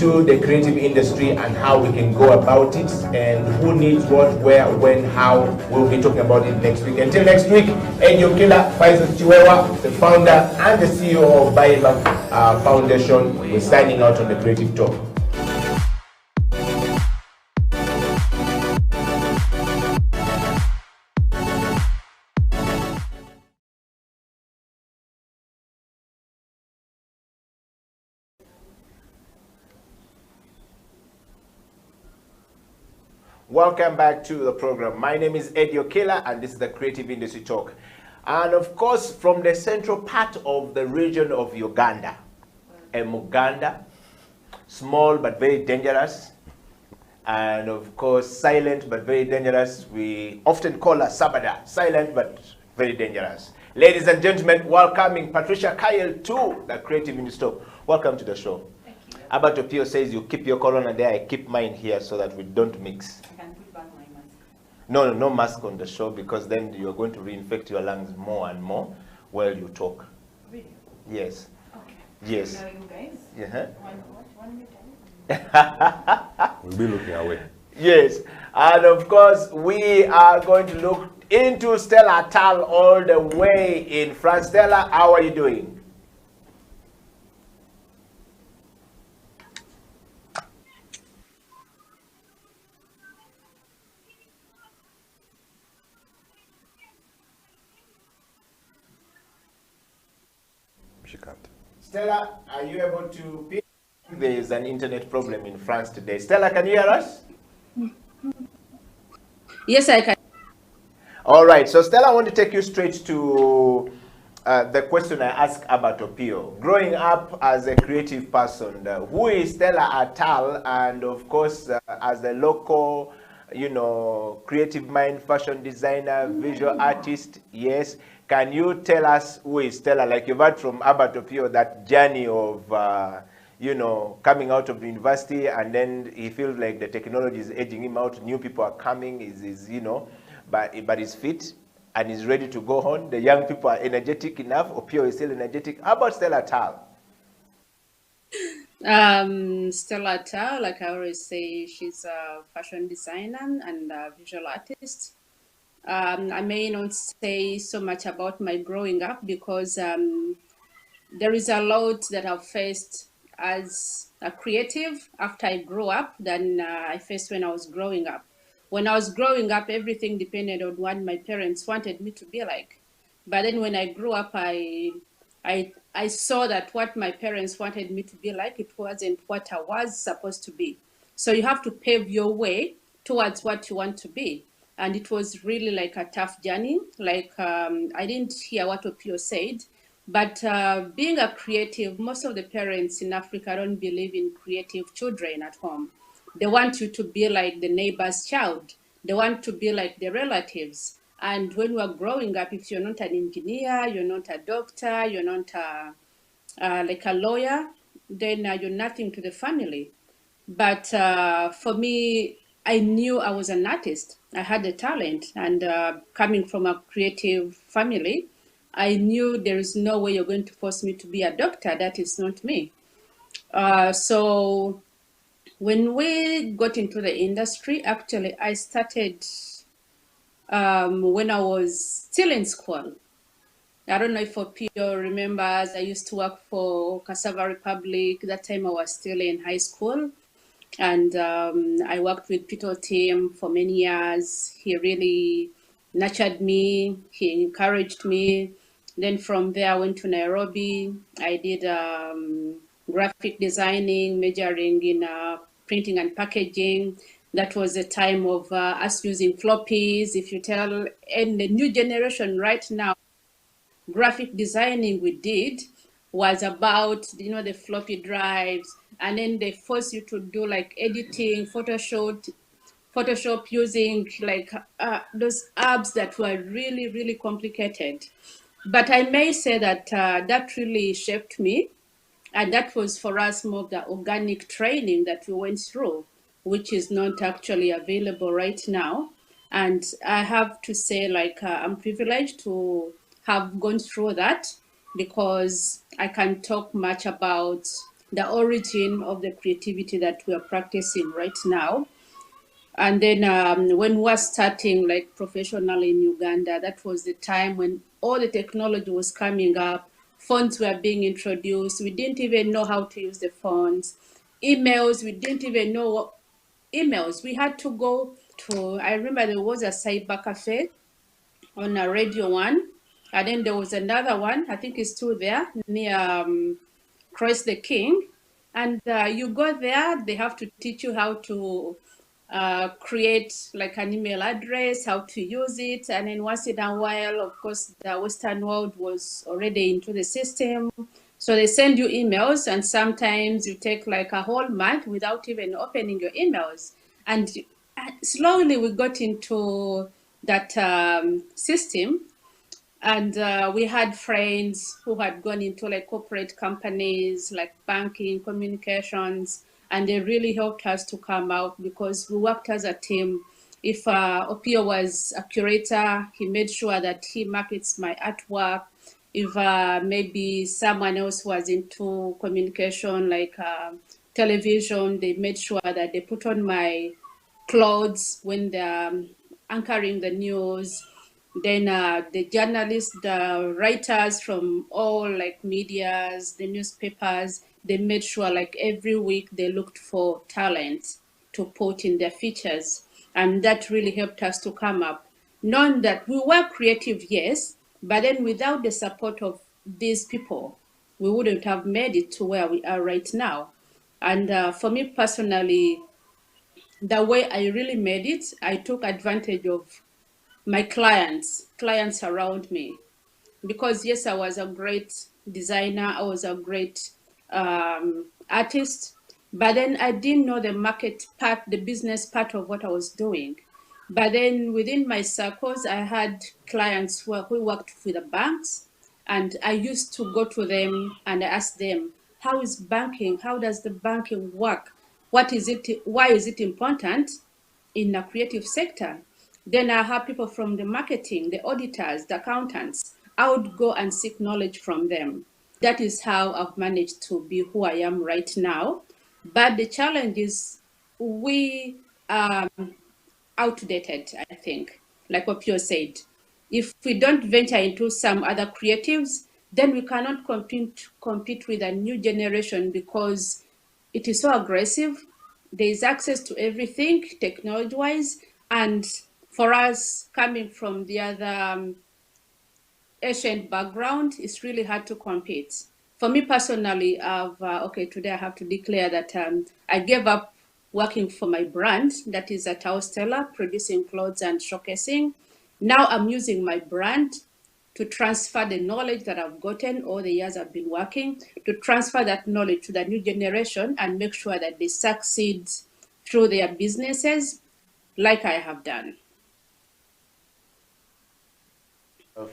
to the creative industry and how we can go about it and who needs what, where, when, how. We'll be talking about it next week. Until next week, Eddie Okila, Faisal Chiwewa, the founder and the CEO of Baobab Foundation, we're signing out on the Creative Talk. Welcome back to the program. My name is Eddie Okila and this is the Creative Industry Talk. And of course, from the central part of the region of Uganda, Muganda, small but very dangerous, and of course silent but very dangerous. We often call her Sabada, silent but very dangerous. Ladies and gentlemen, welcoming Patricia Kyle to the Creative Industry Talk. Welcome to the show. Thank you. Abato Pio says you keep your corona there, I keep mine here so that we don't mix. I can put back my mask. No mask on the show because then you're going to reinfect your lungs more and more while you talk. Really? Yes. Okay. Yes. Now you guys. Yeah. One minute. We'll be looking away. Yes. And of course, we are going to look into Stella Tal all the way in France. Stella, how are you doing? She can't. Stella, are you able to pick? There is an internet problem in France today. Stella, can you hear us? Yes, I can. All right. So Stella, I want to take you straight to the question I asked about Pio. Growing up as a creative person, who is Stella Atal? And of course, as a local, creative mind, fashion designer, visual artist, yes. Can you tell us who is Stella? Like you've heard from Abato Pio, that journey of, coming out of the university and then he feels like the technology is edging him out. New people are coming, but he's fit and he's ready to go on. The young people are energetic enough. Opio is still energetic. How about Stella Tal? Stella Tao, like I always say, she's a fashion designer and a visual artist. I may not say so much about my growing up because there is a lot that I've faced as a creative after I grew up than I faced when I was growing up. When I was growing up, everything depended on what my parents wanted me to be like. But then when I grew up, I saw that what my parents wanted me to be like, it wasn't what I was supposed to be. So you have to pave your way towards what you want to be. And it was really like a tough journey. Like I didn't hear what Opio said, but being a creative, most of the parents in Africa don't believe in creative children at home. They want you to be like the neighbor's child. They want to be like the relatives. And when we're growing up, if you're not an engineer, you're not a doctor, you're not like a lawyer, then you're nothing to the family. But for me, I knew I was an artist. I had the talent, and coming from a creative family, I knew there is no way you're going to force me to be a doctor. That is not me. So when we got into the industry, actually, I started when I was still in school. I don't know if Opio remembers, I used to work for Cassava Republic. That time I was still in high school. And I worked with Peter Tim for many years. He really nurtured me. He encouraged me. Then from there, I went to Nairobi. I did graphic designing, majoring in printing and packaging. That was a time of us using floppies. If you tell, and the new generation right now, graphic designing we did was about the floppy drives, and then they force you to do like editing, Photoshop using like those apps that were really, really complicated. But I may say that that really shaped me, and that was for us more of the organic training that we went through, which is not actually available right now. And I have to say, like, I'm privileged to have gone through that because I can talk much about the origin of the creativity that we are practicing right now. And then when we were starting like professionally in Uganda, that was the time when all the technology was coming up, phones were being introduced. We didn't even know how to use the phones. Emails, we didn't even know what emails. We had to go to, I remember there was a cyber cafe on a Radio 1. And then there was another one, I think it's still there, near Christ the King. And you go there, they have to teach you how to create like an email address, how to use it. And then once in a while, of course, the Western world was already into the system. So they send you emails, and sometimes you take like a whole month without even opening your emails. And slowly we got into that system, and we had friends who had gone into like corporate companies like banking, communications, and they really helped us to come out because we worked as a team. If Opio was a curator, he made sure that he markets my artwork. If maybe someone else was into communication, like television, they made sure that they put on my clothes when they're anchoring the news. Then the journalists, the writers from all like medias, the newspapers, they made sure like every week they looked for talent to put in their features. And that really helped us to come up. Knowing that we were creative, yes, but then without the support of these people, we wouldn't have made it to where we are right now. And for me personally, the way I really made it, I took advantage of my clients around me. Because yes, I was a great designer, I was a great artist, but then I didn't know the market part, the business part of what I was doing. But then within my circles, I had clients who worked with the banks, and I used to go to them and ask them, how is banking? How does the banking work? What is it? Why is it important in the creative sector? Then I have people from the marketing, the auditors, the accountants. I would go and seek knowledge from them. That is how I've managed to be who I am right now. But the challenge is we are outdated, I think, like what Pio said. If we don't venture into some other creatives, then we cannot compete with a new generation because it is so aggressive. There is access to everything technology-wise, and for us coming from the other Asian background, it's really hard to compete. For me personally, today I have to declare that I gave up working for my brand, that is at Stella, producing clothes and showcasing. Now I'm using my brand to transfer the knowledge that I've gotten all the years I've been working, to transfer that knowledge to the new generation and make sure that they succeed through their businesses like I have done.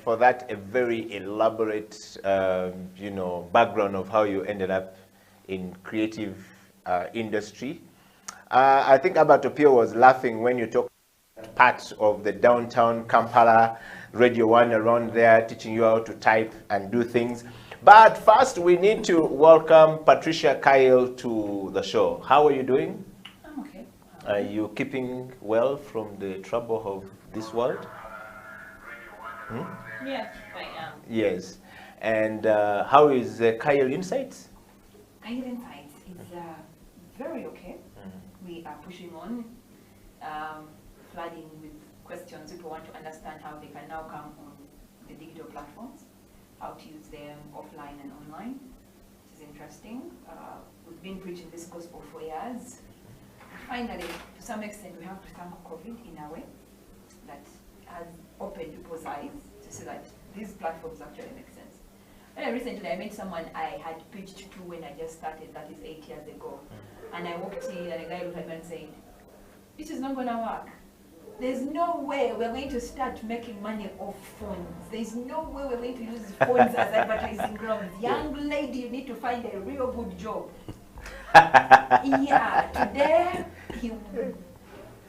For that, a very elaborate, background of how you ended up in creative industry. I think Albert Opio was laughing when you talked about parts of the downtown Kampala, Radio 1 around there, teaching you how to type and do things. But first, we need to welcome Patricia Kyle to the show. How are you doing? I'm okay. Are you keeping well from the trouble of this world? Yes, I am. Yes. And how is Kyle Insights? Kyle Insights is very okay. We are pushing on, flooding with questions. People want to understand how they can now come on the digital platforms, how to use them offline and online, which is interesting. We've been preaching this gospel for years. Finally, to some extent, we have to thank COVID in a way that has opened people's eyes to see that these platforms actually make sense. Recently, I met someone I had pitched to when I just started, that is 8 years ago. And I walked in and a guy looked at me and said, this is not going to work. There's no way we're going to start making money off phones. There's no way we're going to use phones as advertising grounds. Young lady, you need to find a real good job. Yeah, today,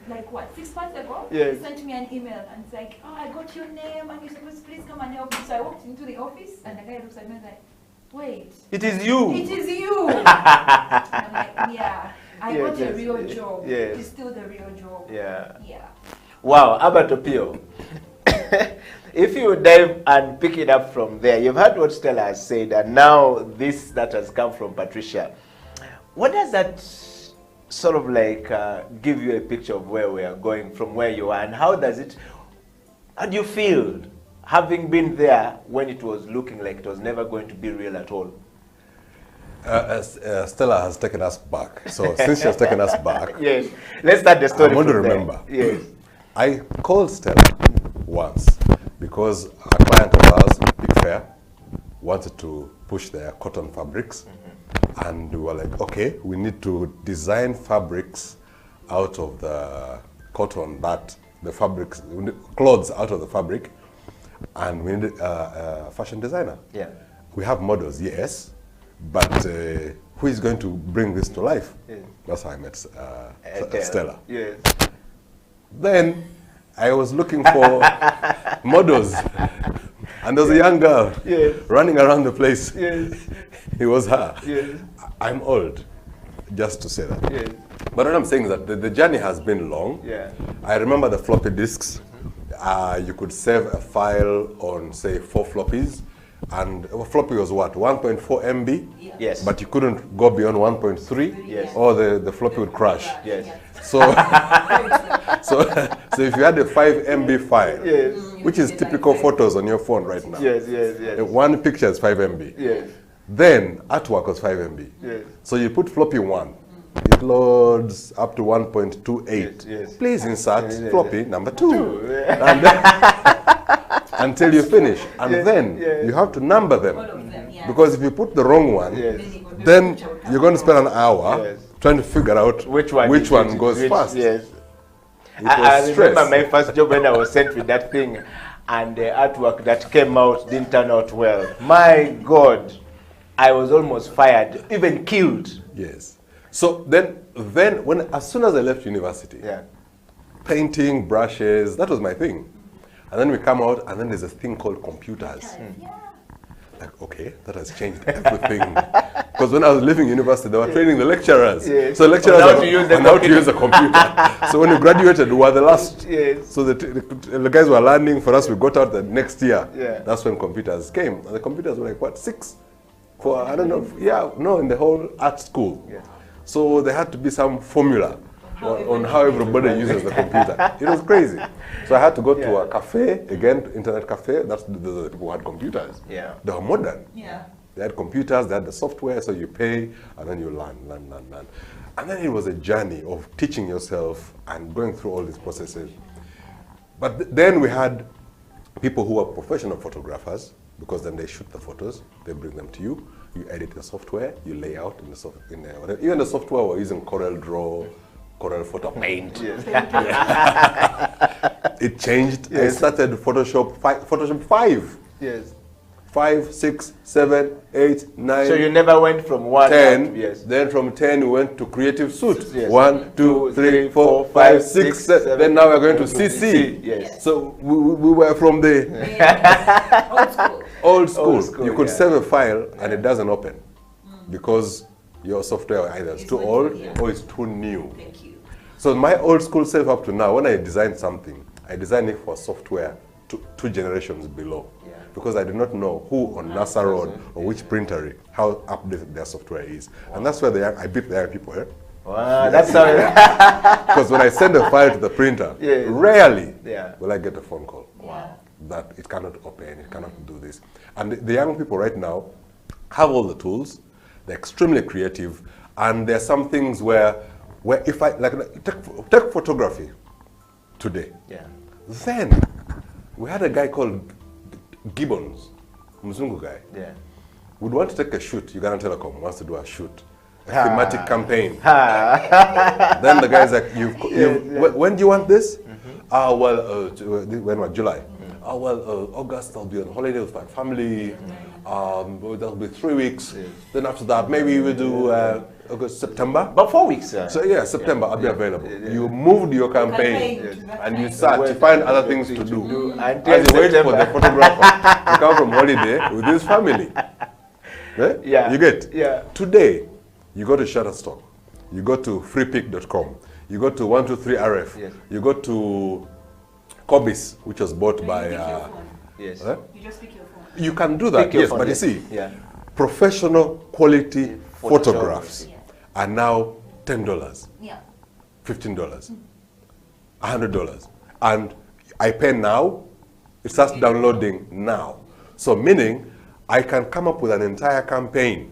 like what, 6 months ago, yes. He sent me an email and it's like, oh, I got your name and you're supposed to please come and help me. So I walked into the office and the guy looks at me and like, wait, It is you. it is you. And I'm like, yeah, I Yes, got a yes, real yes, job. yes. It is still the real job. Yeah. Yeah. Wow, Albert Opio. If you dive and pick it up from there, you've heard what Stella has said, and now this that has come from Patricia. What does that sort of like give you a picture of where we are going from where you are, and how do you feel having been there when it was looking like it was never going to be real at all? Stella has taken us back. So since she has taken us back, Yes. Let's start the story. I want to from there. remember. Yes. I called Stella once because a client of ours, Big Fair, wanted to push their cotton fabrics. And we were like, okay, we need to design fabrics out of the cotton, that the fabrics, clothes out of the fabric, and we need a fashion designer. Yeah. We have models, yes, but who is going to bring this to life? Yeah. That's how I met Stella. Yes. Then I was looking for models, and there was a young girl Yes. running around the place. Yes. It was her. Yes. I'm old, just to say that. Yes. But what I'm saying is that the journey has been long. Yeah. I remember the floppy disks. You could save a file on, say, 4 floppies. And a floppy was what, 1.4 MB? Yeah. Yes. But you couldn't go beyond 1.3, Yes. or the floppy would crash. Yes. So, so if you had a 5 MB file, Yes. which is typical photos on your phone right now, Yes. Yes. Yes. one picture is 5 MB. Yes. Then artwork was 5 MB. Yes. So you put floppy 1, it loads up to 1.28. Yes. Please insert Yes. floppy number 2. Yeah. And then, until you finish. And Yes. then Yes. you have to number them. All of them, yeah. Because if you put the wrong one, Yes. then you're going to spend an hour Yes. trying to figure out Which one goes first. Yes. It I was remember stress. my first job when I was sent with that thing, and the artwork that came out didn't turn out well. My God, I was almost fired, even killed. Yes. So then when as soon as I left university, Yeah. painting, brushes, that was my thing. And then we come out, and then there's a thing called computers. Yeah. Like, okay, that has changed everything. Because when I was leaving university, they were training the lecturers. Yes. So lecturers On how are- to use the on how to computer. use a computer. So when we graduated, we were the last. Yes. So the guys were learning. For us, we got out the next year. Yeah. That's when computers came. And the computers were like, what, 6? For, I don't know, yeah, no, in the whole art school. Yeah. So there had to be some formula on how everybody uses the computer. It was crazy. So I had to go to Yeah. a cafe, again, internet cafe. That's the people who had computers. Yeah. They were modern. Yeah. They had computers, they had the software, so you pay, and then you learn. And then it was a journey of teaching yourself and going through all these processes. But then we had people who were professional photographers, because then they shoot the photos, they bring them to you, you edit the software, you lay out in the software. Even the software we're using Corel Draw, Corel Photo Paint. It changed. I started Photoshop 5. Yes. 5, 6, 7, 8, 9, So you never went from 1 10. up to, yes. Then from 10 we went to Creative Suite. Yes. 1, 2, 3, 4, 5, 6, 7. Then now we're going to CC. Yes. So we were from the Old school. old school. Old school, You could yeah. save a file and it doesn't open because your software either is It's too not old new, yeah. or it's too new. Thank you. So my old school self up to now, when I design something, I design it for software two generations below. Yeah. Because I do not know who on NASA Road or which printer, how updated their software is. And that's where I beat the young people. Wow, that's how. Because when I send a file to the printer, Yeah. rarely Yeah. will I get a phone call. Wow. That it cannot open, it cannot do this. And the young people right now have all the tools, they're extremely creative, and there are some things where if I, take photography today. Yeah. Then, we had a guy called Gibbons, Mzungu guy. Yeah. Would want to take a shoot, Uganda Telecom wants to do a shoot, a thematic campaign. Then the guy's like, when do you want this? When was July? August I'll be on holiday with my family. That'll be 3 weeks. Then after that, maybe we'll do August, September. About 4 weeks, sir. So yeah, September I'll be available. You moved your campaign Campaign. and you search, you find other things to do. Until As you wait for September. the photographer to come from holiday with his family. Yeah. You get? Yeah. Today, you go to Shutterstock, you go to freepik.com, you go to 123RF, Yes. you go to Cobis, which was bought by... You pick your phone. Yes. You just pick your phone. You can do that, Pick your yes, phone, but yes. you see, Yeah. professional quality photographs Yeah. are now $10, Yeah. $15, $100. And I pay now, it starts downloading now. So meaning, I can come up with an entire campaign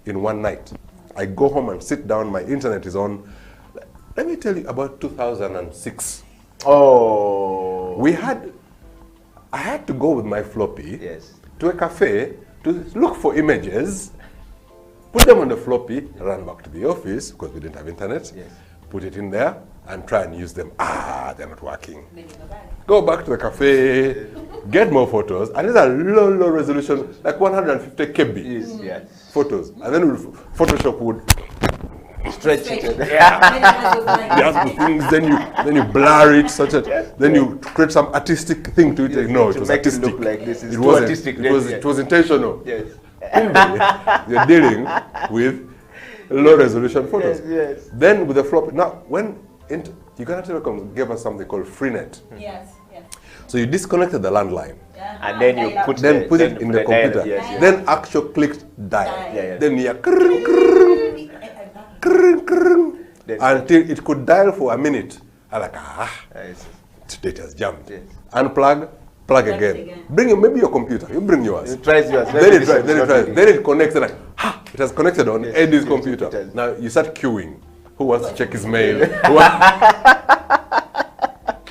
in one night. I go home and sit down, my internet is on. Let me tell you about 2006. Oh. I had to go with my floppy Yes. to a cafe to look for images, put them on the floppy, run back to the office because we didn't have internet, Yes. put it in there and try and use them. They're not working. Then you go back. Go back to the cafe, get more photos, and these are low resolution, like 150 KB Yes. Yes. photos. And then Photoshop would Stretch it. Then it has to find the other things, then you blur it, such that then you create some artistic thing to it. Yes, No, to it was make it artistic. look like this. It's It too wasn't. artistic, It was, yes. it was intentional. Yes. You're dealing with low resolution photos. Yes, yes. Then with the flop, now when Uganda Telecom gave us something called Freenet. Yes, yes. So you disconnected the landline, And then you put then put then it in put the the dial, computer, yes, yes. then actually clicked dial. Dial. Yeah, yeah. Then you krrng, Yes. until it could dial for a minute. I'm like, Yes. today it has jumped. Yes. Unplug, plug it again. again. Bring maybe your computer. You bring yours. It tries yours. Then it tries. Then it connects. And like, it has connected on Yes, Eddie's yes, computer. it has. Now you start queuing. Who wants to check his mail? Who wa-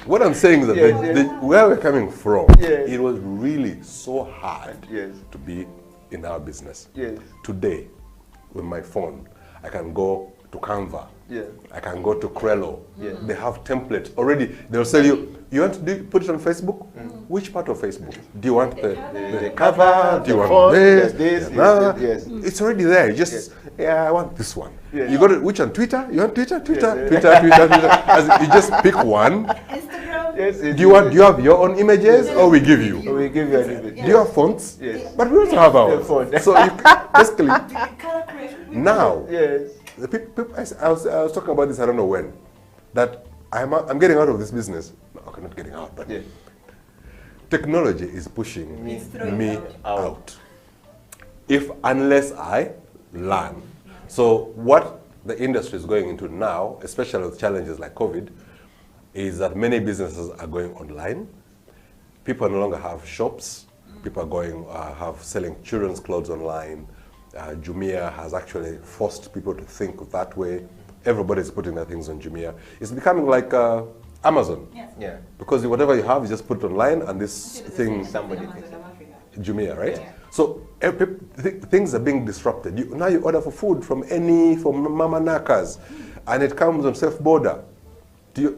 What I'm saying is that Yes, yes. where we're coming from, Yes. it was really so hard Yes. to be in our business. Yes. Today, with my phone, I can go to Canva. Yeah. I can go to Crello. Yeah. They have templates already. They'll tell you, you want to put it on Facebook? Which part of Facebook? Do you want the cover? Do you the want font, this? this, Yeah, yes, It's already there. You just, Yes. I want this one. Yes. You got it, which on Twitter? You want Twitter? Twitter, Yes, Twitter, Twitter, Twitter. As you just pick one. Instagram. Yes. Do you have your own images or we give you? We give you an image. Do you have fonts? Yes. But we also have ours. font. So you basically, Color correction. now, Yes. the people, I was talking about this, I don't know when, that I'm getting out of this business. Okay, not getting out, but Yeah. technology is pushing It's throwing me out. out. Unless I learn. So what the industry is going into now, especially with challenges like COVID, is that many businesses are going online. People no longer have shops. People are going, have selling children's clothes online. Jumia has actually forced people to think that way. Everybody's putting their things on Jumia. It's becoming like Amazon. Yes. Yeah. Because whatever you have, you just put it online and this thing, Somebody Amazon thinks. of Africa. Jumia, right? Yeah. So things are being disrupted. Now you order for food from Mama Nakas and it comes on self-border.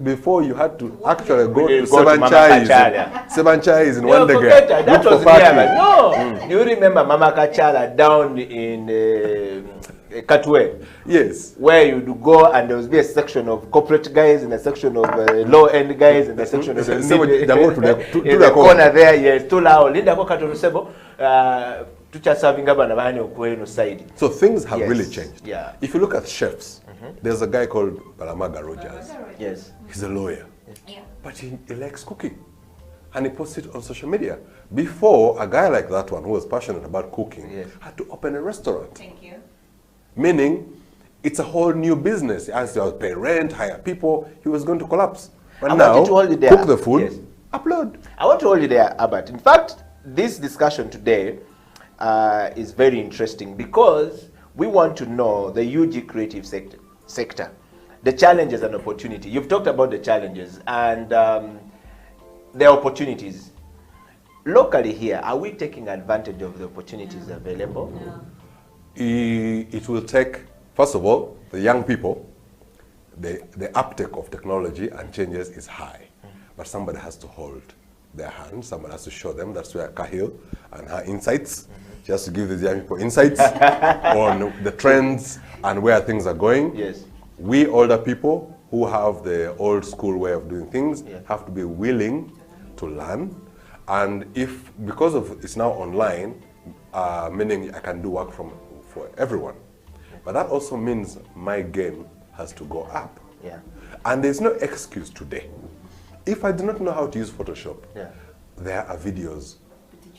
Before you had to actually go to Seven Mama Chais. Kachala. Seven Chais in No, one forget that. That Look was for near. parking. No. Do you remember Mama Kachala down in Katwe? Yes. Where you'd go and there would be a section of corporate guys and a section of low-end guys and a section of So what- mid- they go to the- to in the the corner. corner there. Yes, tulao linda ko katolusebo tuchasavinga bana bani okweno side. So things have Yes. really changed. Yeah. If you look at chefs, there's a guy called Balamaga Rogers. Yes. He's a lawyer, Yeah. but he likes cooking. And he posts it on social media. Before, a guy like that one who was passionate about cooking Yes. had to open a restaurant. Thank you. Meaning, it's a whole new business. He has to pay rent, hire people. He was going to collapse. But I now, wanted to hold it there. cook the food, Yes. upload. I want to hold you there, Albert. In fact, this discussion today is very interesting because we want to know the UG creative sector, the challenges and opportunity. You've talked about the challenges and the opportunities. Locally here, are we taking advantage of the opportunities available? No. It will take, first of all, the young people, the uptake of technology and changes is high. But somebody has to hold their hand, somebody has to show them. That's where Kahil and her insights, just to give these young people insights on the trends and where things are going. Yes. We older people who have the old school way of doing things Yeah. have to be willing to learn. And if, because of it's now online, meaning I can do work for everyone. But that also means my game has to go up. Yeah. And there's no excuse today. If I do not know how to use Photoshop, Yeah. there are videos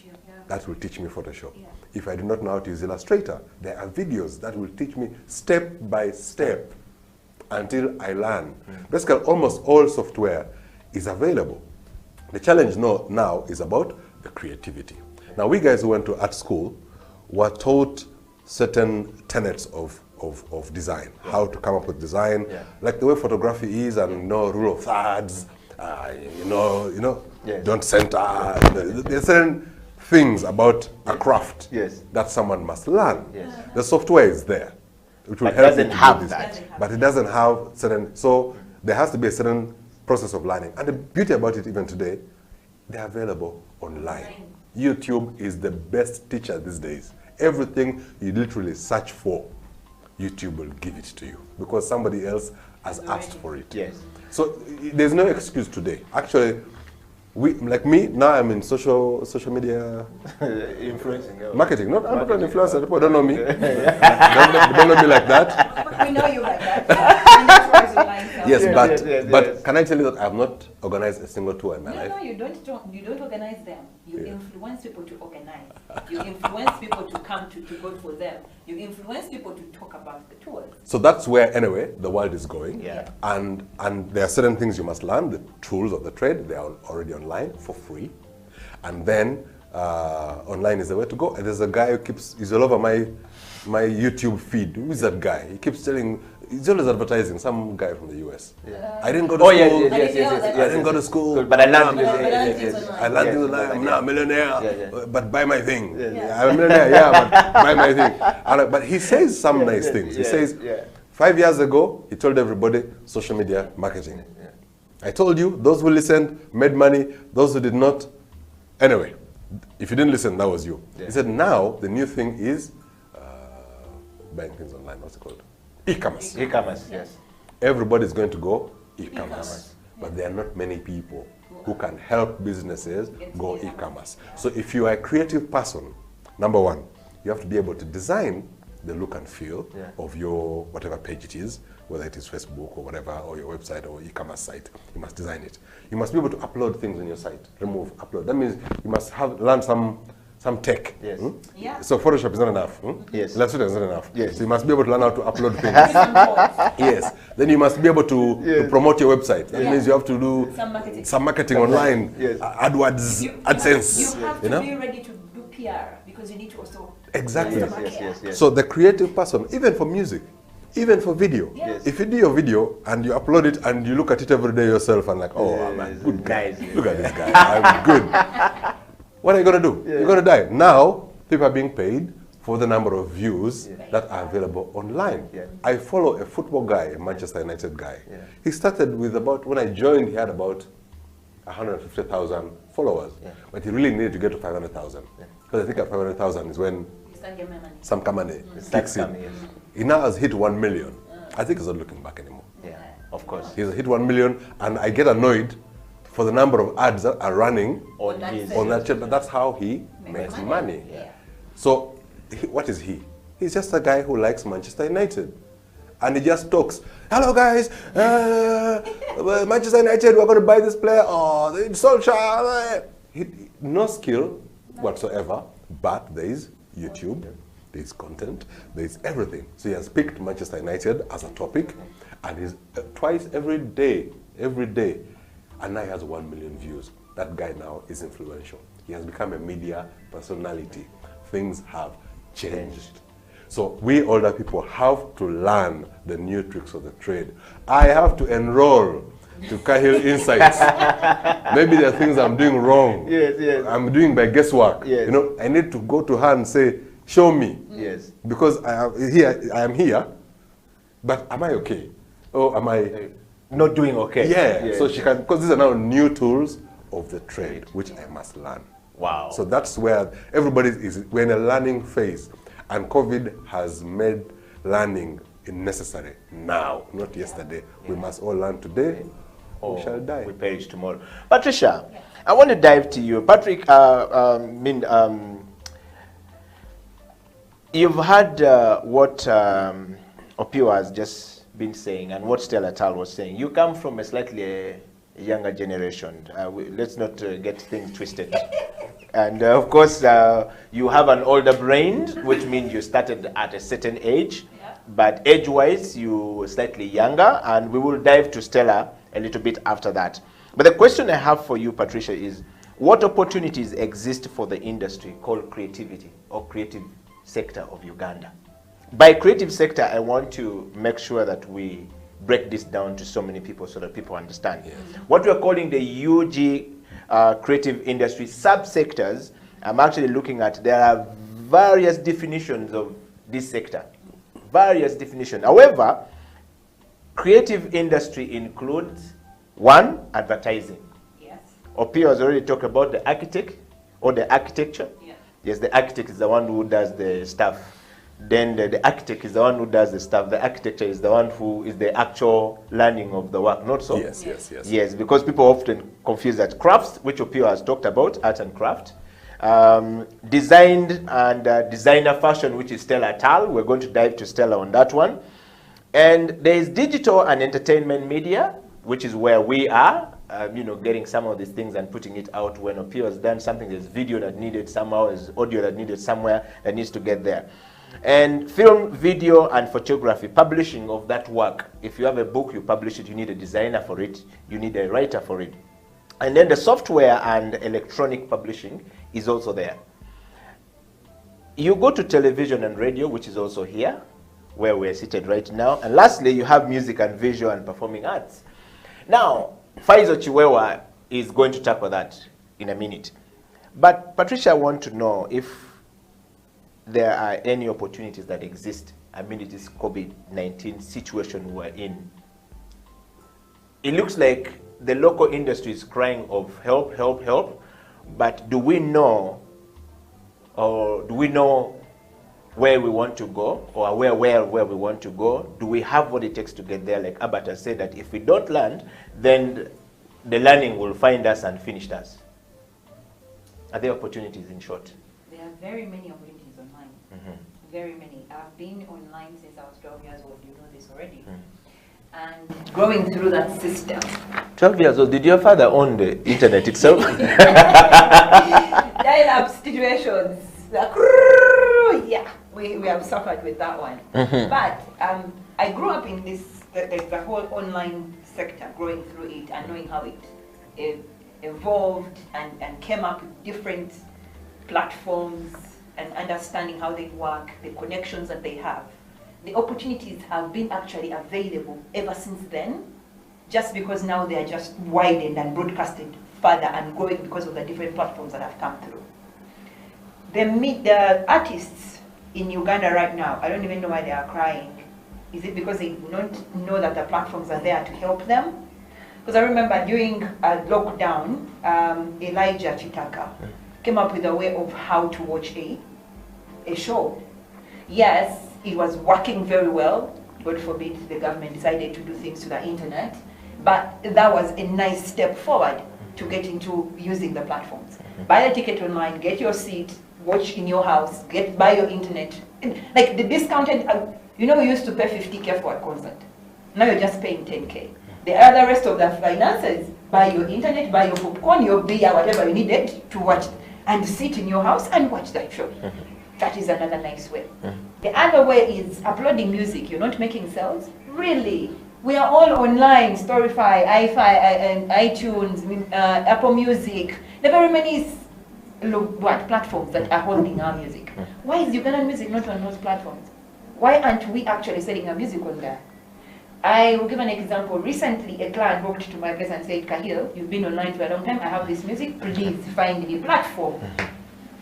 Yeah. that will teach me Photoshop. Yeah. If I do not know how to use Illustrator, there are videos that will teach me step by step until I learn. Basically, almost all software is available. The challenge now is about the creativity. Now, we guys who went to art school were taught certain tenets of design, how to come up with design, like the way photography is, and rule of thirds, Yes. don't center. There's certain things about a craft Yes. that someone must learn. Yes. The software is there, which will But help you doesn't to have do this. that. But it doesn't have certain. So there has to be a certain process of learning. And the beauty about it, even today, they're available online. YouTube is the best teacher these days. Everything you literally search for, YouTube will give it to you because somebody else has asked for it. Yes. So there's no excuse today. Actually, like me, now I'm in social media Influencing. marketing. I'm not an influencer. People don't know me. don't know me like that. But we know you like that. Yes, Yes, but yes, yes, but yes. can I tell you that I've not organized a single tour in my No, life? no, you don't organize them. You Yeah. influence people to organize. You influence people to come to go for them. You influence people to talk about the tours. So that's where, anyway, the world is going. Yeah. And there are certain things you must learn, the tools of the trade. They are already online for free. And then online is the way to go. And there's a guy who he's all over my YouTube feed. Who is that guy? He keeps he's always advertising, some guy from the US. I didn't go to Oh, school. yes. I didn't go to school. But I learned Now I learned things online. I'm now a millionaire, but buy my thing. I'm a millionaire, but buy my thing. But he says some nice things. He says, 5 years ago, he told everybody social media marketing. I told you, those who listened made money, those who did not. Anyway, if you didn't listen, that was you. He said, now the new thing is buying things online. What's it called? E-commerce. E-commerce, yes. Everybody's going to go e-commerce, but there are not many people who can help businesses go e-commerce. So if you are a creative person, number one, you have to be able to design the look and feel of your whatever page it is, whether it is Facebook or whatever, or your website or e-commerce site. You must design it. You must be able to upload things on your site, remove, upload. That means you must learn some tech. Yes. Yeah. So Photoshop is not enough. Yes. Illustrator is not enough. Yes. So you must be able to learn how to upload things. Yes. Yes. Then you must be able to promote your website. That means you have to do Some marketing. online, Yes. AdWords, AdSense. You have to know? be ready to do PR because you need to also. Exactly. Yes. So the creative person, even for music, even for video, Yes. if you do your video and you upload it and you look at it every day yourself and like, oh, I'm a good guy. Nice. Look at this guy. I'm good. What are you going to do? You're going to die. Now, people are being paid for the number of views that are available online. Yeah. I follow a football guy, a Manchester United guy. He started with when I joined, he had about 150,000 followers. But he really needed to get to 500,000. Because I think at 500,000 is when You start getting money. some company kicks in. coming, yes. He now has hit 1 million. I think he's not looking back anymore. Yeah, of course. He's hit 1 million, and I get annoyed for the number of ads that are running On that his, on that channel. That's how he makes money. Yeah. So, what is he? He's just a guy who likes Manchester United. And he just talks, hello guys, Manchester United, we're going to buy this player, oh, it's Solskjaer. No skill whatsoever, but there is YouTube, there is content, there is everything. So he has picked Manchester United as a topic, and he's twice every day, and now he has 1 million views. That guy now is influential. He has become a media personality. Things have changed. So we older people have to learn the new tricks of the trade. I have to enroll to Cahill Insights. Maybe there are things I'm doing wrong. Yes. I'm doing by guesswork. Yes. You know, I need to go to her and say, show me. Yes. Because I am here, but am I okay? Or am I? Not doing okay. Yeah. So she can, because these are now new tools of the trade, which I must learn. Wow. So that's where we're in a learning phase. And COVID has made learning necessary now, not yesterday. We must all learn today, or we shall die. We perish tomorrow. Patricia, I want to dive to you. Patrick, You've heard what Opio has just been saying and what Stella Tal was saying. You come from a slightly younger generation. Let's not get things twisted. And of course, you have an older brain, which means you started at a certain age. Yeah. But age-wise, you were slightly younger, and we will dive to Stella a little bit after that. But the question I have for you, Patricia, is what opportunities exist for the industry called creativity or creative sector of Uganda? By creative sector, I want to make sure that we break this down to so many people so that people understand. Yes. What we are calling the UG creative industry subsectors, I'm actually looking at, there are various definitions of this sector. Various definitions. However, creative industry includes, one, advertising. Yes. Opio has already talked about the architect or the architecture. Yeah. Yes, the architect is the one who does the stuff. Then the architect is the one who does the stuff. The architecture is the one who is the actual learning of the work, not so? Yes, yes, yes. Yes, because people often confuse that. Crafts, which Opio has talked about, art and craft. Designed and designer fashion, which is Stella Tal. We're going to dive to Stella on that one. And there is digital and entertainment media, which is where we are, getting some of these things and putting it out. When Opio has done something, there's video that needed somehow, there's audio that needed somewhere that needs to get there. And film, video, and photography, publishing of that work. If you have a book, you publish it, you need a designer for it, you need a writer for it. And then the software and electronic publishing is also there. You go to television and radio, which is also here, where we're seated right now. And lastly, you have music and visual and performing arts. Now, Faizo Chiwewa is going to tackle that in a minute. But Patricia, I want to know if there are any opportunities that exist amid this COVID-19 situation we're in. It looks like the local industry is crying of help, help, help, but do we know where we want to go, or where we want to go? Do we have what it takes to get there? Like Abata said, that if we don't land, then the learning will find us and finish us. Are there opportunities, in short? There are very many opportunities online. Very many. I've been online since I was 12 years old. You know this already. And going through that system. 12 years old. Did your father own the internet itself? Dial-up situations. Like, yeah, we have suffered with that one. But I grew up in this, the whole online sector, growing through it and knowing how it evolved and came up with different platforms and understanding how they work, the connections that they have. The opportunities have been actually available ever since then, just because now they are just widened and broadcasted further and growing because of the different platforms that have come through. The artists in Uganda right now, I don't even know why they are crying. Is it because they don't know that the platforms are there to help them? Because I remember during lockdown, Elijah Chitaka came up with a way of how to watch a show. Yes, it was working very well. God forbid the government decided to do things to the internet, but that was a nice step forward to get into using the platforms. Buy a ticket online, get your seat, watch in your house, buy your internet. Like the discounted, we used to pay 50K for a concert. Now you're just paying 10K. The other rest of the finances, buy your internet, buy your popcorn, your beer, whatever you needed to watch, and sit in your house and watch that show. That is another nice way. The other way is uploading music. You're not making sales? Really? We are all online, Storify, iTunes, Apple Music. There are very many platforms that are holding our music. Why is Ugandan music not on those platforms? Why aren't we actually selling our music on there? I will give an example. Recently, a client walked to my place and said, Kahil, you've been online for a long time. I have this music. Please find a platform.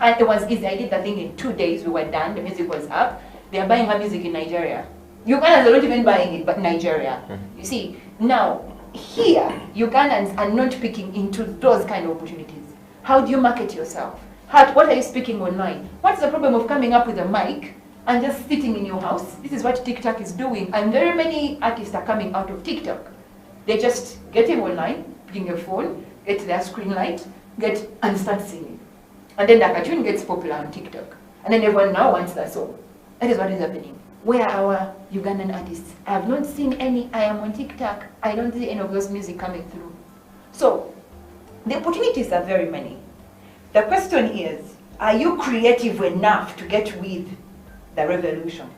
And it was easy. I did that thing in 2 days. We were done. The music was up. They are buying her music in Nigeria. Ugandans are not even buying it, but Nigeria. You see, now, here, Ugandans are not picking into those kind of opportunities. How do you market yourself? What are you speaking online? What's the problem of coming up with a mic and just sitting in your house? This is what TikTok is doing. And very many artists are coming out of TikTok. They just get in online, bring your phone, get their screen light, and start singing. And then the cartoon gets popular on TikTok. And then everyone now wants that song. That is what is happening. Where are our Ugandan artists? I have not seen any. I am on TikTok. I don't see any of those music coming through. So the opportunities are very many. The question is, are you creative enough to get with the revolution?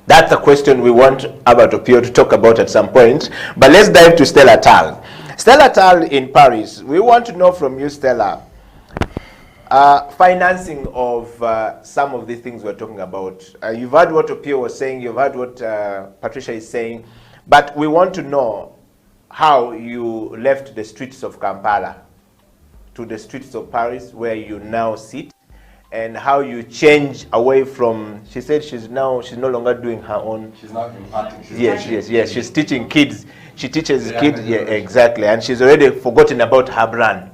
That's a question we want Albert Opio to talk about at some point. But let's dive to Stella Tal. Stella Tal in Paris. We want to know from you, Stella, financing of some of the things we're talking about. You've heard what Opio was saying, you've heard what Patricia is saying, but we want to know how you left the streets of Kampala to the streets of Paris, where you now sit, and how you change away from, she said she's no longer doing her own. She's not imparting. Yes, she's teaching kids. She teaches kids, yeah, exactly, and she's already forgotten about her brand.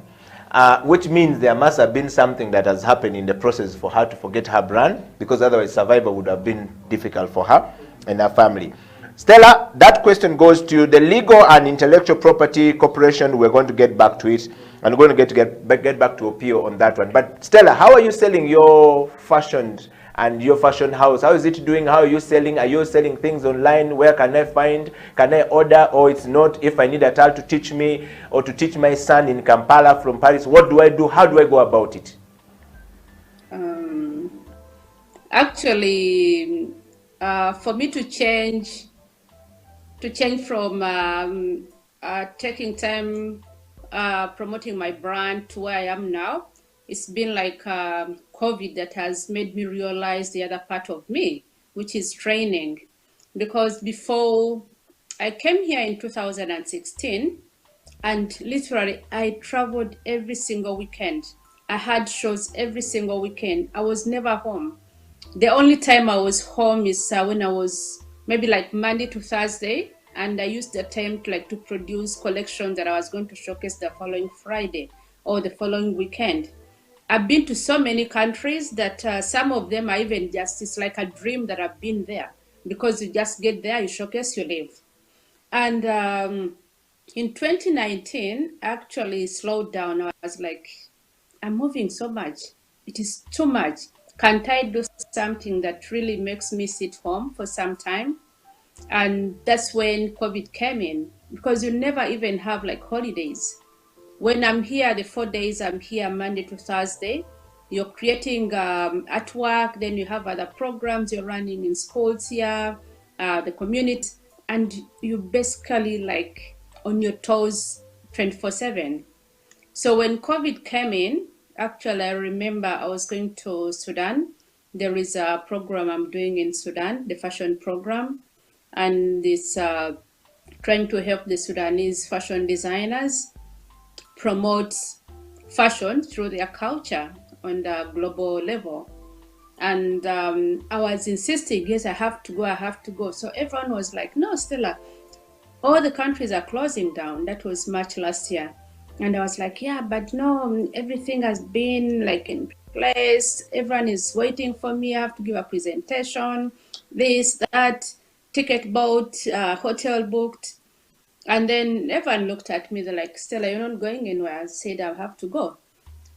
Which means there must have been something that has happened in the process for her to forget her brand, because otherwise survival would have been difficult for her and her family. Stella, that question goes to the Legal and Intellectual Property Corporation. We're going to get back to it, and we're going to get back to Opio on that one. But Stella, how are you selling your fashion and your fashion house? How is it doing? How are you selling? Are you selling things online? Where can I find? Can I order? Or it's not? If I need a child to teach me or to teach my son in Kampala from Paris, what do I do? How do I go about it? Actually, for me to change from taking time promoting my brand to where I am now, it's been like COVID that has made me realize the other part of me, which is training. Because before I came here in 2016, and literally I traveled every single weekend. I had shows every single weekend. I was never home. The only time I was home is when I was maybe like Monday to Thursday, and I used the time to produce collections that I was going to showcase the following Friday or the following weekend. I've been to so many countries that some of them are even just, it's like a dream that I've been there, because you just get there, you showcase, you leave. And in 2019, I actually slowed down. I was like, I'm moving so much. It is too much. Can't I do something that really makes me sit home for some time? And that's when COVID came in, because you never even have like holidays. When I'm here, the 4 days I'm here, Monday to Thursday, you're creating at work, then you have other programs you're running in schools here, the community, and you basically like on your toes 24/7. So when COVID came in, actually I remember I was going to Sudan. There is a program I'm doing in Sudan, the fashion program, and it's trying to help the Sudanese fashion designers promote fashion through their culture on the global level. And I was insisting, yes, I have to go. So everyone was like, no, Stella, all the countries are closing down. That was March last year. And I was like, yeah, but no, everything has been like in place. Everyone is waiting for me. I have to give a presentation, this, that, ticket bought, hotel booked. And then everyone looked at me. They're like, Stella, you're not going anywhere. I said, I have to go.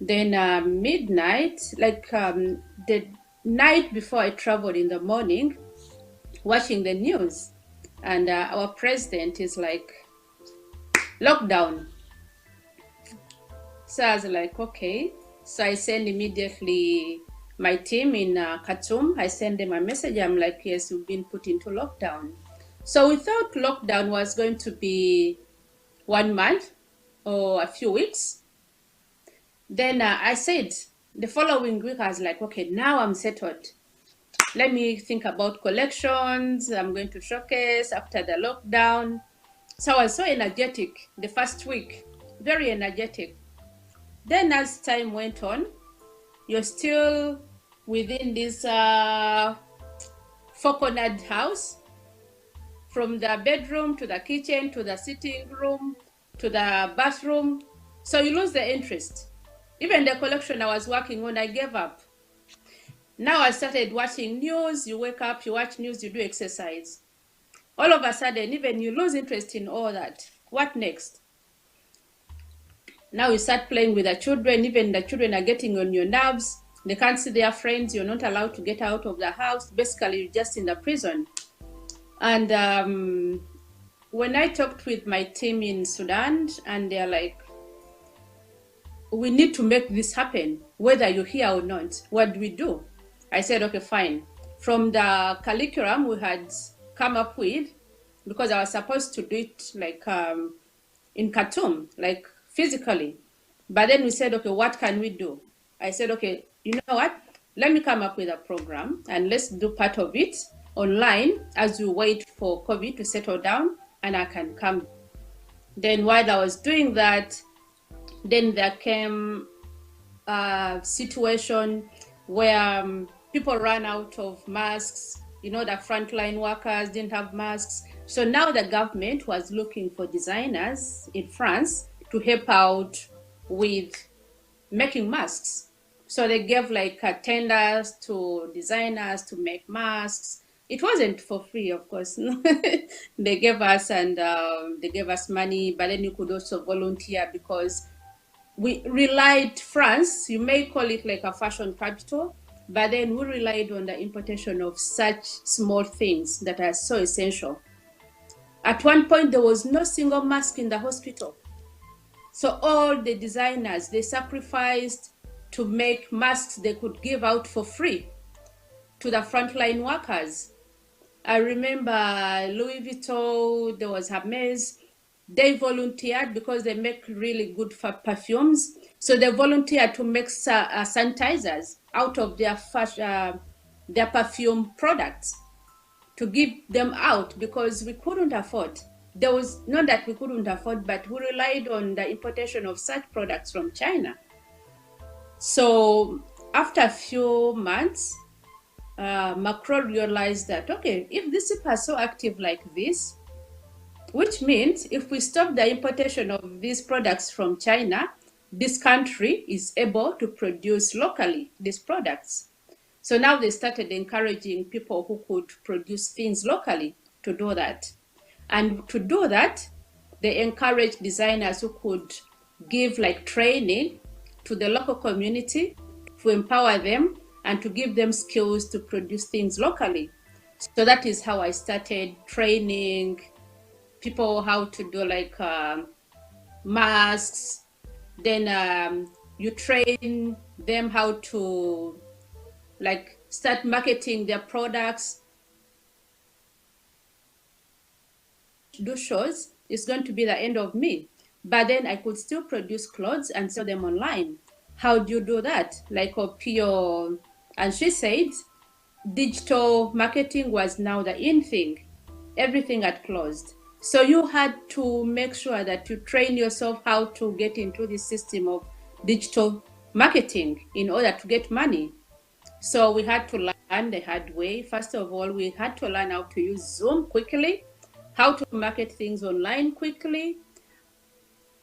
Then midnight, the night before I traveled in the morning, watching the news. And our president is like, lockdown. So I was like, okay. So I send immediately my team in Khartoum. I send them a message. I'm like, yes, we've been put into lockdown. So we thought lockdown was going to be 1 month or a few weeks. Then I said, the following week, I was like, okay, now I'm settled. Let me think about collections. I'm going to showcase after the lockdown. So I was so energetic the first week, very energetic. Then as time went on, you're still within this four-cornered house, from the bedroom to the kitchen to the sitting room to the bathroom. So you lose the interest. Even the collection I was working on, I gave up. Now I started watching news. You wake up, you watch news, you do exercise. All of a sudden, even you lose interest in all that. What next? Now you start playing with the children. Even the children are getting on your nerves. They can't see their friends. You're not allowed to get out of the house. Basically, you're just in the prison. And when I talked with my team in Sudan, and they're like, we need to make this happen, whether you're here or not. What do we do? I said, okay, fine. From the curriculum we had come up with, because I was supposed to do it like in Khartoum, like physically. But then we said, okay, what can we do? I said, okay, you know what? Let me come up with a program and let's do part of it online as we wait for COVID to settle down and I can come. Then while I was doing that, then there came a situation where people ran out of masks. You know, the frontline workers didn't have masks. So now the government was looking for designers in France to help out with making masks. So they gave like tenders to designers to make masks. It wasn't for free, of course. They gave us they gave us money, but then you could also volunteer because we relied France. You may call it like a fashion capital, but then we relied on the importation of such small things that are so essential. At one point, there was no single mask in the hospital. So all the designers, they sacrificed to make masks they could give out for free to the frontline workers. I remember Louis Vuitton, there was Hermes. They volunteered because they make really good perfumes. So they volunteered to make sanitizers out of their perfume products to give them out because we couldn't afford. There was not that we couldn't afford, but we relied on the importation of such products from China. So after a few months, Macron realized that, okay, if these people are so active like this, which means if we stop the importation of these products from China, this country is able to produce locally these products. So now they started encouraging people who could produce things locally to do that. And to do that, they encouraged designers who could give like training to the local community to empower them and to give them skills to produce things locally. So that is how I started training people how to do like masks. Then you train them how to like start marketing their products. Do shows is going to be the end of me, but then I could still produce clothes and sell them online. How do you do that? Like Opio, and she said digital marketing was now the in thing. Everything had closed. So you had to make sure that you train yourself how to get into the system of digital marketing in order to get money. So we had to learn the hard way. First of all, we had to learn how to use Zoom quickly, how to market things online quickly,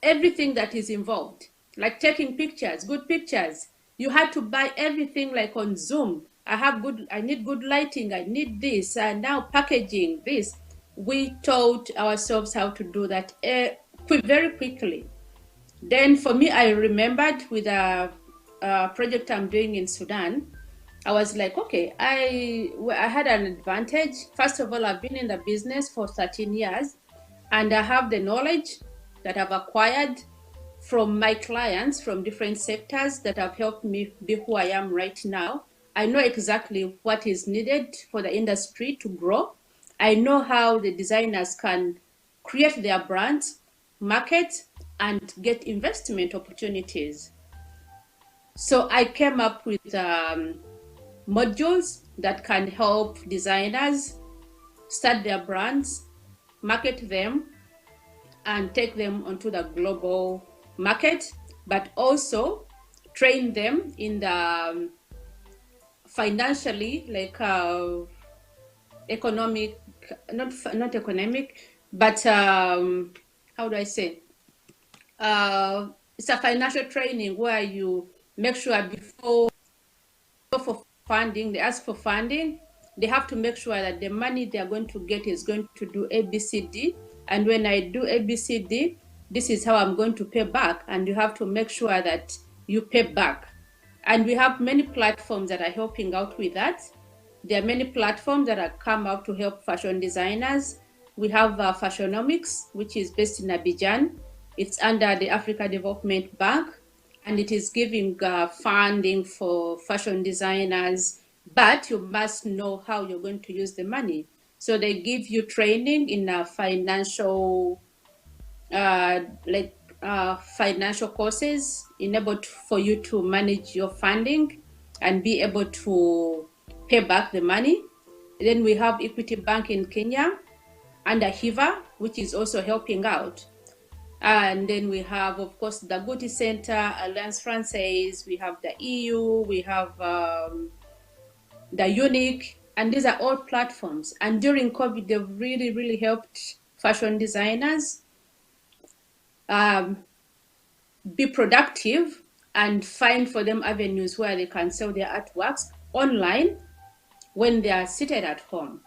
everything that is involved, like taking pictures, good pictures. You had to buy everything like on Zoom. I need good lighting, I need this, and now packaging this. We taught ourselves how to do that very quickly. Then for me, I remembered with a project I'm doing in Sudan, I was like, okay, I had an advantage. First of all, I've been in the business for 13 years, and I have the knowledge that I've acquired from my clients from different sectors that have helped me be who I am right now. I know exactly what is needed for the industry to grow. I know how the designers can create their brands, market, and get investment opportunities. So I came up with modules that can help designers start their brands, market them, and take them onto the global market, but also train them in the financially, like economic, not economic, but how do I say? It's a financial training where you make sure before for funding, they ask for funding, they have to make sure that the money they are going to get is going to do ABCD. And when I do ABCD, this is how I'm going to pay back. And you have to make sure that you pay back. And we have many platforms that are helping out with that. There are many platforms that have come out to help fashion designers. We have Fashionomics, which is based in Abidjan. It's under the Africa Development Bank, and it is giving funding for fashion designers, but you must know how you're going to use the money. So they give you training in financial, financial courses, enabled for you to manage your funding and be able to pay back the money. Then we have Equity Bank in Kenya under HIVA, which is also helping out. And then we have, of course, the Goody Center, Alliance Francaise, we have the EU, we have the Unique, and these are all platforms. And during COVID, they've really, really helped fashion designers be productive and find for them avenues where they can sell their artworks online when they are seated at home.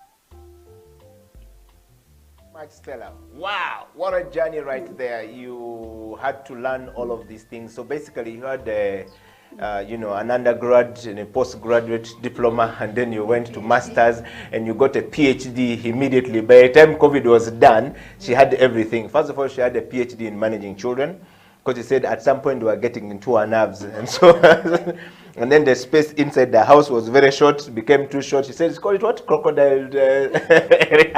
Much, Stella. Wow, what a journey right there. You had to learn all of these things. So basically you had an undergrad and a postgraduate diploma, and then you went to masters and you got a PhD immediately. By the time COVID was done, she had everything. First of all, she had a PhD in managing children, because she said at some point we were getting into her nerves, and so and then the space inside the house was very short, became too short. She said, "Call it what? Crocodile area."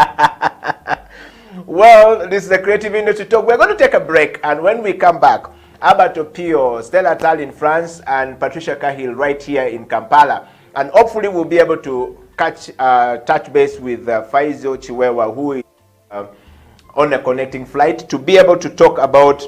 Well, this is the Creative Industry Talk. We're going to take a break, and when we come back, Albert Opio, Stella Tal in France, and Patricia Cahill right here in Kampala. And hopefully we'll be able to touch base with Faizo Chiwewa, who is on a connecting flight, to be able to talk about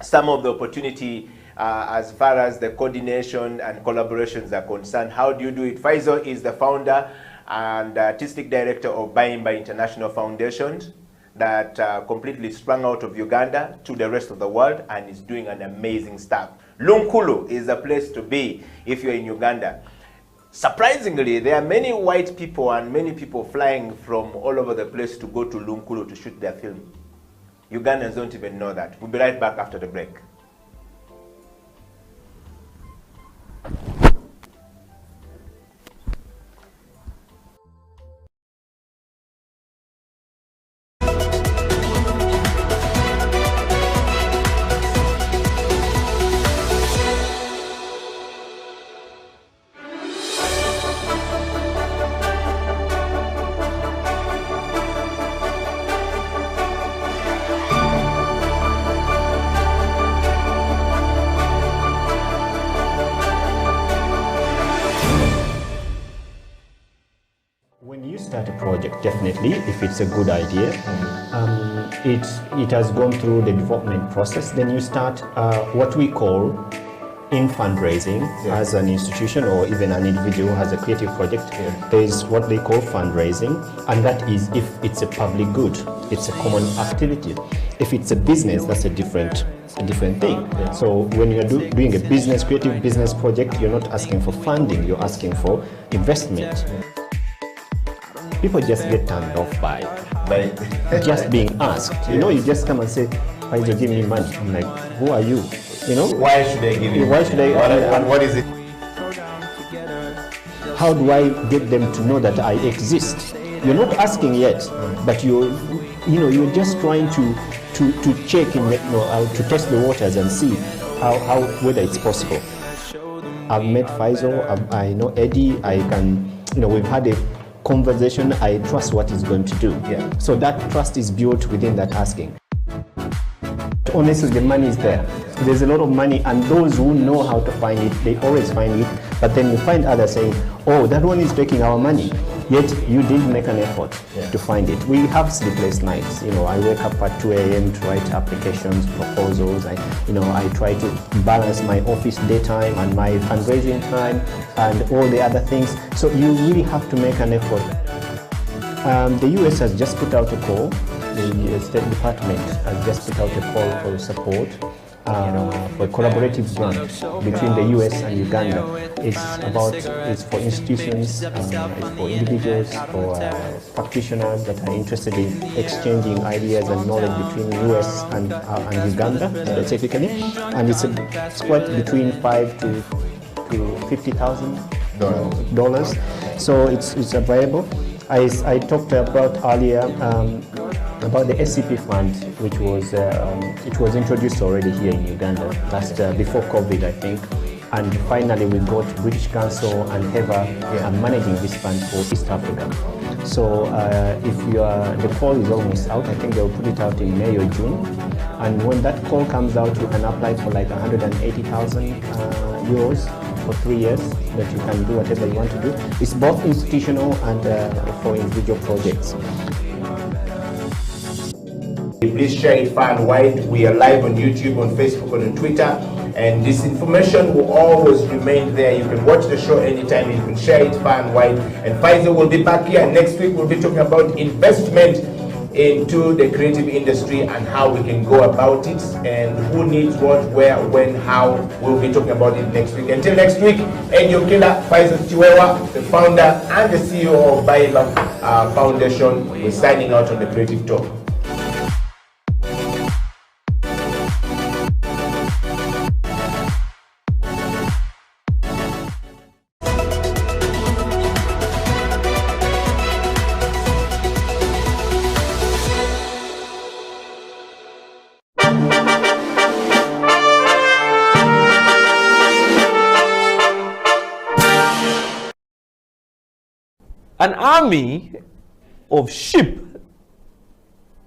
some of the opportunity as far as the coordination and collaborations are concerned. How do you do it? Faizo is the founder and artistic director of Bayimba International Foundation, that completely sprung out of Uganda to the rest of the world and is doing an amazing stuff. Lunkulu is a place to be if you're in Uganda. Surprisingly, there are many white people and many people flying from all over the place to go to Lunkulu to shoot their film. Ugandans don't even know that. We'll be right back after the break. Definitely, if it's a good idea, it has gone through the development process. Then you start what we call in fundraising as an institution or even an individual who has a creative project. There is what they call fundraising, and that is if it's a public good, it's a common activity. If it's a business, that's a different thing. So when you're doing a business, creative business project, you're not asking for funding, you're asking for investment. People just get turned off by just being asked. You know, you just come and say, "Why did you give me money?" I'm like, "Who are you?" You know, why should I give you? Why should I? What is it? How do I get them to know that I exist? You're not asking yet, but you're just trying to check to test the waters and see how whether it's possible. I've met Faizo. I know Eddie. I can. We've had a conversation. I trust what he's going to do. Yeah. So that trust is built within that asking. Honestly, the money is there. There's a lot of money, and those who know how to find it, they always find it. But then you find others saying, "Oh, that one is taking our money." Yet you did make an effort to find it. We have sleepless nights. I wake up at 2 a.m. to write applications, proposals. I try to balance my office daytime and my fundraising time and all the other things. So you really have to make an effort. The US has just put out a call. The State Department has just put out a call for support for a collaborative grant between the US and Uganda. It's for institutions, it's for individuals, for practitioners that are interested in exchanging ideas and knowledge between US and Uganda specifically. And it's quite between $5,000 to to $50,000. So it's available. I talked about earlier about the SCP fund, which was it was introduced already here in Uganda before COVID, I think. And finally, we got British Council and HEVA managing this fund for East Africa. So if the call is almost out, I think they'll put it out in May or June. And when that call comes out, you can apply for like 180,000 euros for 3 years, that you can do whatever you want to do. It's both institutional and for individual projects. Please share it far and wide. We are live on YouTube, on Facebook, and on Twitter. And this information will always remain there. You can watch the show anytime. You can share it far and wide. And Faisal will be back here next week. We'll be talking about investment into the creative industry and how we can go about it, and who needs what, where, when, how. We'll be talking about it next week. Until next week, Edio Killer, Faisal Chiwewa, the founder and the CEO of Baobab Foundation, is signing out on the Creative Talk. An army of sheep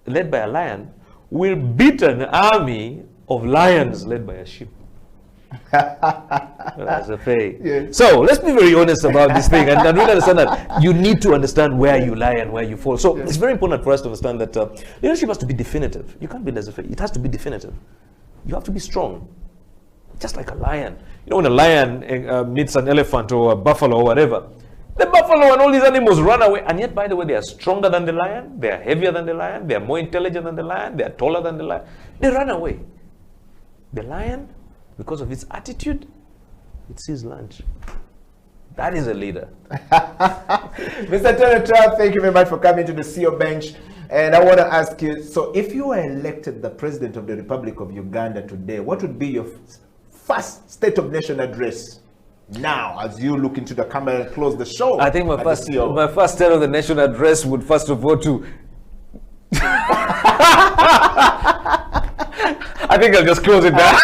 led by a lion will beat an army of lions led by a sheep. That's a fair. Yes. So let's be very honest about this thing, and really understand that you need to understand where you lie and where you fall. So it's very important for us to understand that leadership has to be definitive. You can't be laissez-faire. It has to be definitive. You have to be strong, just like a lion. You know, when a lion meets an elephant or a buffalo or whatever, the buffalo and all these animals run away. And yet, by the way, they are stronger than the lion. They are heavier than the lion. They are more intelligent than the lion. They are taller than the lion. They run away. The lion, because of its attitude, it sees lunch. That is a leader. Mr. Tony Trump, thank you very much for coming to the CEO bench. And I want to ask you, so if you were elected the President of the Republic of Uganda today, what would be your first State of Nation address? Now, as you look into the camera and close the show. I think my first State of the Nation address would first of all to... I think I'll just close it down.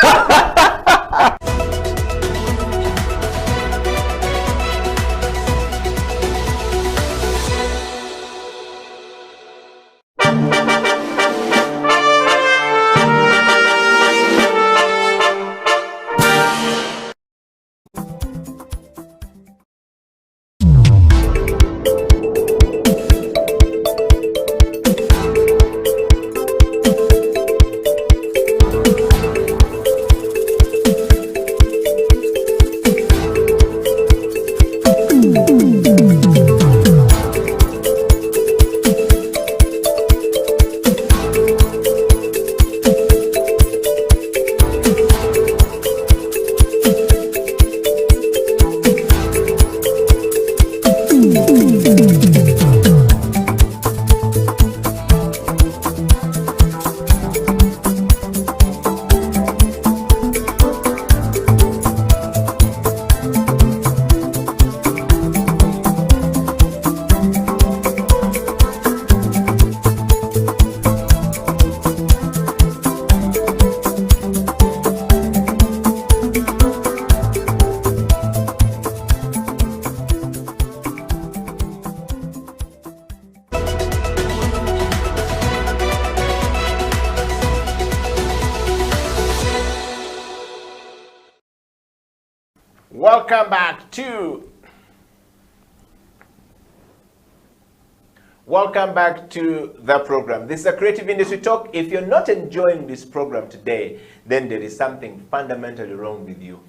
Welcome back to the program. This is a Creative Industry Talk. If you're not enjoying this program today, then there is something fundamentally wrong with you,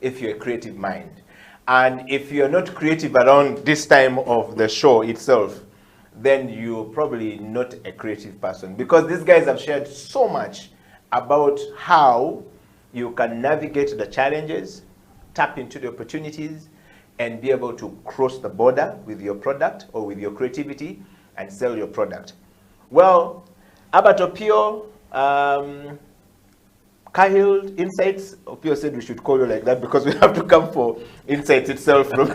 if you're a creative mind. And if you're not creative around this time of the show itself, then you're probably not a creative person, because these guys have shared so much about how you can navigate the challenges, tap into the opportunities, and be able to cross the border with your product or with your creativity and sell your product. Well, Albert Opio, Cahill Insights. Opio said we should call you like that because we have to come for Insights itself from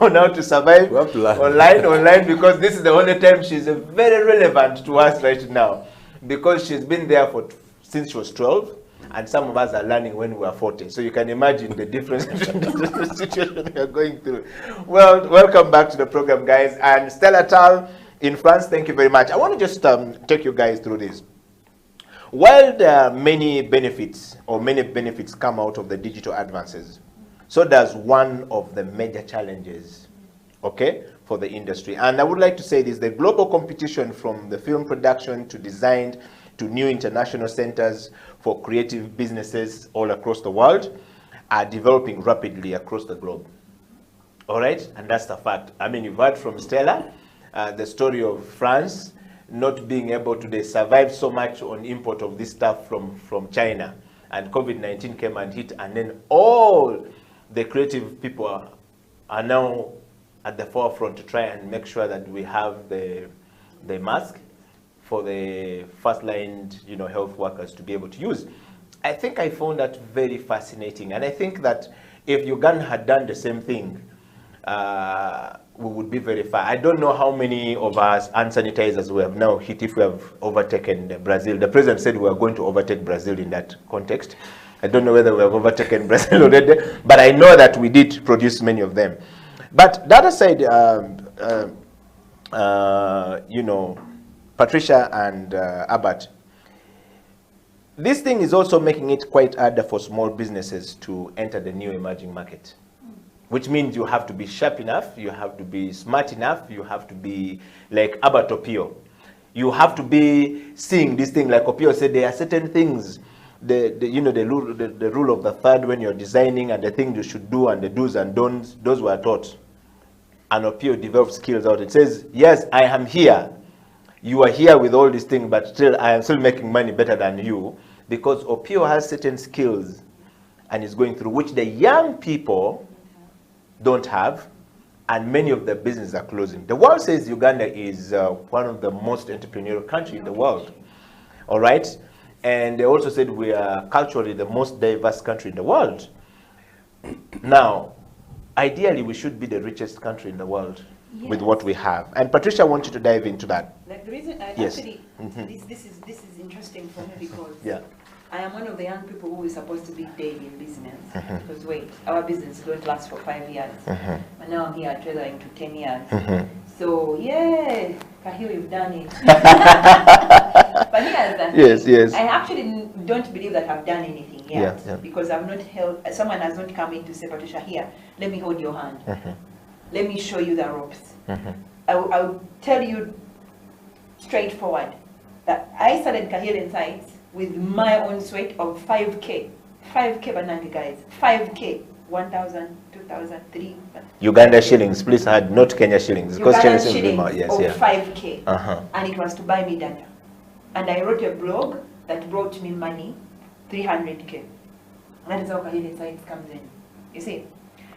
on how to survive We have to learn. online, because this is the only time she's very relevant to us right now, because she's been there since she was 12, and some of us are learning when we are 40. So you can imagine the difference between the situation we are going through. Well, welcome back to the program, guys. And Stella Tal in France, thank you very much. I want to just take you guys through this. While there are many benefits come out of the digital advances, so does one of the major challenges, okay, for the industry. And I would like to say this: the global competition from the film production to design to new international centers for creative businesses all across the world are developing rapidly across the globe. All right, and that's the fact. I mean, you've heard from Stella the story of France not being able to, they survived so much on import of this stuff from China, and COVID-19 came and hit, and then all the creative people are now at the forefront to try and make sure that we have the mask for the first-line, health workers to be able to use. I think I found that very fascinating, and I think that if Uganda had done the same thing, we would be very far. I don't know how many of us hand sanitizers we have now hit if we have overtaken Brazil. The president said we are going to overtake Brazil in that context. I don't know whether we have overtaken Brazil already, but I know that we did produce many of them. But the other side, Patricia and Albert, this thing is also making it quite harder for small businesses to enter the new emerging market, which means you have to be sharp enough, you have to be smart enough, you have to be like Albert Opio. You have to be seeing this thing, like Opio said, there are certain things, the rule of the third when you're designing, and the things you should do and the do's and don'ts, those were taught. And Opio developed skills out. It says, yes, I am here. You are here with all these things, but still I am still making money better than you, because Opio has certain skills and is going through, which the young people don't have, and many of the businesses are closing. The world says Uganda is one of the most entrepreneurial countries in the world. All right? And they also said we are culturally the most diverse country in the world. Now, ideally, we should be the richest country in the world with what we have. And Patricia, I want you to dive into that. Like the reason, Yes. actually, this is interesting for me because Yeah. I am one of the young people who is supposed to be daily in business. Because wait, our business don't last for 5 years. And now I'm here tailoring to 10 years. So yeah, Cahill, you've done it. But here's the thing. Yes. I actually don't believe that I've done anything yet. Yeah. Because I've not held, someone has not come in to say, Patricia, here, let me hold your hand. Let me show you the ropes. I'll tell you straightforward that I started Cahill Insights with my own sweat of 5K. 5K Banangi, guys. 5K. 1,000, 2,000, 3,000. Uganda shillings, please add, not Kenya shillings. Because Uganda shillings will be more. shillings Yes, of yeah. 5K. And it was to buy me data. And I wrote a blog that brought me money, 300K. That is how Cahill Insights comes in. You see?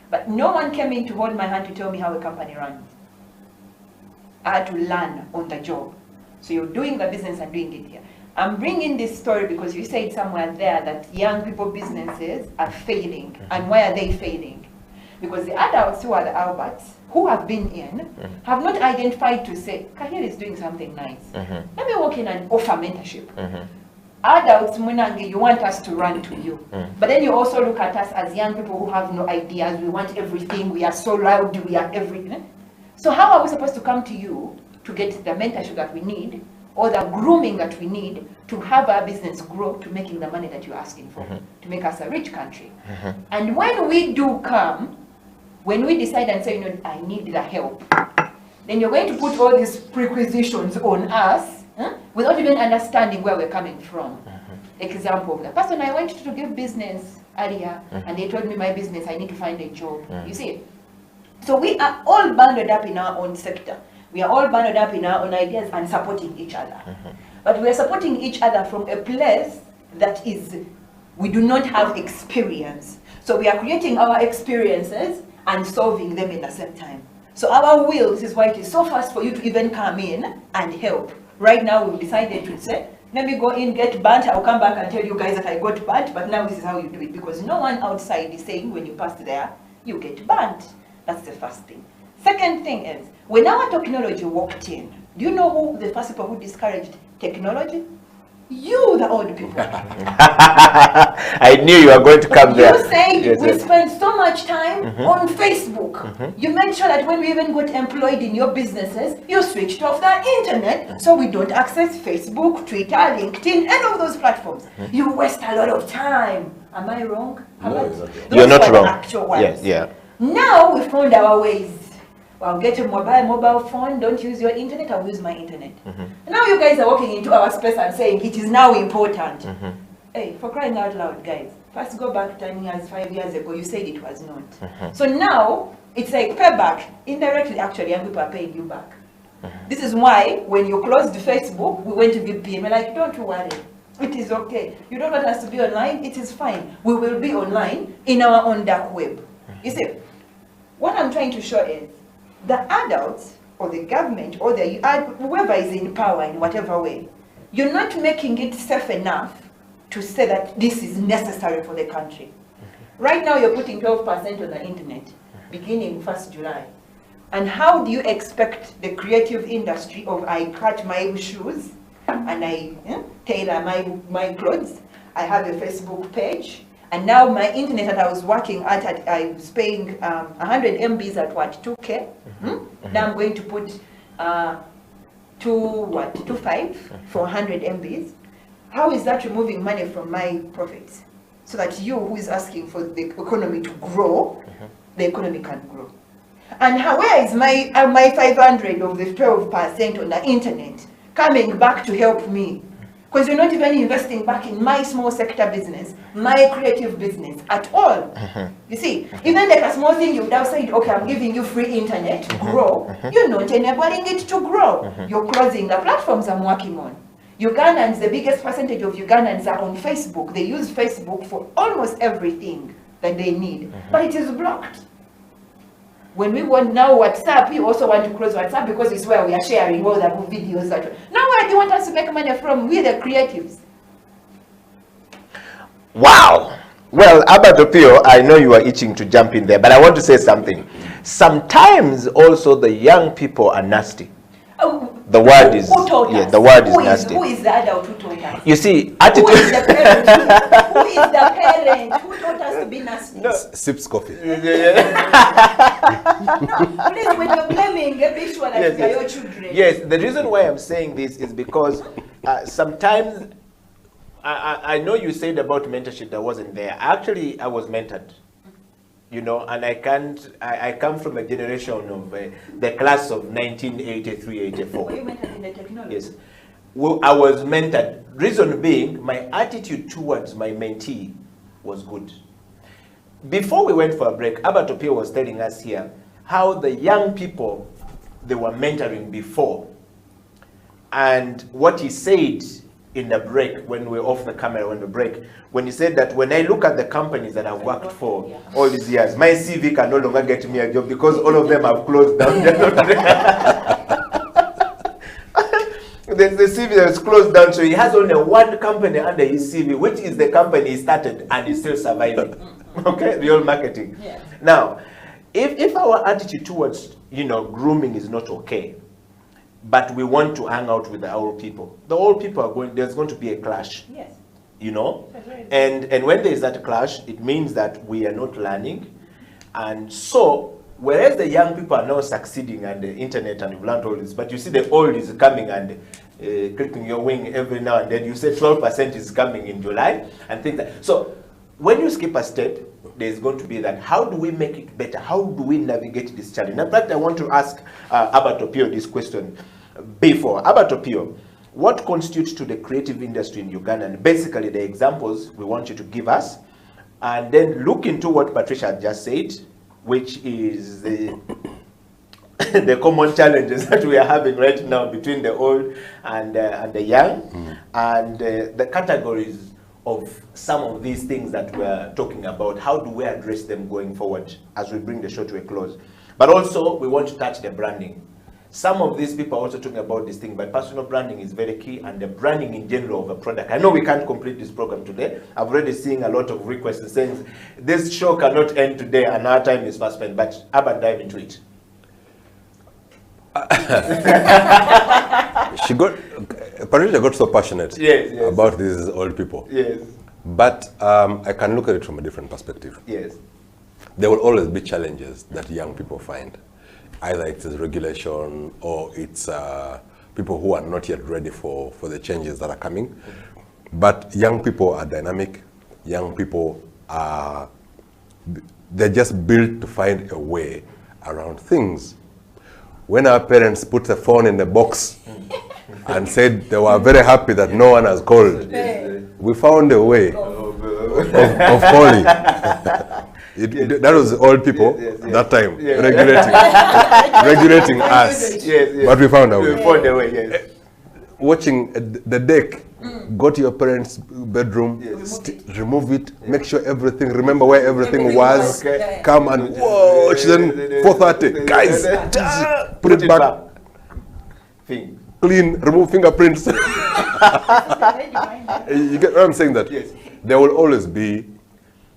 But no one came in to hold my hand to tell me how a company runs. I had to learn on the job. So you're doing the business and doing it here. I'm bringing this story because you said somewhere there that young people businesses are failing. And why are they failing? Because the adults who are the Alberts, who have been in, have not identified to say, Cahill is doing something nice. Let me walk in and offer mentorship. Adults, Munangi, you want us to run to you. But then you also look at us as young people who have no ideas. We want everything. We are so loud. We are everything. So how are we supposed to come to you to get the mentorship that we need, or the grooming that we need to have our business grow to making the money that you're asking for, to make us a rich country? And when we do come, when we decide and say, I need the help, then you're going to put all these prerequisitions on us without even understanding where we're coming from. Example, the person I went to give business earlier, and they told me my business, I need to find a job. You see? So we are all bundled up in our own sector. We are all bundled up in our own ideas and supporting each other. But we are supporting each other from a place that is, we do not have experience. So we are creating our experiences and solving them at the same time. So our will, this is why it is so fast for you to even come in and help. Right now we've decided to say, Let me go in, get burnt. I'll come back and tell you guys that I got burnt, but now this is how you do it, because no one outside is saying when you pass there, you get burnt. That's the first thing. Second thing is, when our technology walked in, do you know who the first people who discouraged technology? You, the old people. I knew you were going to come there. You said Yes, we yes. spend so much time on Facebook. You made sure that when we even got employed in your businesses, you switched off the internet so we don't access Facebook, Twitter, LinkedIn, any of those platforms. You waste a lot of time. Am I wrong? No, Herbert? you're not wrong. Those You're not were the wrong. actual ones. Yes, yeah. Now we found our ways. I'll get a mobile phone, don't use your internet, I'll use my internet. Now you guys are walking into our space and saying it is now important. Hey, for crying out loud, guys. First go back 10 years, 5 years ago, you said it was not. So now, it's like payback. Indirectly, actually, young people are paying you back. This is why, when you closed Facebook, we went to VPN. We're like, don't worry. It is okay. You don't want us to be online, it is fine. We will be online in our own dark web. You see, what I'm trying to show is, the adults, or the government, or whoever is in power in whatever way, you're not making it safe enough to say that this is necessary for the country. Right now you're putting 12% on the internet, beginning 1st July. And how do you expect the creative industry of I cut my shoes, and I tailor my clothes, I have a Facebook page, and now my internet that I was working at I was paying 100 MBs at what, 2K? Now I'm going to put 2.5 for 100 MBs. How is that removing money from my profits? So that you who is asking for the economy to grow, the economy can grow. And where is my 500 of the 12% on the internet coming back to help me? Because you're not even investing back in my small sector business, my creative business at all. You see, even like a small thing, you would have said, okay, I'm giving you free internet to grow. You're not enabling it to grow. You're closing the platforms I'm working on. Ugandans, the biggest percentage of Ugandans are on Facebook. They use Facebook for almost everything that they need, but it is blocked. When we want now WhatsApp, you also want to close WhatsApp because it's where we are sharing all the videos. Now where do you want us to make money from? We're the creatives. Wow. Well, Albert Opio, I know you are itching to jump in there, but I want to say something. Sometimes also the young people are nasty. The word is, who taught us? the word is nasty. Who is the adult who taught us? You see, Who attitude. is the parent? Who is the parent? Who taught us to be nasty? Sips coffee. Please, when you're blaming, be sure that they are your children. Yes, the reason why I'm saying this is because sometimes, I know you said about mentorship that wasn't there. Actually, I was mentored. You know, and I come from a generation of the class of 1983-84. Were you mentored in the technology? Yes. Well, I was mentored. Reason being, my attitude towards my mentee was good. Before we went for a break, Albert Opio was telling us here how the young people they were mentoring before, and what he said in the break when we were off the camera when he said that when I look at the companies that I've worked for all these years, my CV can no longer get me a job because all of them have closed down. The CV that is closed down, so he has only one company under his CV, which is the company he started and is still surviving. Okay, real marketing. Yeah. Now, if our attitude towards grooming is not okay, but we want to hang out with the old people are there's going to be a clash. Yes. That's right. And when there is that clash, it means that we are not learning. And so, whereas the young people are now succeeding on the internet and you've learned all this, but you see the old is coming and clipping your wing every now and then. You say 12% is coming in July and things like that. So, when you skip a step, there's going to be that. How do we make it better? How do we navigate this challenge? In fact, I want to ask Albert Opio this question before. Albert Opio, what constitutes to the creative industry in Uganda? And basically the examples we want you to give us, and then look into what Patricia just said, which is the common challenges that we are having right now between the old and the young, and the categories of some of these things that we're talking about. How do we address them going forward as we bring the show to a close? But also, we want to touch the branding. some of these people are also talking about this thing, but personal branding is very key, and the branding in general of a product. I know we can't complete this program today. I've already seen a lot of requests saying this show cannot end today and our time is fast spent, but Abba, dive into it. Patricia got so passionate Yes, yes. about these old people. Yes. But I can look at it from a different perspective. Yes. There will always be challenges that young people find. Either it's regulation or it's people who are not yet ready for the changes that are coming. But young people are dynamic. Young people are, they're just built to find a way around things. When our parents put the phone in the box and said they were very happy that no one has called, we found a way of calling. That was old people that time regulating us. But we found a way. We found a way, yes. Watching the deck, go to your parents' bedroom, remove it, make sure everything, remember where everything was, come and watch, then 4:30, guys, put it back, clean, remove fingerprints. You get what I'm saying? That there will always be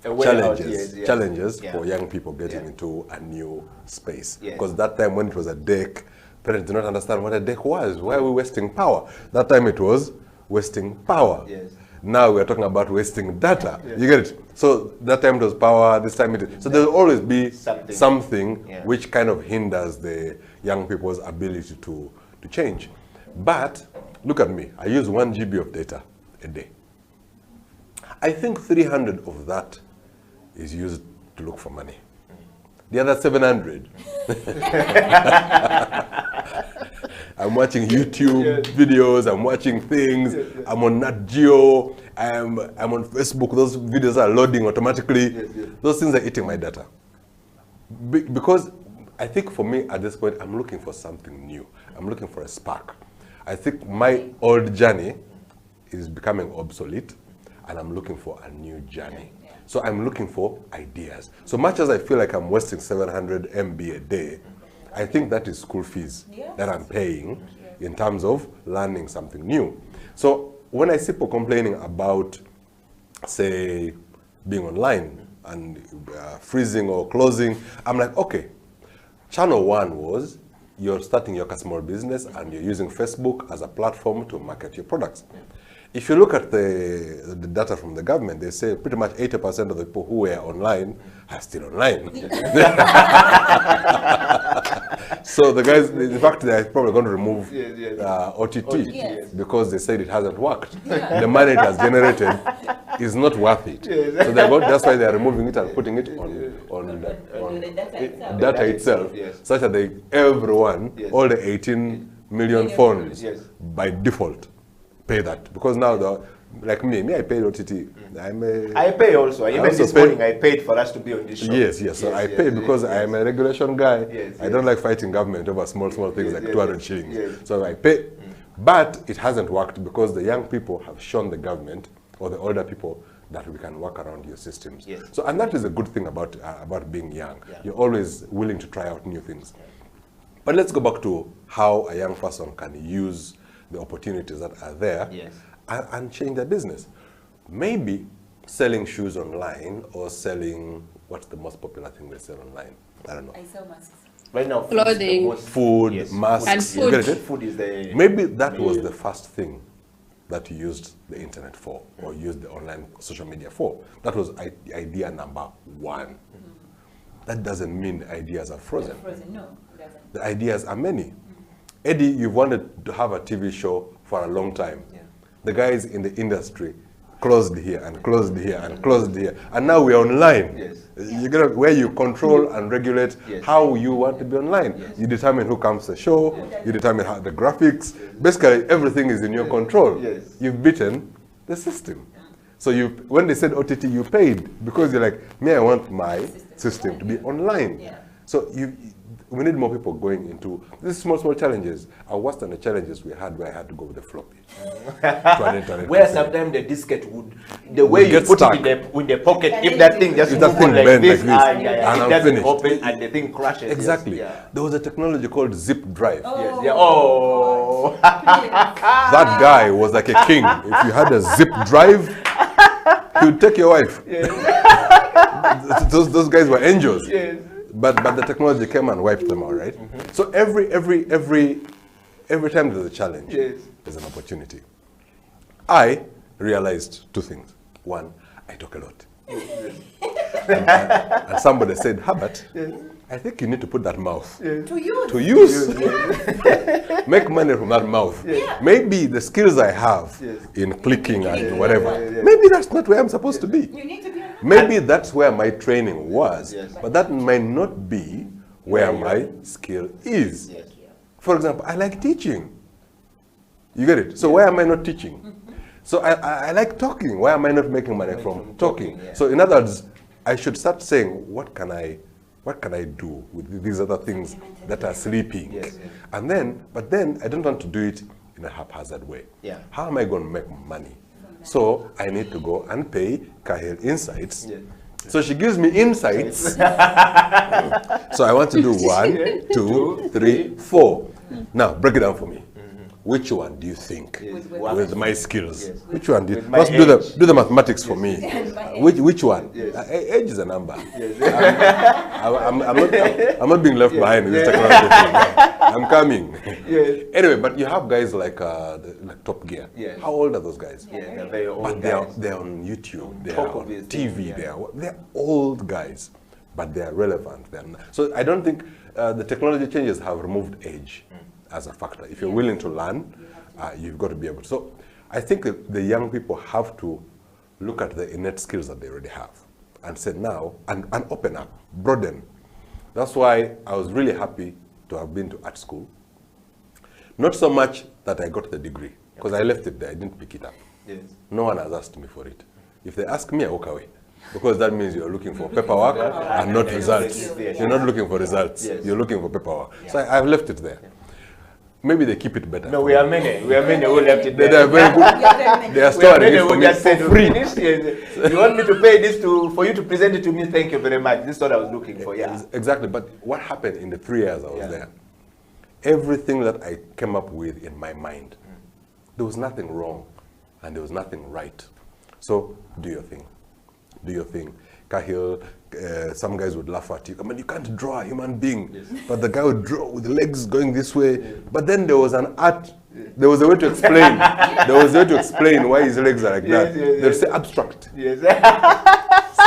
challenges for young people getting into a new space. Because that time when it was a deck, parents did not understand what a deck was. Why are we wasting power? That time it was wasting power. Now we're talking about wasting data. You get it? So that time it was power, this time it is. So there will always be something which kind of hinders the young people's ability to change. But look at me, I use 1 GB of data a day. I think 300 of that is used to look for money. The other 700, I'm watching YouTube videos, I'm watching things, I'm on Nat Geo, I'm on Facebook, those videos are loading automatically. Those things are eating my data. Because I think for me at this point, I'm looking for something new. I'm looking for a spark. I think my old journey is becoming obsolete, and I'm looking for a new journey. So I'm looking for ideas. So much as I feel like I'm wasting 700 MB a day, I think that is school fees that I'm paying in terms of learning something new. So when I see people complaining about, say, being online and freezing or closing, I'm like, okay, channel 1 was you're starting your small business and you're using Facebook as a platform to market your products. If you look at the data from the government, they say pretty much 80% of the people who were online are still online. So the guys, in fact, they're probably going to remove OTT because they said it hasn't worked. The money it has generated is not worth it. So that's why they're removing it and putting it on data itself, such that everyone, all the 18 million phones, by default, pay that. Because now, like me, I paid OTT. I pay also. Even this morning, I paid for us to be on this show. Yes. So I pay because I am a regulation guy. I don't like fighting government over small things like 200 shillings. So I pay. But it hasn't worked because the young people have shown the government or the older people that we can work around your systems. So, and that is a good thing about being young. You're always willing to try out new things. But let's go back to how a young person can use the opportunities that are there and change their business. Maybe selling shoes online or selling, what's the most popular thing they sell online? I don't know. I sell masks. Right now, clothing, food, masks, and food. You get it? Food is the Maybe that was the first thing that you used the internet for or used the online social media for. That was idea number 1. That doesn't mean ideas are frozen. No, it doesn't. The ideas are many. Eddie, you've wanted to have a TV show for a long time. The guys in the industry closed here and closed here and closed here. And now we're online. You get where you control and regulate how you want to be online. You determine who comes to the show, you determine how the graphics. Basically, everything is in your control. You've beaten the system. So when they said OTT, you paid because you're like, I want my system to be online. So we need more people going into these small challenges are worse than the challenges we had where I had to go with the floppy. To an internet Where cafe. sometimes the diskette would, the way you get put stuck. it in the pocket, if that thing just If that moves thing like bend this, like this, and it I'm doesn't finished. open and the thing crashes. yes, Exactly. Yeah. There was a technology called zip drive. Yes, yeah. Oh. That guy was like a king. If you had a zip drive, he would take your wife. Those guys were angels. Yes. But the technology came and wiped them out, right? So every time there's a challenge, Yes. there's an opportunity. I realized two things. One, I talk a lot. and somebody said, Herbert, I think you need to put that mouth to use. Make money from that mouth. Maybe the skills I have in clicking and whatever, maybe that's not where I'm supposed to be. You need to be on. Maybe that's where my training was, but that might not be where my skill is. Yes. For example, I like teaching. You get it? So why am I not teaching? So I like talking. Why am I not making money from talking? yeah. So in other words, I should start saying, what can I do with these other things that are sleeping? Yes, yes. And then, but then I don't want to do it in a haphazard way. Yeah. How am I going to make money? So I need to go and pay Kahil Insights. Yes. So she gives me insights. So I want to do 1, 2, 3, 4. Now break it down for me. Which one do you think, Yes. with my skills? Yes. Which one do you? With my Let's do the mathematics for me. my Which one? Yes. Age is a number. I'm not being left behind in this technology thing. I'm coming. Yes. Anyway, but you have guys like Top Gear. Yes. How old are those guys? Yeah, they're very old But guys. they're on YouTube, they're top of on this TV, thing, yeah. they're old guys, but they're relevant. So I don't think the technology changes have removed age as a factor. If you're willing to learn, you've got to be able to. So I think the young people have to look at the innate skills that they already have and say now, and open up, broaden. That's why I was really happy to have been to art school. Not so much that I got the degree, because I left it there, I didn't pick it up. Yes. No one has asked me for it. If they ask me, I walk away. Because that means you're looking for paperwork and not results. Yes. You're not looking for results. Yes. You're looking for paperwork. So I've left it there. Maybe they keep it better. No, we are many who left it They there. are very good. They are We are storing many it who for me just said for free. finish. Yes. You want me to pay this for you to present it to me? Thank you very much. This is what I was looking for. Yeah. Exactly. But what happened in the 3 years I was Yeah. there, everything that I came up with in my mind, there was nothing wrong and there was nothing right. So do your thing. Do your thing. Kahil, some guys would laugh at you. I mean, you can't draw a human being. But the guy would draw with the legs going this way. But then there was an art. There was a way to explain. There was a way to explain why his legs are like that. They'd say abstract. Yes.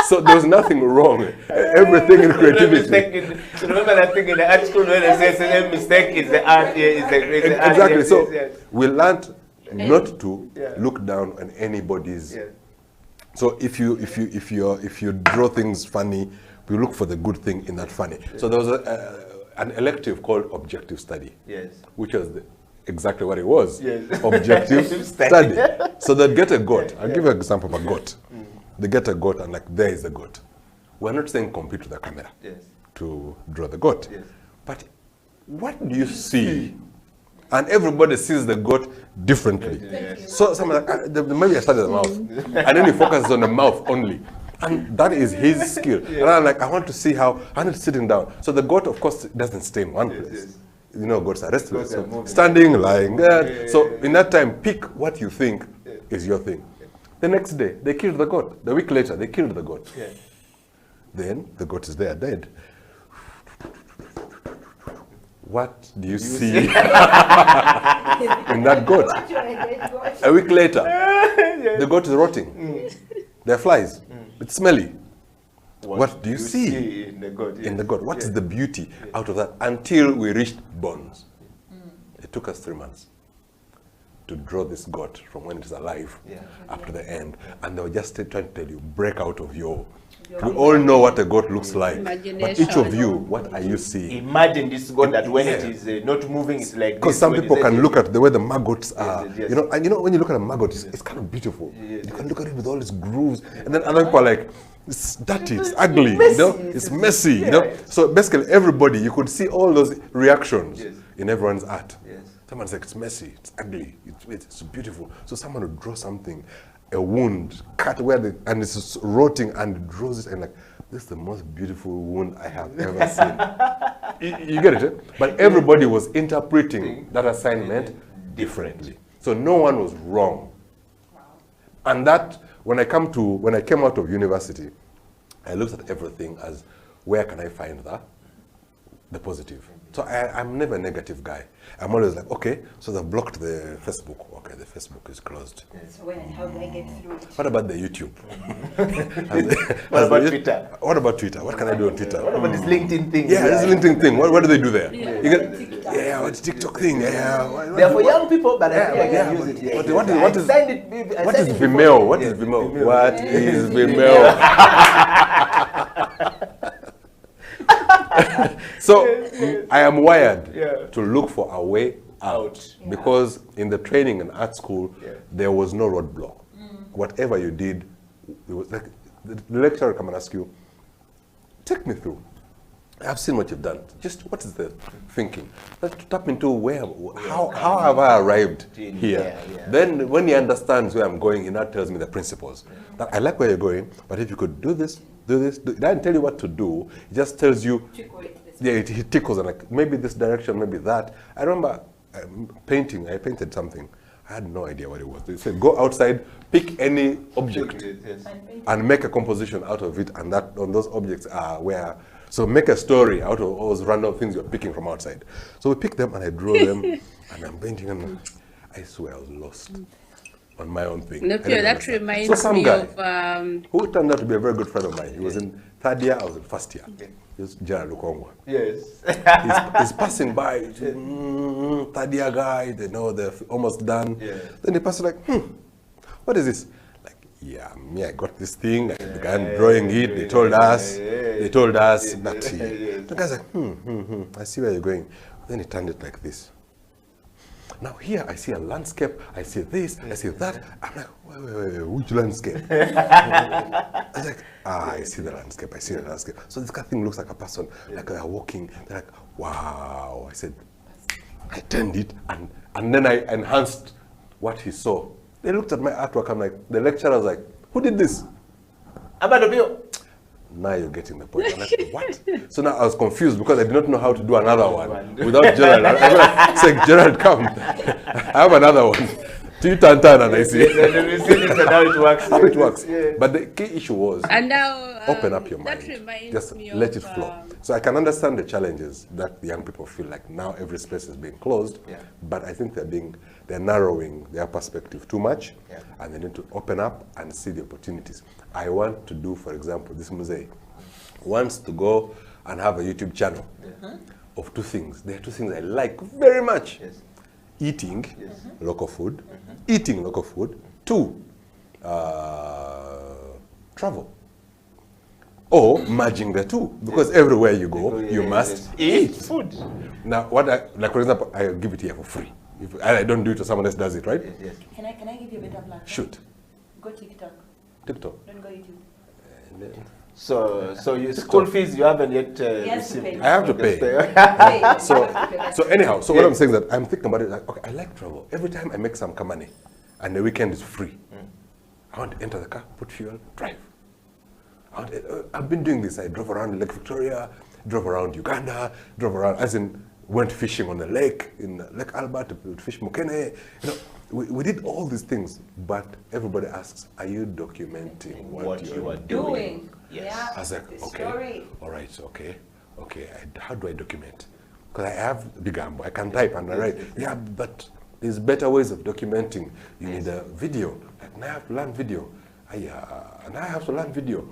So there was nothing wrong. Everything in creativity. Remember that thing in the art school where they say the mistake is the art, is the art. Exactly. Yes, So yes, we learned not to Yeah. look down on anybody's. yes. So if you draw things funny, we look for the good thing in that funny. So there was an elective called objective study, Yes. which was exactly what it was. Yes. Objective study. So they'd get a goat. I'll give you an example of a goat. They get a goat and like, there is a goat. We're not saying compete with the camera Yes. to draw the goat. Yes. But what do you see? And everybody sees the goat differently. Yes. So someone like, maybe I started the mouth. And then he focuses on the mouth only. And that is his skill. And I'm like, I want to see how, and it's sitting down. So the goat, of course, doesn't stay in one place. yes. You know, goats are restless. Goats are So moving. standing, lying. So in that time, pick what you think is your thing. The next day, they killed the goat. The week later, they killed the goat. Yeah. Then the goat is there, dead. What do you see in that goat? A week later, the goat is rotting. There are flies. It's smelly. What do you see in the goat? in the goat? What is the beauty out of that? Until we reached bones. It took us 3 months. to draw this goat from when it is alive Yeah. up to the end, and they were just trying to tell you, break out of your. We all know what a goat looks like, but each of you, what are you seeing? Imagine this goat that when it Yeah. is not moving, it's like Because this. some When people it's can edging. look at the way the maggots are, yes. you know, and you know when you look at a maggot, it's kind of beautiful. You can look at it with all its grooves, and then other people are like, it's dirty, it's ugly, you know, it's messy, you know. So basically, everybody, you could see all those reactions Yes. in everyone's art. Yes. Someone's like, it's messy, it's ugly, it's beautiful. So someone would draw something, a wound, cut where the, and it's rotting, and draws it, and like, this is the most beautiful wound I have ever seen. You get it? Eh? But everybody was interpreting that assignment differently. So no one was wrong. And that, when I came out of university, I looked at everything as, where can I find the positive? So I'm never a negative guy. I'm always like, okay, so they've blocked the Facebook. Okay, the Facebook is closed. So when and how do I get through it? What about the YouTube? What about Twitter? What about Twitter? What can I do on Twitter? What about this LinkedIn thing? Yeah, this LinkedIn thing. What do they do there? You get, what's TikTok thing? Yeah. They're for young people, but I think I yeah, can use it. Yeah. what is I signed it, baby. I what signed is it before. Vimeo? What is Yes, Vimeo? Vimeo. What is Vimeo? So I am wired Yeah. to look for a way out because in the training and art school there was no roadblock. Whatever you did, it was like the lecturer come and ask you, take me through. I've seen what you've done. Just what is the thinking? Let's tap into how have I arrived here? Yeah. Then when he understands where I'm going, he now tells me the principles. That I like where you're going, but if you could do this, he doesn't tell you what to do. He just tells you, he tickles and like, maybe this direction, maybe that. I remember painting, I painted something. I had no idea what it was. They said, go outside, pick any object and make a composition out of it, and that on those objects are where, so make a story out of all those random things you're picking from outside. So we picked them and I drew them and I'm painting and I swear I was lost on my own thing. No, I didn't that understand. reminds So some me guy of who turned out to be a very good friend of mine. He was in third year, I was in first year. He was Gerald Lukongwa. Yes. He's passing by, third year guy, they know they're almost done. Yeah. Then the person like, what is this? Like, yeah, me, I got this thing, the guy I'm drawing it, they told us that the guy's like, I see where you're going. Then he turned it like this. Now here I see a landscape, I see this, I see that. I'm like, wait, which landscape? I was like, I see the landscape, I see the landscape. So this kind of thing looks like a person, like they're walking, they're like, wow. I said, I turned it and then I enhanced what he saw. They looked at my artwork, I'm like, the lecturer was like, who did this? Abadopio. Now you're getting the point. I'm like, what? So now I was confused because I did not know how to do another one without Gerald. I said, Gerald, come. I have another one. So you turn and I see. And then we see this and how it works. How it works. Yeah. But the key issue was and now open up your that mind. reminds Just me let of, it flow. So I can understand the challenges that the young people feel like now every space is being closed. Yeah. But I think they're narrowing their perspective too much. Yeah. And they need to open up and see the opportunities. I want to do, for example, this museum wants to go and have a YouTube channel of two things. There are two things I like very much. Yes. Eating local food, eating local food. Two, travel. Or merging the two, because everywhere you go, you must eat food. Now, like for example, I give it here for free. If I don't do it, or someone else does it, right? Yes. Can I give you a better plan? Shoot. Go TikTok. TikTok. Don't go YouTube. So your school fees you haven't yet Yes, to received. pay. I have to pay. Wait, So anyhow, so what I'm saying is that I'm thinking about it like, okay, I like travel. Every time I make some money, and the weekend is free, I want to enter the car, put fuel, drive. I've been doing this. I drove around Lake Victoria, drove around Uganda, drove around, as in went fishing on the lake, in Lake Albert, to fish Mokene. You know, we did all these things, but everybody asks, are you documenting what you are doing. Yes. Yeah. I was like, the okay, story. all right, okay. How do I document? Because I have Bigambo, I can type and I write. Yeah, but there's better ways of documenting. You need a video. Like now I have to learn video. And I have to learn video.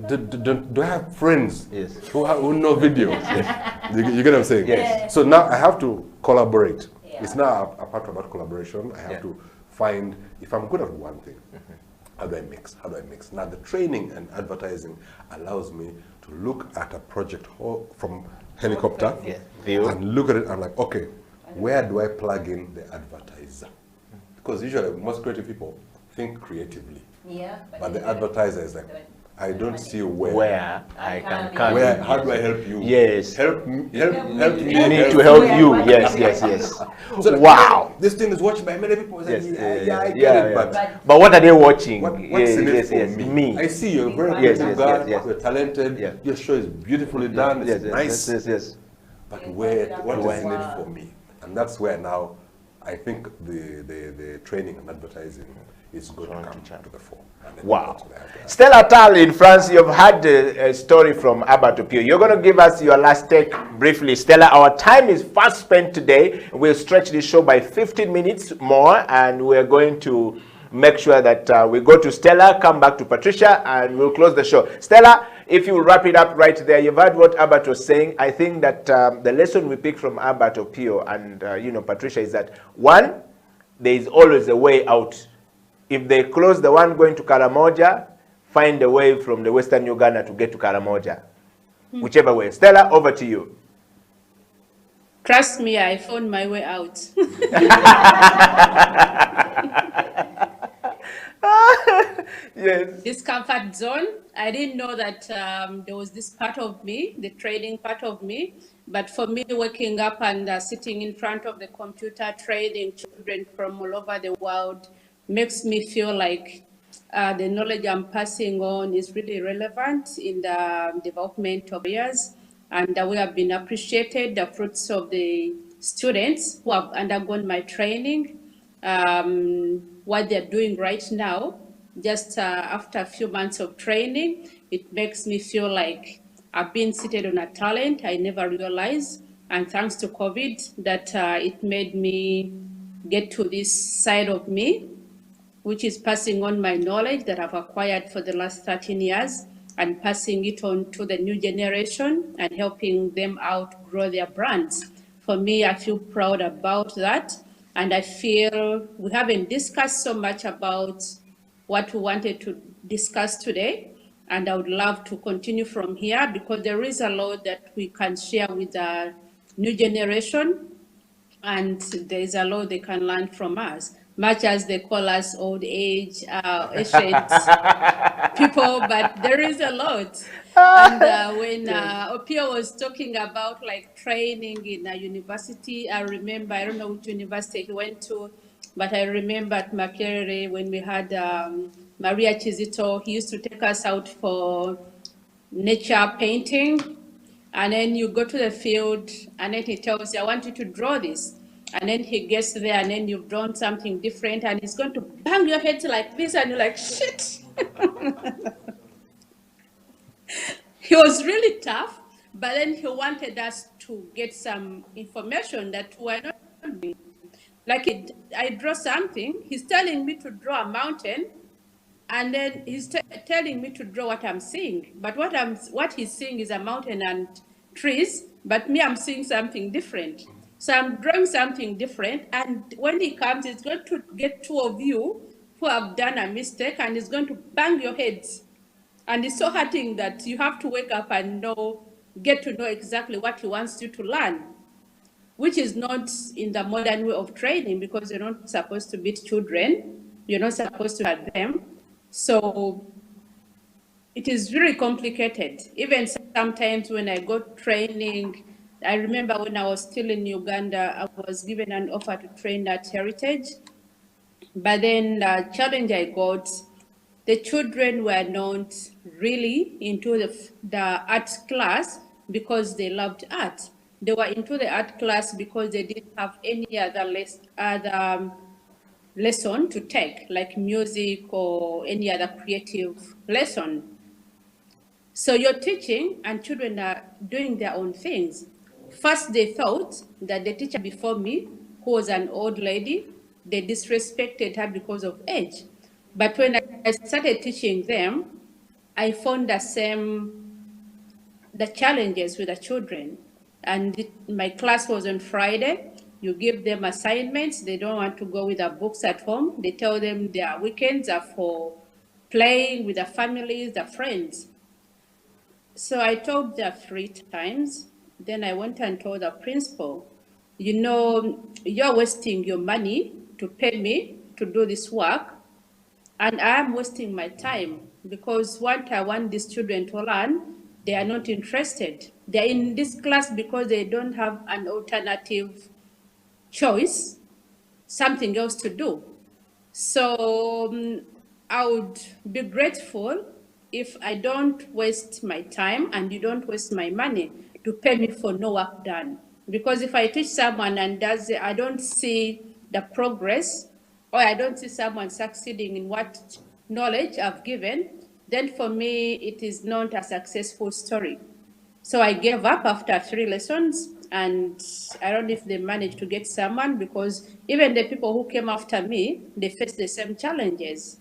Do I have friends who know video? You get what I'm saying? Yes. So now I have to collaborate. Yeah. It's now apart from about collaboration. I have to find, if I'm good at one thing, how do I mix? How do I mix? Now the training and advertising allows me to look at a project from helicopter View. and look at it and like, okay, where do I plug in the advertiser? Because usually most creative people think creatively, Yeah. but the advertiser is like, I don't see Where I can come. where, how do I help you? Yes. Help me, help me. You need help to help you. you. Yes, yes, yes. So like, Wow. this thing is watched by many people. It's like, Yes, I get it, but But what are they watching? what's Yes, in it yes, for yes. me? I see you're a very Yes, creative yes, guy, yes, yes. you're talented, Yeah. your show is beautifully done, Yes, it's yes, nice, yes, yes. but what is in it Wow. for me? And that's where now I think the training and advertising is going to come to the fore. And I think Wow. that's what I have to add. Stella Tal in France, you've had a story from Abattoir Pio. You're going to give us your last take briefly. Stella, our time is fast spent today. We'll stretch this show by 15 minutes more, and we're going to make sure that we go to Stella, come back to Patricia, and we'll close the show. Stella, if you wrap it up right there, you've heard what Albert was saying. I think that the lesson we pick from Abattoir Pio and Patricia is that, one, there is always a way out. If they close the one going to Karamoja, find a way from the Western Uganda to get to Karamoja. Whichever way. Stella, over to you. Trust me, I found my way out. Yes. This comfort zone, I didn't know that there was this part of me, the trading part of me. But for me, waking up and sitting in front of the computer, trading children from all over the world, makes me feel like the knowledge I'm passing on is really relevant in the development of areas. And we have been appreciated, the fruits of the students who have undergone my training, what they're doing right now. Just after a few months of training, it makes me feel like I've been seated on a talent I never realized. And thanks to COVID, that it made me get to this side of me, which is passing on my knowledge that I've acquired for the last 13 years and passing it on to the new generation and helping them out grow their brands. For me, I feel proud about that. And I feel we haven't discussed so much about what we wanted to discuss today. And I would love to continue from here because there is a lot that we can share with the new generation. And there is a lot they can learn from us, much as they call us old age, ancient people, but there is a lot. And when Opio was talking about like training in a university, I remember, I don't know which university he went to, but I remember at Makerere when we had Maria Chizito, he used to take us out for nature painting. And then you go to the field, and then he tells you, I want you to draw this. And then he gets there, and then you've drawn something different, and he's going to bang your head like this, and you're like, shit. He was really tough, but then he wanted us to get some information that we're not doing. Like I draw something, he's telling me to draw a mountain, and then he's telling me to draw what I'm seeing. But what he's seeing is a mountain and trees, but me, I'm seeing something different. So I'm drawing something different, and when he comes, he's going to get two of you who have done a mistake, and he's going to bang your heads. And it's so hurting that you have to wake up and get to know exactly what he wants you to learn, which is not in the modern way of training because you're not supposed to beat children. You're not supposed to hurt them. So it is very complicated. Even sometimes when I go training, I remember when I was still in Uganda, I was given an offer to train at Heritage. But then the challenge I got, the children were not really into the art class because they loved art. They were into the art class because they didn't have any other lesson to take, like music or any other creative lesson. So you're teaching and children are doing their own things. First, they thought that the teacher before me, who was an old lady, they disrespected her because of age. But when I started teaching them, I found the challenges with the children. And my class was on Friday. You give them assignments. They don't want to go with their books at home. They tell them their weekends are for playing with their families, their friends. So I told them 3 times. Then I went and told the principal, you know, you're wasting your money to pay me to do this work, and I'm wasting my time, because what I want these children to learn, they are not interested. They're in this class because they don't have an alternative choice, something else to do. So I would be grateful if I don't waste my time and you don't waste my money to pay me for no work done. Because if I teach someone and I don't see the progress, or I don't see someone succeeding in what knowledge I've given, then for me, it is not a successful story. So I gave up after 3 lessons, and I don't know if they managed to get someone, because even the people who came after me, they faced the same challenges.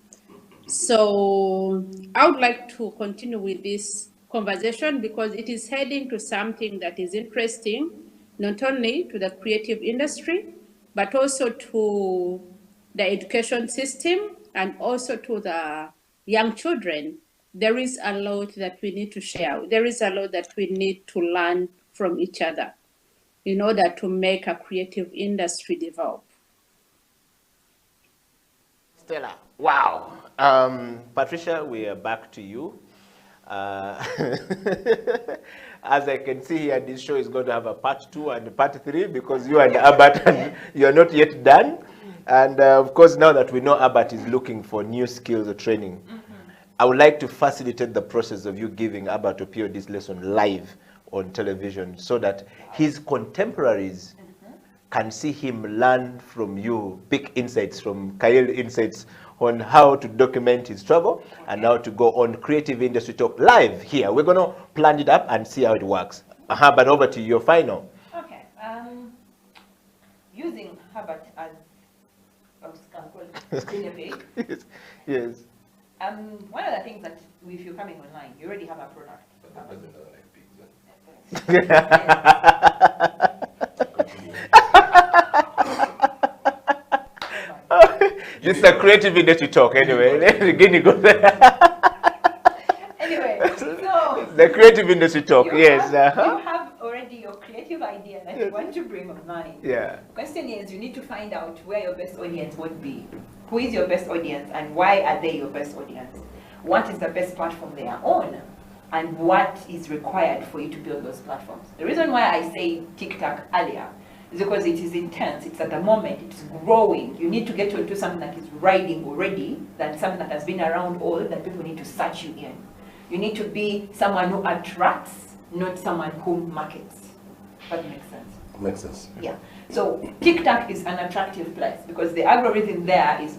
So I would like to continue with this conversation because it is heading to something that is interesting, not only to the creative industry, but also to the education system and also to the young children. There is a lot that we need to share. There is a lot that we need to learn from each other in order to make a creative industry develop. Stella, wow. Patricia, we are back to you. As I can see here, this show is going to have a part 2 and a part 3 because you and Albert, you're not yet done. And of course, now that we know Albert is looking for new skills or training, I would like to facilitate the process of you giving Albert Opio this lesson live on television so that his contemporaries can see him learn from you, pick insights from Kyle insights on how to document his travel and how to go on Creative Industry Talk live here. We're going to plan it up and see how it works. But over to your final. Okay. Using Herbert as Yes. Yes. One of the things that if you're coming online, you already have a product. This is a Creative Industry Talk anyway. Anyway, so the Creative Industry Talk, yes. You have already your creative idea that you want to bring online. Yeah. Question is, you need to find out where your best audience would be. Who is your best audience and why are they your best audience? What is the best platform they are on? And what is required for you to build those platforms? The reason why I say TikTok earlier is because it is intense. It's at the moment, it's growing. You need to get into something that is riding already, that something that has been around all, that people need to search you in. You need to be someone who attracts, not someone who markets. That makes sense. Makes sense. Yeah. So TikTok is an attractive place because the algorithm there is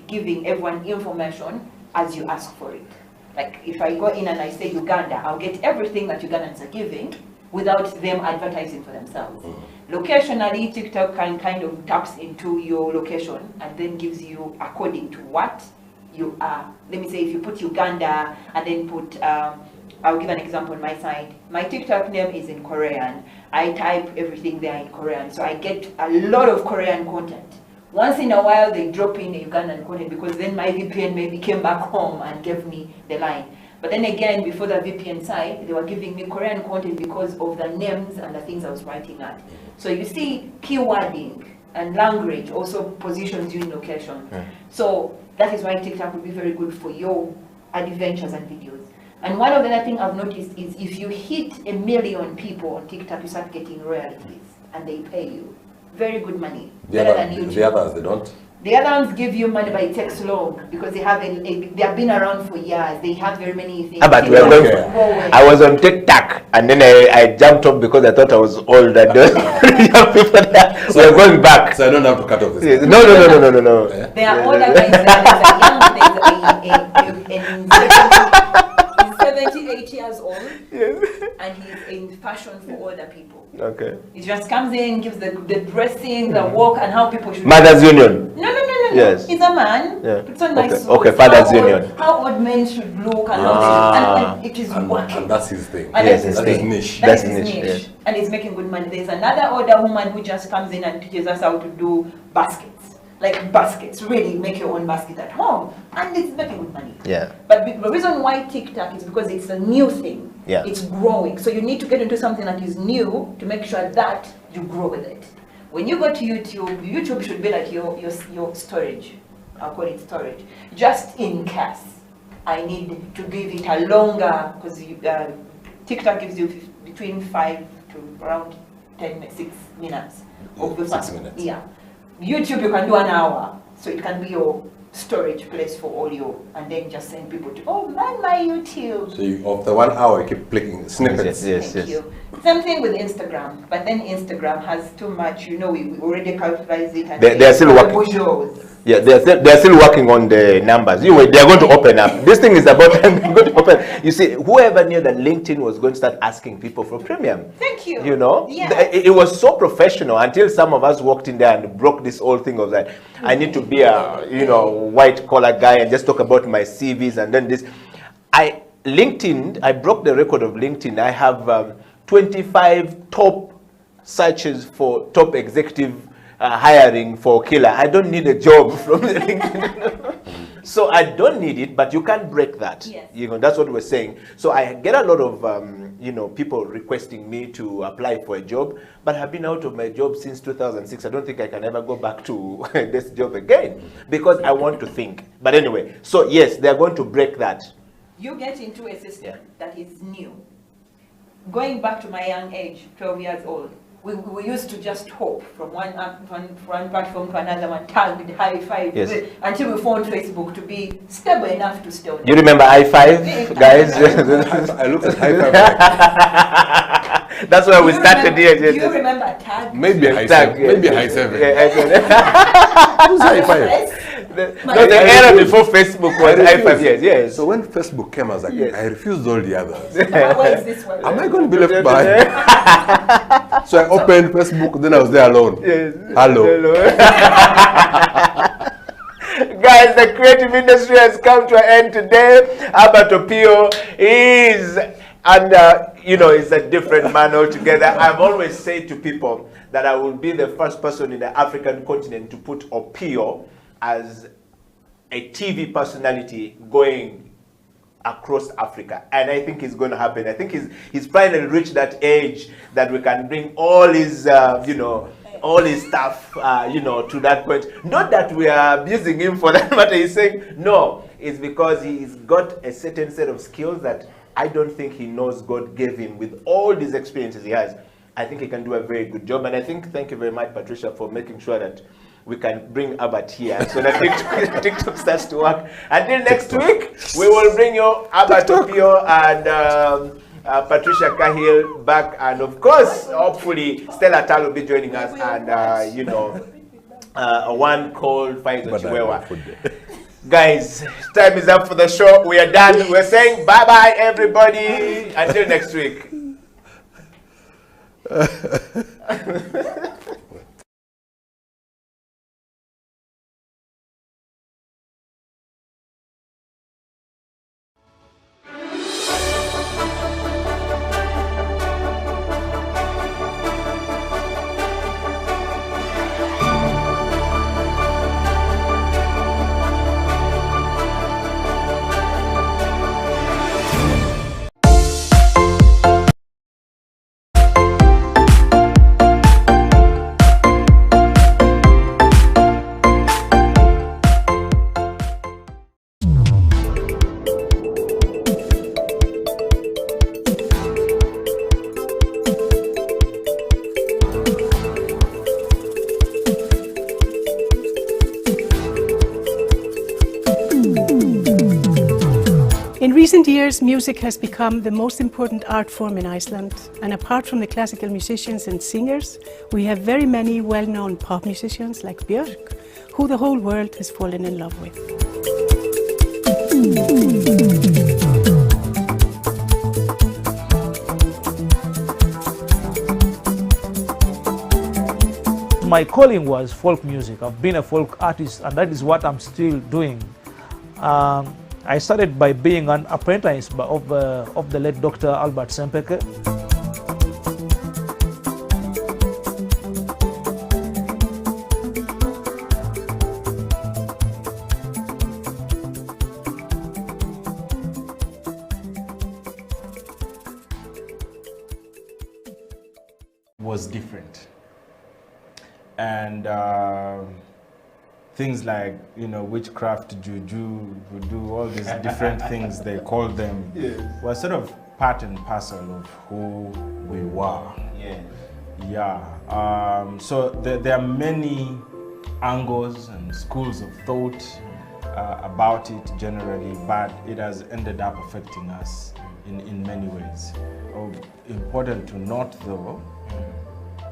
giving everyone information as you ask for it. Like if I go in and I say Uganda, I'll get everything that Ugandans are giving without them advertising for themselves. Locationally, TikTok can kind of taps into your location and then gives you according to what you are. Let me say if you put Uganda and then put, I'll give an example on my side. My TikTok name is in Korean. I type everything there in Korean. So I get a lot of Korean content. Once in a while, they drop in the Ugandan content because then my VPN maybe came back home and gave me the line. But then again, before the VPN side, they were giving me Korean content because of the names and the things I was writing at. So you see, keywording and language also positions you in location. So that is why TikTok would be very good for your adventures and videos. And one of the other things I've noticed is if you hit 1 million people on TikTok, you start getting royalties and they pay you. Very good money. Better than YouTube. The others, they don't? The other ones give you money, but it takes long because they have they have been around for years. They have very many things. But we are going I was on TikTok and then I jumped up because I thought I was old and young people there. So we're going back. So I don't have to cut off this. Yes. No. Yeah. There are older guys there. There's a young, there's 70, 80 years old. Yes. and he's in fashion for other people. Okay. He just comes in, gives the dressing, the walk, and how people should. Mothers Union. No. Yes. He's a man. Yeah. Puts on nice Okay, suits, Fathers how Union. How old men should look and and it is working. And that's his thing. And Yes, that's his his thing. niche. That's That is niche, his yes. And he's making good money. There's another older woman who just comes in and teaches us how to do baskets. Like baskets, really make your own basket at home. And it's making good money. Yeah. But the reason why TikTok is because it's a new thing. Yeah. It's growing. So you need to get into something that is new to make sure that you grow with it. When you go to YouTube, YouTube should be like your storage. I'll call it storage. Just in case I need to give it a longer, because TikTok gives you between 5 to around 6 minutes. Of the 6 minutes. Yeah. YouTube you can do an hour, so it can be your storage place for audio, and then just send people to, oh man, my YouTube. So you, after 1 hour, you keep clicking snippets. Yes. Thank you. Same thing with Instagram, but then Instagram has too much, we already calculate it. And They're still working. Bourgeois. Yeah, they're still working on the numbers. They're going to open up. This thing is about them going to open. You see, whoever knew that LinkedIn was going to start asking people for premium? Thank you. You know, Yeah. it was so professional until some of us walked in there and broke this whole thing of that. I need to be a white collar guy and just talk about my CVs and then this. I broke the record of LinkedIn. I have 25 top searches for top executive hiring for Killer. I don't need a job from the LinkedIn. So I don't need it, but you can't break that. Yes. That's what we're saying. So I get a lot of people requesting me to apply for a job, but I've been out of my job since 2006. I don't think I can ever go back to this job again because I want to think. But anyway, so yes, they're going to break that. You get into a system Yeah. that is new. Going back to my young age, 12 years old, we used to just hop from one platform to another one, tagged, high five, Yes. until we found Facebook to be stable enough to stay on. You remember i5, guys? I looked at high five. That's why we started here. Do you remember tag? Maybe high Tag, seven. yeah. Maybe high seven. Yeah, Who's high five? Yes. no, the era before Facebook was i5 yes. So when Facebook came, I was like, Yes. I refused all the others. Where is this one? Am I going to be left behind? So I opened Facebook, then I was there alone. Yes. Hello. Guys, the creative industry has come to an end today. Albert Opio is, is a different man altogether. I've always said to people that I will be the first person in the African continent to put Opio as a TV personality going across Africa, and I think it's going to happen. I think he's finally reached that age that we can bring all his all his stuff to that point. Not that we are abusing him for that matter. He's saying no, it's because he's got a certain set of skills that I don't think he knows God gave him. With all these experiences he has, I think he can do a very good job. And I think, thank you very much, Patricia, for making sure that we can bring Albert here so that TikTok starts to work. Until next week, we will bring you Albert Opio and Patricia Cahill back. And of course, hopefully, Stella Tal will be joining us. And, one called Faizo Chiwewa. Guys, time is up for the show. We are done. We're saying bye-bye, everybody. Until next week. In recent years, music has become the most important art form in Iceland, and apart from the classical musicians and singers, we have very many well-known pop musicians like Björk, who the whole world has fallen in love with. my calling was folk music. I've been a folk artist, and that is what I'm still doing. I started by being an apprentice of the late Dr. Albert Sempeke. Was different, and things like, you know, witchcraft, juju, voodoo, all these different things they call them, were sort of part and parcel of who we were. So there are many angles and schools of thought about it generally, but it has ended up affecting us in many ways. Important to note though,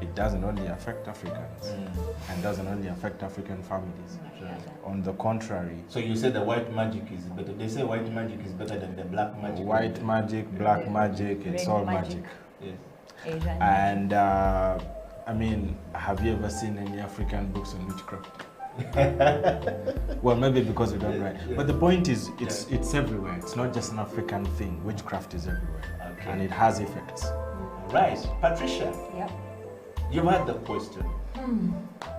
it doesn't only affect Africans and doesn't only affect African families. On the contrary. So you say the white magic is better. They say white magic is better than the black magic. White magic, black magic, it's all magic. Yes. Asian And I mean, have you ever seen any African books on witchcraft? Well, maybe because we don't write. But the point is, it's everywhere. It's not just an African thing. Witchcraft is everywhere. Okay. And it has effects. Right. Patricia, Yep. you've had the question.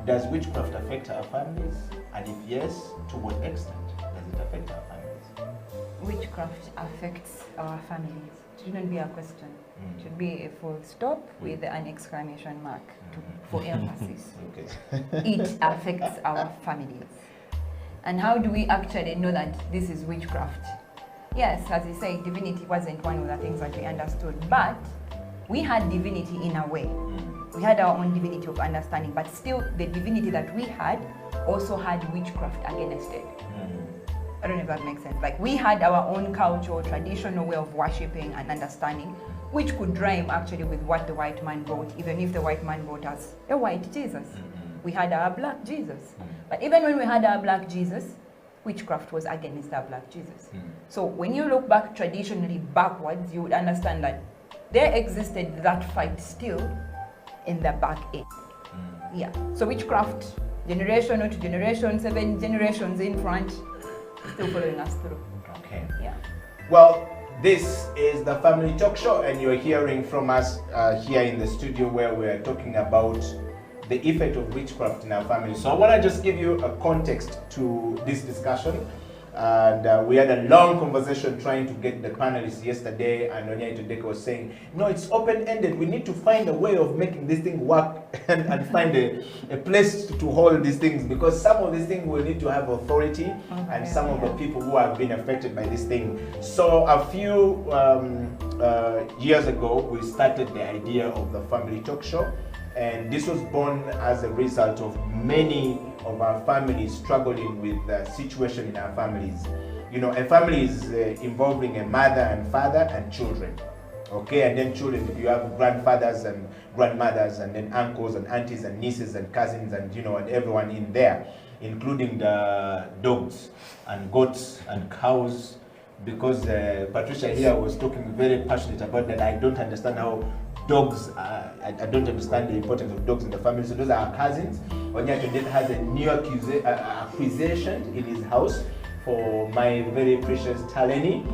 Does witchcraft affect our families? And if yes, to what extent does it affect our families? Witchcraft affects our families. It shouldn't be a question. It should be a full stop with an exclamation mark for emphasis. Okay. It affects our families. And how do we actually know that this is witchcraft? Yes, as you say, divinity wasn't one of the things that we understood, but we had divinity in a way. We had our own divinity of understanding, but still the divinity that we had also had witchcraft against it. I don't know if that makes sense. Like, we had our own cultural, traditional way of worshipping and understanding, which could rhyme actually with what the white man brought, even if the white man brought us a white Jesus. We had our black Jesus. But even when we had our black Jesus, witchcraft was against our black Jesus. So when you look back traditionally backwards, you would understand that there existed that fight still in the back end. Yeah. So witchcraft, generation to generation, 7 generations in front, still following us through. Okay. Yeah. Well, this is the Family Talk Show, and you're hearing from us here in the studio where we're talking about the effect of witchcraft in our family. So I want to just give you a context to this discussion. And we had a long conversation trying to get the panelists yesterday, and Onyai Tudeke was saying, no, it's open-ended. We need to find a way of making this thing work and find a place to hold these things, because some of these things will need to have authority, and some of the people who have been affected by this thing. So a few years ago, we started the idea of the Family Talk Show. And this was born as a result of many of our families struggling with the situation in our families. You know, a family is involving a mother and father and children. Okay, and then children, you have grandfathers and grandmothers, and then uncles and aunties and nieces and cousins, and, you know, and everyone in there, including the dogs and goats and cows. Because Patricia here was talking very passionate about that. I don't understand how dogs, I don't understand the importance of dogs in the family. So those are our cousins. Onyai Tudeke has a new accusation in his house for my very precious Taleni.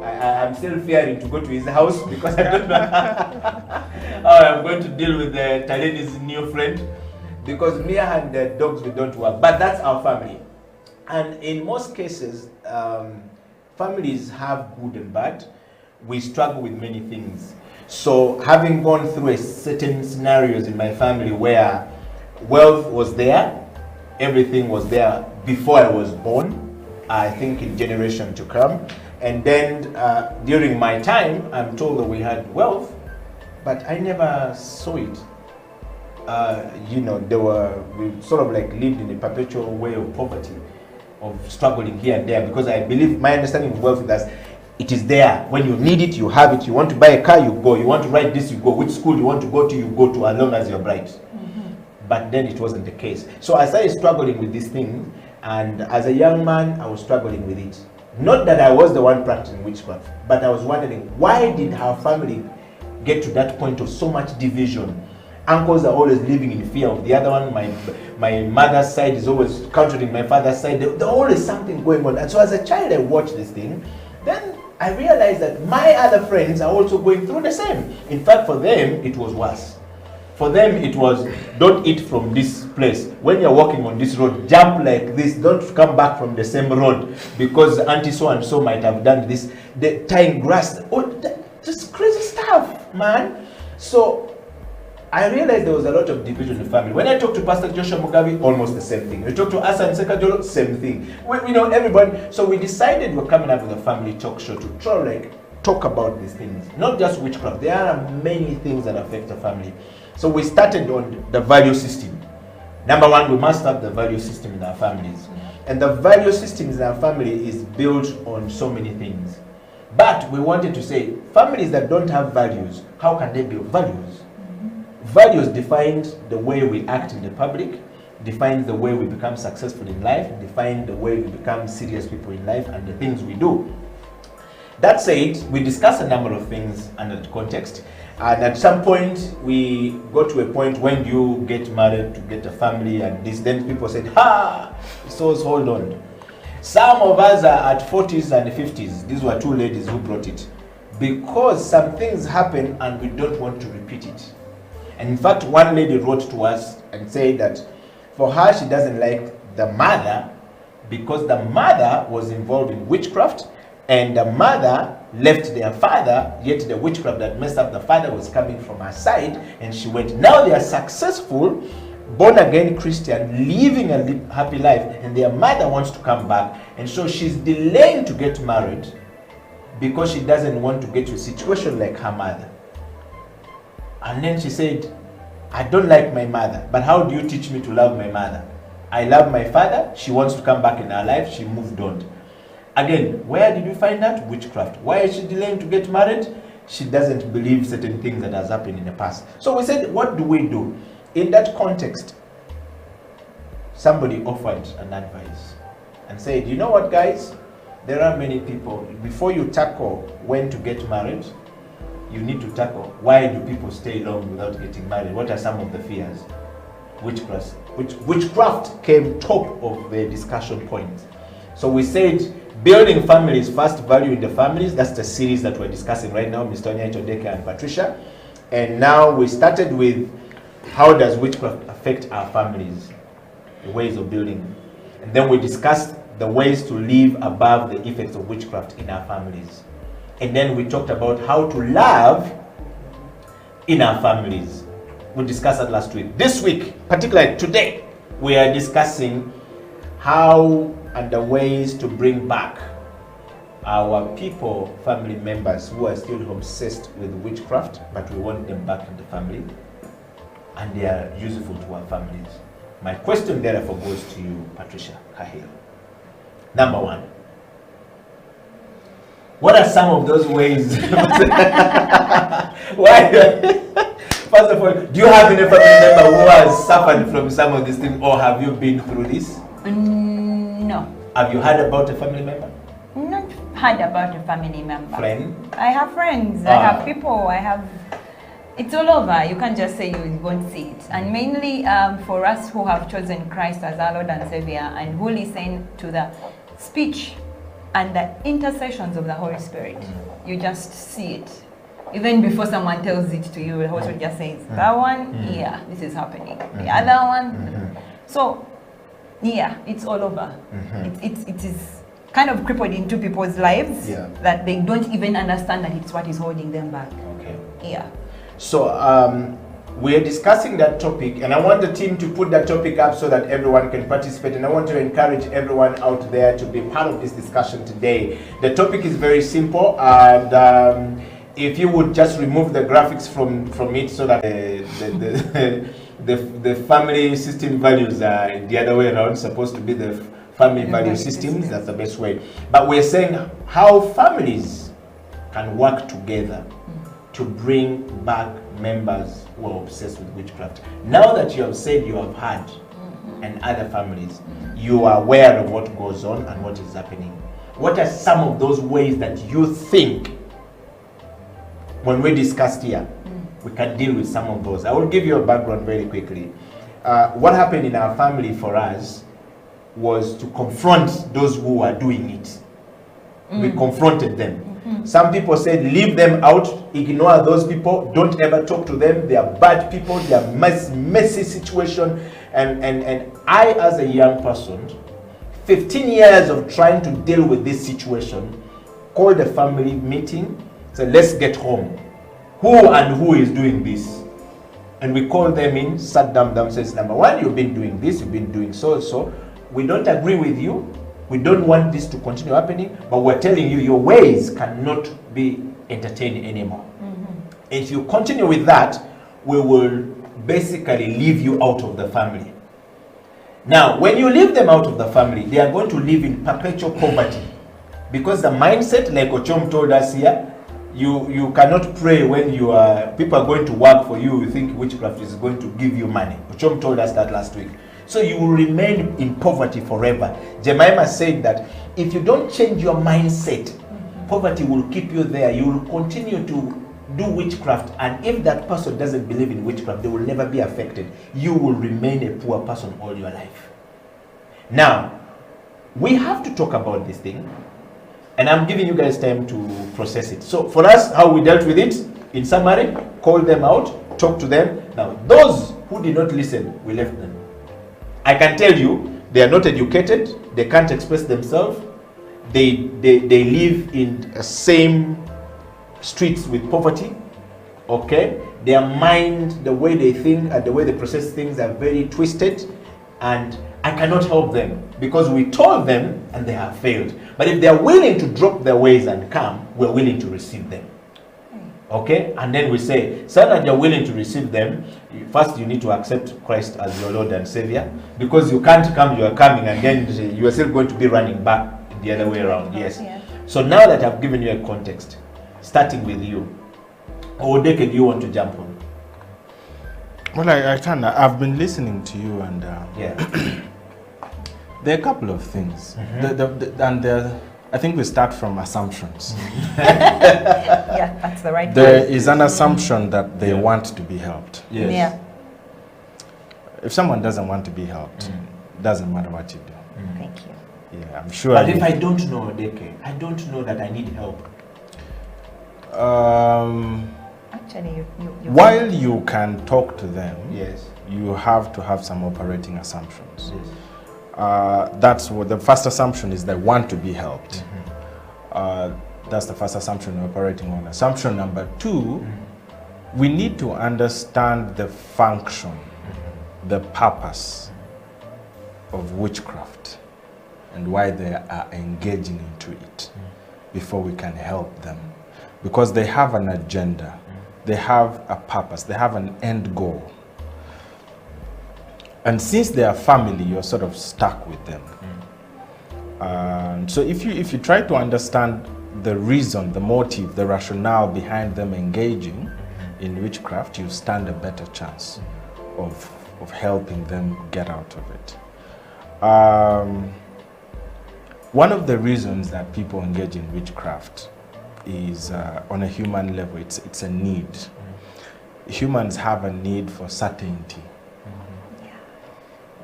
I'm still fearing to go to his house because I don't know how I'm going to deal with Taleni's new friend, because me and the dogs, we don't work. But that's our family. And in most cases, families have good and bad. We struggle with many things. So having gone through certain scenarios in my family where wealth was there, everything was there before I was born, I think in generation to come. And then during my time, I'm told that we had wealth, but I never saw it. You know, we sort of like lived in a perpetual way of poverty, of struggling here and there, because I believe my understanding of wealth is that it is there. When you need it, you have it. You want to buy a car, you go. You want to write this, you go. Which school you want to go to, you go to, as long as you're bright. But then it wasn't the case. So I started struggling with this thing, and as a young man, I was struggling with it. Not that I was the one practicing witchcraft, but I was wondering, why did our family get to that point of so much division? uncles are always living in fear of the other one. My mother's side is always countering my father's side. There's always something going on. And so as a child, I watched this thing. Then I realized that my other friends are also going through the same. In fact, for them, it was worse. For them, it was, don't eat from this place. When you're walking on this road, jump like this. Don't come back from the same road because auntie so-and-so might have done this. The tying grass. Just crazy stuff, man. So I realized there was a lot of division in the family. When I talked to Pastor Joshua Mugabe, almost the same thing. We talked to Asa and Sekajolo, same thing. We know everybody. So we decided we're coming up with a family talk show to try like talk about these things. Not just witchcraft. There are many things that affect the family. So we started on the value system. Number one, we must have the value system in our families. And the value systems in our family is built on so many things. But we wanted to say, families that don't have values, how can they build values? Values define the way we act in the public, define the way we become successful in life, define the way we become serious people in life and the things we do. That said, we discussed a number of things under the context. And at some point, we got to a point when you get married to get a family and this, then people said, ha, so hold on. Some of us are at 40s and 50s. These were two ladies who brought it. Because some things happen and we don't want to repeat it. And in fact, one lady wrote to us and said that for her, she doesn't like the mother because the mother was involved in witchcraft and the mother left their father, yet the witchcraft that messed up the father was coming from her side, and she went. Now they are successful, born-again Christian, living a happy life, and their mother wants to come back, and so she's delaying to get married because she doesn't want to get to a situation like her mother. And then she said, I don't like my mother, but how do you teach me to love my mother? I love my father, she wants to come back in her life, she moved on. Again, where did you find that? Witchcraft. Why is she delaying to get married? She doesn't believe certain things that has happened in the past. So we said, what do we do? In that context, somebody offered an advice and said, you know what, guys? There are many people, before you tackle when to get married, you need to tackle why do people stay long without getting married? What are some of the fears? Witchcraft came top of the discussion point. So we said, building families, first value in the families. That's the series that we're discussing right now, Mr. Onyaito Deke and Patricia. And now we started with how does witchcraft affect our families, the ways of building. And then we discussed the ways to live above the effects of witchcraft in our families. And then we talked about how to love in our families. We discussed that last week. This week, particularly today, we are discussing how and the ways to bring back our people, family members who are still obsessed with witchcraft, but we want them back in the family and they are useful to our families. My question therefore goes to you, Patricia Kahil. Number one, what are some of those ways? Why? First of all, do you have any family member who has suffered from some of these things, or have you been through this? No. Have you heard about a family member? Not heard about a family member. Friend? I have friends, I have people, it's all over. You can't just say you won't see it. And mainly for us who have chosen Christ as our Lord and Savior and who listen to the speech and the intercessions of the Holy Spirit, you just see it. Even before someone tells it to you, the Holy Spirit just says, that one, yeah, this is happening. The other one, so yeah, it's all over. It is kind of crippled into people's lives that they don't even understand that it's what is holding them back. Okay. Yeah. So we're discussing that topic, and I want the team to put that topic up so that everyone can participate, and I want to encourage everyone out there to be part of this discussion today. The topic is very simple, and if you would just remove the graphics from it so that the family system values are the other way around, supposed to be the family value systems, that's the best way. But we're saying how families can work together to bring back members who are obsessed with witchcraft. Now that you have said you have had and other families, you are aware of what goes on and what is happening. What are some of those ways that you think, when we discussed here, we can deal with some of those. I will give you a background very quickly. What happened in our family for us was to confront those who are doing it. We confronted them. Some people said, leave them out, ignore those people, don't ever talk to them, they are bad people, they are messy situation. And I, as a young person, 15 years of trying to deal with this situation, called a family meeting, said, let's get home. Who is doing this? And we called them in, sat them, says, number one, you've been doing this, you've been doing so and so. We don't agree with you. We don't want this to continue happening, but we're telling you your ways cannot be entertained anymore. If you continue with that, we will basically leave you out of the family. Now, when you leave them out of the family, they are going to live in perpetual poverty. Because the mindset, like Ochom told us here, you cannot pray when people are going to work for you, you think witchcraft is going to give you money. Ochom told us that last week. So you will remain in poverty forever. Jemima said that if you don't change your mindset, poverty will keep you there. You will continue to do witchcraft, and if that person doesn't believe in witchcraft, they will never be affected. You will remain a poor person all your life. Now, we have to talk about this thing, and I'm giving you guys time to process it. So for us, how we dealt with it, in summary, call them out, talk to them. Now, those who did not listen, we left them. I can tell you, they are not educated, they can't express themselves, they live in the same streets with poverty, okay? Their mind, the way they think and the way they process things are very twisted, and I cannot help them because we told them and they have failed. But if they are willing to drop their ways and come, we're willing to receive them. Okay, and then we say, so that you're willing to receive them, first you need to accept Christ as your Lord and Savior, because you can't come, you are coming, and then you are still going to be running back the other way around. Yes. Yeah. So now that I've given you a context, starting with you, Odeke, do you want to jump on? Well, I can. I've been listening to you, and yeah, there are a couple of things, I think we start from assumptions. Yeah, that's the right There is an assumption that they want to be helped. Yes. Yeah. If someone doesn't want to be helped, it doesn't matter what you do. Thank you. Yeah, I'm sure. But if I don't know, Odeke, I don't know that I need help. Actually, you while you can talk to them, yes, you have to have some operating assumptions. Yes. That's what the first assumption is, they want to be helped. That's the first assumption we're operating on. Assumption number two, we need to understand the function, the purpose of witchcraft and why they are engaging into it before we can help them. Because they have an agenda, they have a purpose, they have an end goal. And since they are family, you're sort of stuck with them. So if you try to understand the reason, the motive, the rationale behind them engaging in witchcraft, you stand a better chance of helping them get out of it. One of the reasons that people engage in witchcraft is on a human level, it's a need. Humans have a need for certainty.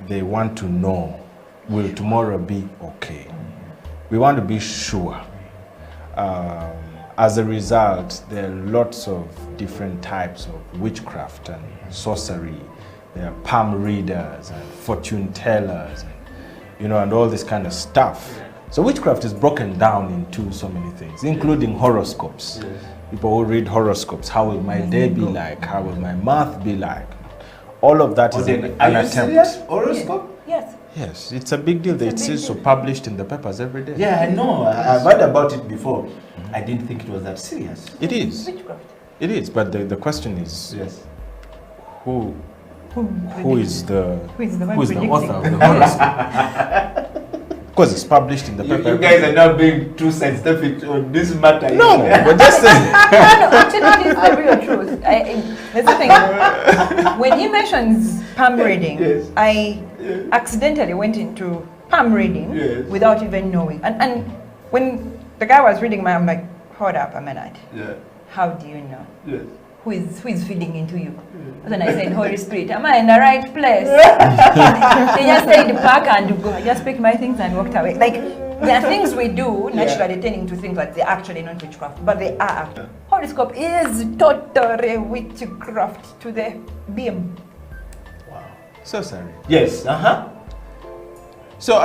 They want to know, will tomorrow be okay? We want to be sure. As a result, there are lots of different types of witchcraft and sorcery. There are palm readers and fortune tellers, and all this kind of stuff. So witchcraft is broken down into so many things, including horoscopes. Yes. People who read horoscopes. How will my day be like? How will my month be like? All of that is an attempt. Serious? Horoscope? Yes. Yes, it's a big deal. It's also published in the papers every day. Yeah, I know. I've heard about it before. I didn't think it was that serious. It is. It is, but the question is, yes, who is the author of the horoscope? Because it's published in the paper. You guys are now being too scientific on this matter. No, but just no, actually, it's the real truth. There's something. When he mentions palm reading, yes, I accidentally went into palm reading without even knowing. And when the guy was reading I'm like, hold up a minute. Yeah. How do you know? Yes. who is feeding into you. Then I said, Holy Spirit, am I in the right place? He just said, pack and go. I just picked my things and walked away. Like, there are things we do naturally tending to think that they're actually not witchcraft, but they are. Horoscope is totally witchcraft to the beam. Wow. So sorry. Yes. So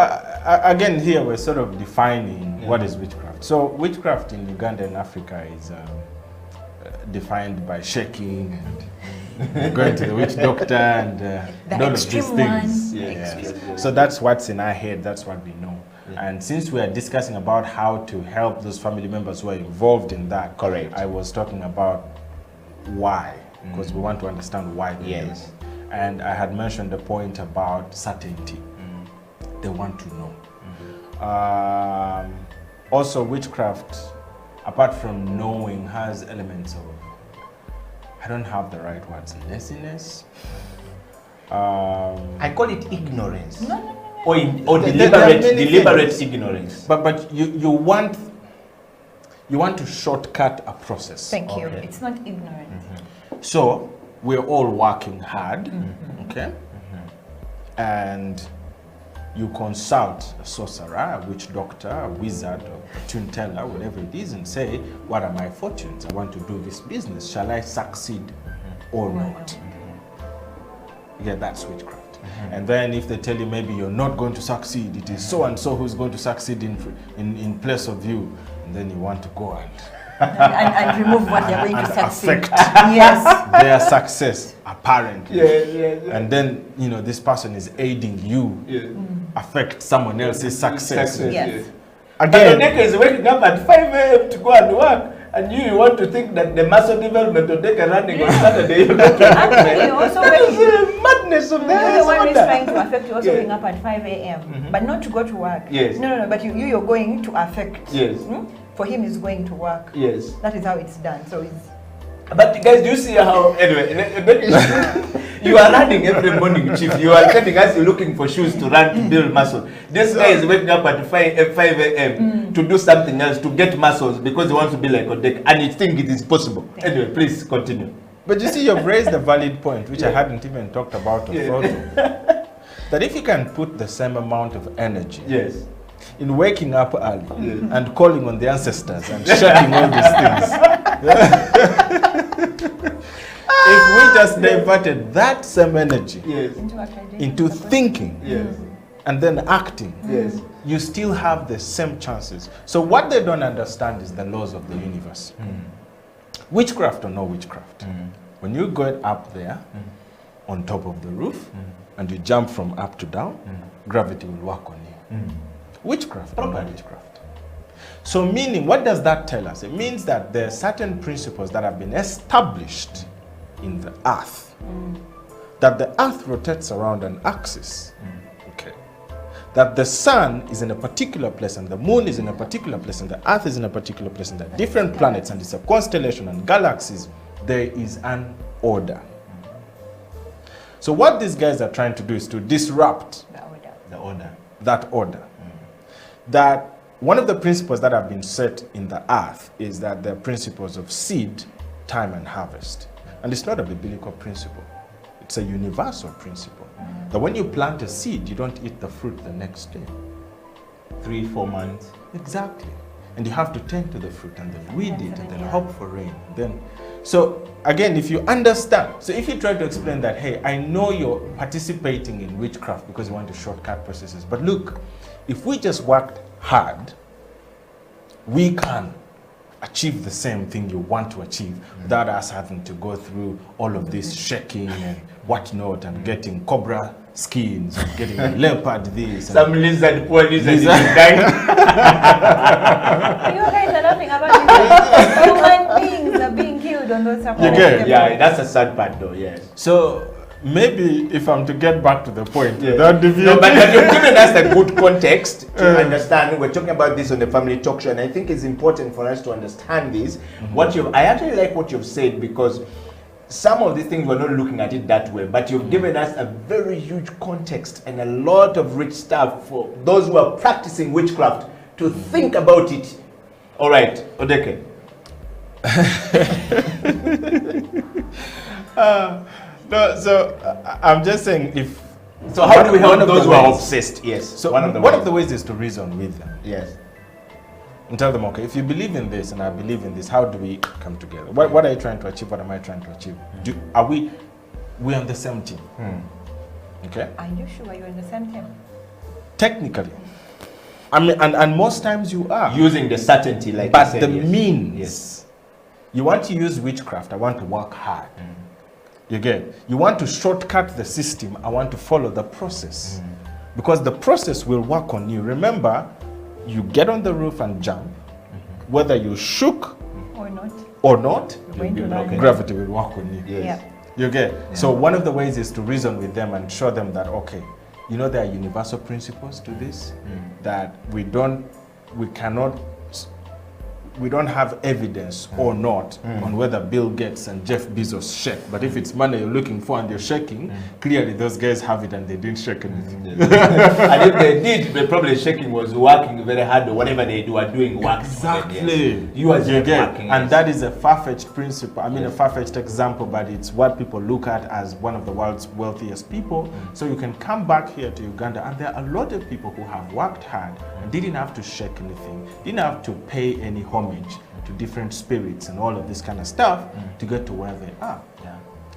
again, here we're sort of defining what is witchcraft. So witchcraft in Uganda and Africa is defined by shaking and going to the witch doctor and all of these things. Yes. So that's what's in our head. That's what we know. And since we are discussing about how to help those family members who are involved in that, correct, I was talking about why, because we want to understand why they do it. And I had mentioned the point about certainty. They want to know. Also, witchcraft, apart from knowing, has elements of, I don't have the right words, laziness. I call it ignorance. No. Or deliberate ignorance. But you want to shortcut a process. Thank you. It's not ignorant. So we're all working hard, okay? And you consult a sorcerer, a witch doctor, a wizard, or a fortune teller, whatever it is, and say, what are my fortunes? I want to do this business. Shall I succeed or not? Yeah, that's witchcraft. And then if they tell you maybe you're not going to succeed, it is so and so who's going to succeed in place of you, and then you want to go and remove what they're going to succeed. Yes, their success apparently. And then this person is aiding you affect someone else's success. Yes. Again, Odeka is waking up at 5 a.m. to go and work, and you want to think that the muscle development Odeka running on Saturday. Actually, also madness of the one is trying to affect you also waking up at 5 a.m. But not to go to work. Yes. No, but you're going to affect. Yes. For him, he's going to work. Yes. That is how it's done. So it's. But guys, do you see how, anyway, you are running every morning, Chief. You are telling us you're looking for shoes to run to build muscle. This guy is waking up at 5 a.m. to do something else, to get muscles because he wants to be like Odeka, and he thinks it is possible. Anyway, please continue. But you see, you've raised a valid point, which I hadn't even talked about or thought of. That if you can put the same amount of energy in waking up early and calling on the ancestors and shaking all these things, if we just diverted that same energy into thinking and then acting, you still have the same chances. So what they don't understand is the laws of the universe. Witchcraft or no witchcraft. When you go up there on top of the roof and you jump from up to down, gravity will work on you. Witchcraft or no witchcraft. So meaning, what does that tell us? It means that there are certain principles that have been established in the earth. That the earth rotates around an axis. Okay. That the sun is in a particular place and the moon is in a particular place and the earth is in a particular place and there are different planets and it's a constellation and galaxies. There is an order. So what these guys are trying to do is to disrupt that order. That one of the principles that have been set in the earth is that the principles of seed, time, and harvest. And it's not a biblical principle. It's a universal principle. That when you plant a seed, you don't eat the fruit the next day. 3-4 months. Exactly. And you have to tend to the fruit and then weed it and then hope for rain. So again, if you understand, so if you try to explain that, hey, I know you're participating in witchcraft because you want to shortcut processes, but look, if we just worked hard, we can achieve the same thing you want to achieve without us having to go through all of this shaking and whatnot and getting cobra skins and getting a leopard this. Some lizard, poor lizard is dying. You guys are laughing about human beings are being killed on those safaris. Yeah, that's a sad part though, yes. So maybe if I'm to get back to the point, no, but you've given us a good context to understand. We're talking about this on the Family Talk Show, and I think it's important for us to understand this. I actually like what you've said, because some of these things we're not looking at it that way, but you've given us a very huge context and a lot of rich stuff for those who are practicing witchcraft to think about it. All right, Odeka. No, so I'm just saying if. So how do we help one of those the who are ways- obsessed? Yes. So one of the ways. is to reason with them Yes. and tell them, okay, if you believe in this and I believe in this, how do we come together? What are you trying to achieve? What am I trying to achieve? Are we on the same team? Okay. Are you sure you're in the same team? Technically, I mean, and most times you are Using the certainty, like but you said, the yes. means. Yes. You want to use witchcraft. I want to work hard. You get. You want to shortcut the system. I want to follow the process, because the process will work on you. Remember, you get on the roof and jump, whether you shook Or not? or not, You're going to learn. gravity will work on you. Yes. Yeah. You get. So one of the ways is to reason with them and show them that, okay, you know, there are universal principles to this, that we don't have evidence or not on whether Bill Gates and Jeff Bezos shake. But if it's money you're looking for and you're shaking, clearly those guys have it and they didn't shake anything. And if they did, the probably shaking was working very hard, or whatever they do are doing work. Exactly. You as You get. working. And that is a far-fetched principle. I mean, a far-fetched example, but it's what people look at as one of the world's wealthiest people. So you can come back here to Uganda, and there are a lot of people who have worked hard and didn't have to shake anything, didn't have to pay any homage to different spirits and all of this kind of stuff to get to where they are.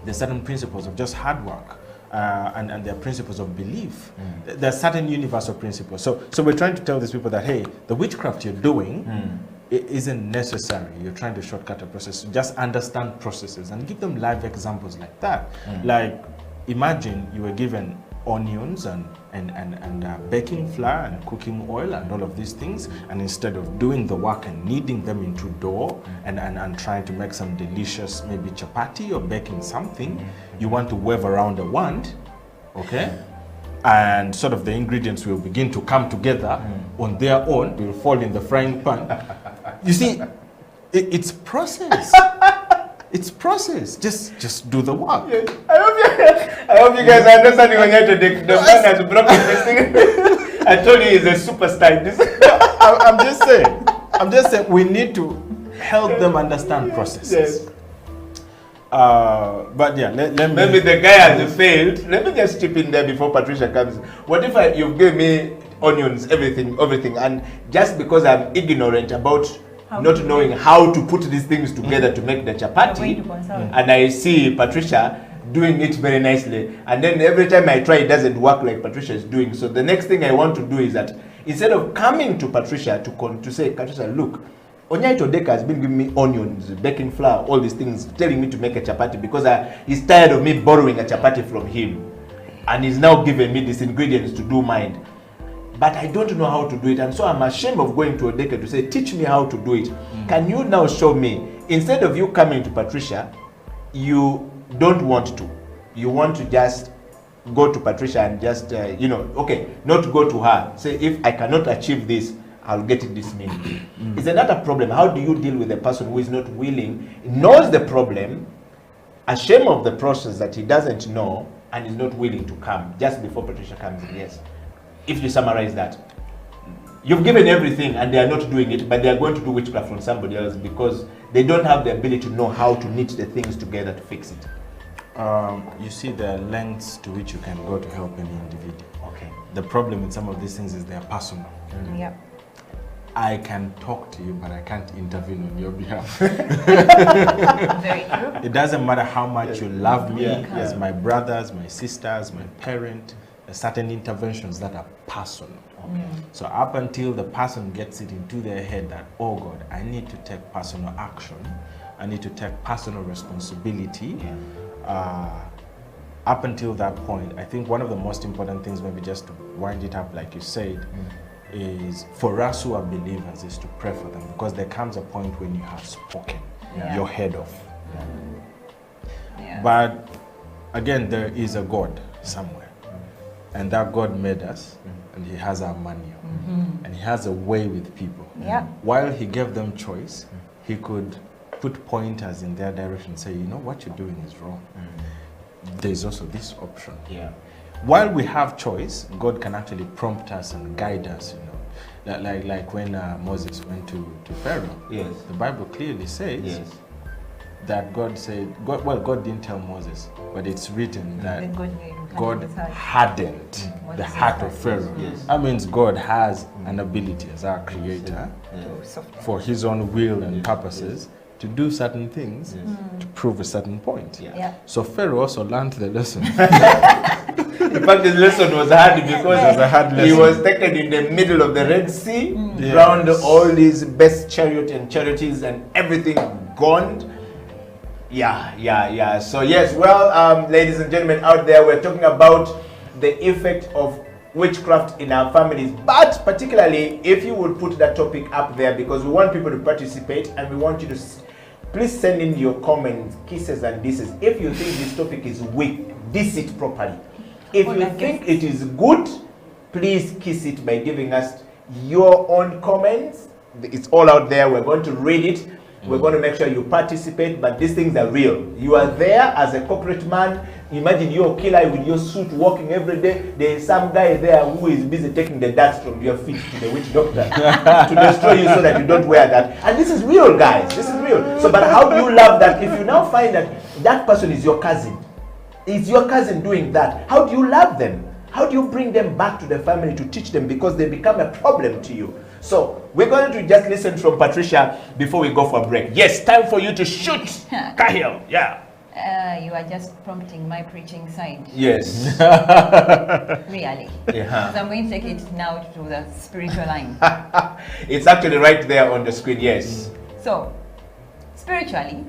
There's certain principles of just hard work. And there are principles of belief. There are certain universal principles. So we're trying to tell these people that, hey, the witchcraft you're doing it isn't necessary. You're trying to shortcut a process. Just understand processes and give them live examples like that. Like, imagine you were given onions and baking flour and cooking oil and all of these things, and instead of doing the work and kneading them into dough and trying to make some delicious maybe chapati or baking something, you want to wave around a wand, okay, and sort of the ingredients will begin to come together on their own, will fall in the frying pan. You see, it's process. It's process. Just do the work. Yes. I hope you guys are understanding when you're the man has broken this thing. I told you he's a superstar in this. I'm just saying we need to help them understand processes. Yes. But yeah, let me. Maybe the guy has failed. Let me just chip in there before Patricia comes. What if you gave me onions, everything, and just because I'm ignorant about not knowing how to put these things together to make the chapati, and I see Patricia doing it very nicely, and then every time I try it doesn't work like Patricia is doing. So the next thing I want to do is that instead of coming to Patricia to say, Patricia, look, Onyaito Deka has been giving me onions, baking flour, all these things, telling me to make a chapati because he's tired of me borrowing a chapati from him, and he's now giving me these ingredients to do mine. But I don't know how to do it, and so I'm ashamed of going to Odeka to say, teach me how to do it. Can you now show me? Instead of you coming to Patricia, you don't want to. You want to just go to Patricia and just, okay, not go to her. Say, if I cannot achieve this, I'll get it this minute. Isn't that a problem? How do you deal with a person who is not willing, knows the problem, ashamed of the process that he doesn't know, and is not willing to come just before Patricia comes in? Yes. If you summarize that, you've given everything and they are not doing it, but they are going to do witchcraft from somebody else because they don't have the ability to know how to knit the things together to fix it. You see the lengths to which you can go to help any individual. Okay. The problem with some of these things is they are personal. Yeah. I can talk to you, but I can't intervene on your behalf. Very true. It doesn't matter how much you love me as my brothers, my sisters, my parent. There are certain interventions that are personal. So up until the person gets it into their head that, oh God, I need to take personal action, I need to take personal responsibility. Up until that point, I think one of the most important things, maybe just to wind it up like you said, is for us who are believers is to pray for them, because there comes a point when you have spoken your head off. But again, there is a God somewhere, and that God made us, and he has our money, and he has a way with people. While he gave them choice, he could put pointers in their direction and say, you know, what you're doing is wrong. There's also this option. While we have choice, God can actually prompt us and guide us, you know. like when Moses went to Pharaoh. Yes. The Bible clearly says Yes. that God said, God didn't tell Moses, but it's written that Then God hardened the heart of Pharaoh. Yes. That means God has an ability as our creator for his own will and purposes to do certain things to prove a certain point. Yeah. So Pharaoh also learned the lesson. In fact, the lesson was hard because was a hard he lesson. was taken in the middle of the Red Sea, Yes. drowned all his best chariot and chariots and everything gone. Yeah. So yes, well, ladies and gentlemen out there, we're talking about the effect of witchcraft in our families, but particularly if you would put that topic up there, because we want people to participate and we want you to please send in your comments, kisses and disses. If you think this topic is weak, diss it properly. If you think it is good, please kiss it by giving us your own comments. It's all out there. We're going to read it. We're going to make sure you participate, but these things are real. You are there as a corporate man. Imagine you're a killer with your suit walking every day. There is some guy there who is busy taking the dust from your feet to the witch doctor to destroy you so that you don't wear that. And this is real, guys. This is real. So, but how do you love that? If you now find that that person is your cousin, is your cousin doing that, how do you love them? How do you bring them back to the family to teach them, because they become a problem to you? So we're going to just listen from Patricia before we go for a break. Yes, time for you to shoot. Kahil, yeah. You are just prompting my preaching side. Yes. Really. Yeah. So I'm going to take it now to the spiritual line. It's actually right there on the screen, yes. So, spiritually,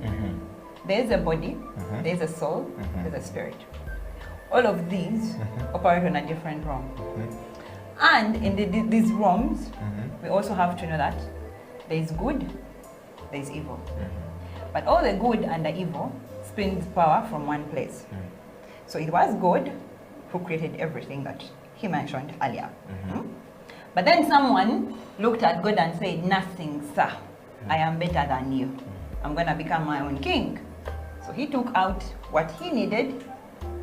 there's a body, there's a soul, there's a spirit. All of these operate on a different realm. And in these realms, we also have to know that there is good, there is evil. But all the good and the evil springs power from one place. So it was God who created everything that he mentioned earlier. But then someone looked at God and said, "Nothing, sir. I am better than you. I'm going to become my own king." So he took out what he needed,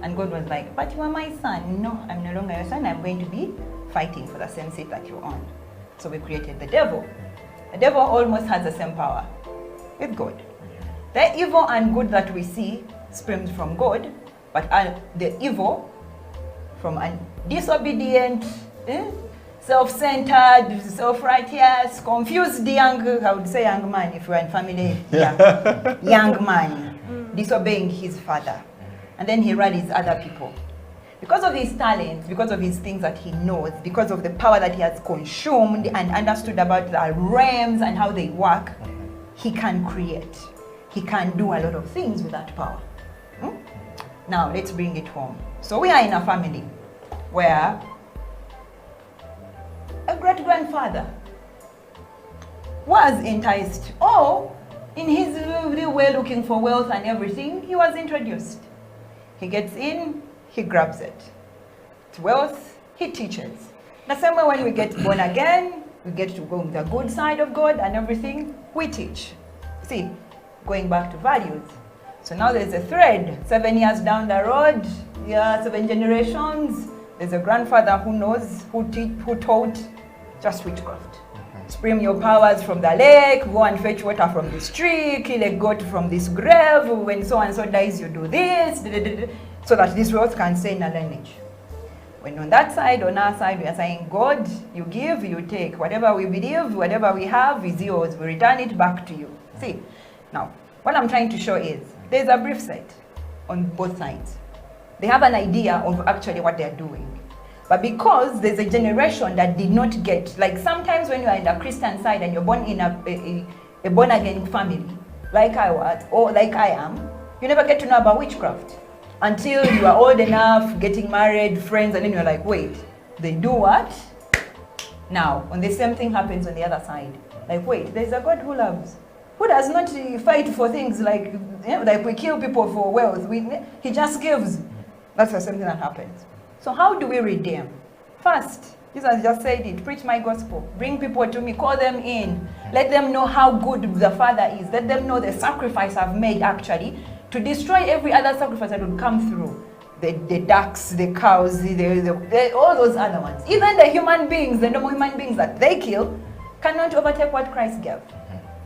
and God was like, "But you are my son." "No, I'm no longer your son. I'm going to be fighting for the same seat that you're on." So we created the devil. The devil almost has the same power with God. The evil and good that we see springs from God, but the evil from a disobedient, self-centered, self-righteous, confused young, I would say young man if you're in family, young man, disobeying his father. And then he rallies other people. Because of his talents, because of his things that he knows, because of the power that he has consumed and understood about the realms and how they work, he can create. He can do a lot of things with that power. Now, let's bring it home. So we are in a family where a great-grandfather was enticed, or in his way looking for wealth and everything, he was introduced. He gets in, he grabs it. It's wealth, he teaches. The same way when we get born again, we get to go on the good side of God and everything, we teach. See, going back to values. So now there's a thread. 7 years down the road, 7 generations, there's a grandfather who knows, who taught just witchcraft. Spring your powers from the lake, go and fetch water from this tree, kill a goat from this grave, when so-and-so dies, you do this, so that this wealth can stay in a lineage. When on that side, on our side, we are saying, God, you give, you take. Whatever we believe, whatever we have is yours. We return it back to you. See, now, what I'm trying to show is, there's a brief set on both sides. They have an idea of actually what they're doing. But because there's a generation that did not get, like sometimes when you are in the Christian side and you're born in a born-again family, like I was, or like I am, you never get to know about witchcraft until you are old enough, getting married, friends, and then you're like, wait, they do what? Now, when the same thing happens on the other side, like, wait, there's a God who loves, who does not fight for things like we kill people for wealth. He just gives. That's the same thing that happens. So how do we redeem? First, Jesus just said it, preach my gospel, bring people to me, call them in, let them know how good the Father is, let them know the sacrifice I've made actually to destroy every other sacrifice that will come through. the ducks, the cows, all those other ones. Even the human beings, the normal human beings that they kill, cannot overtake what Christ gave.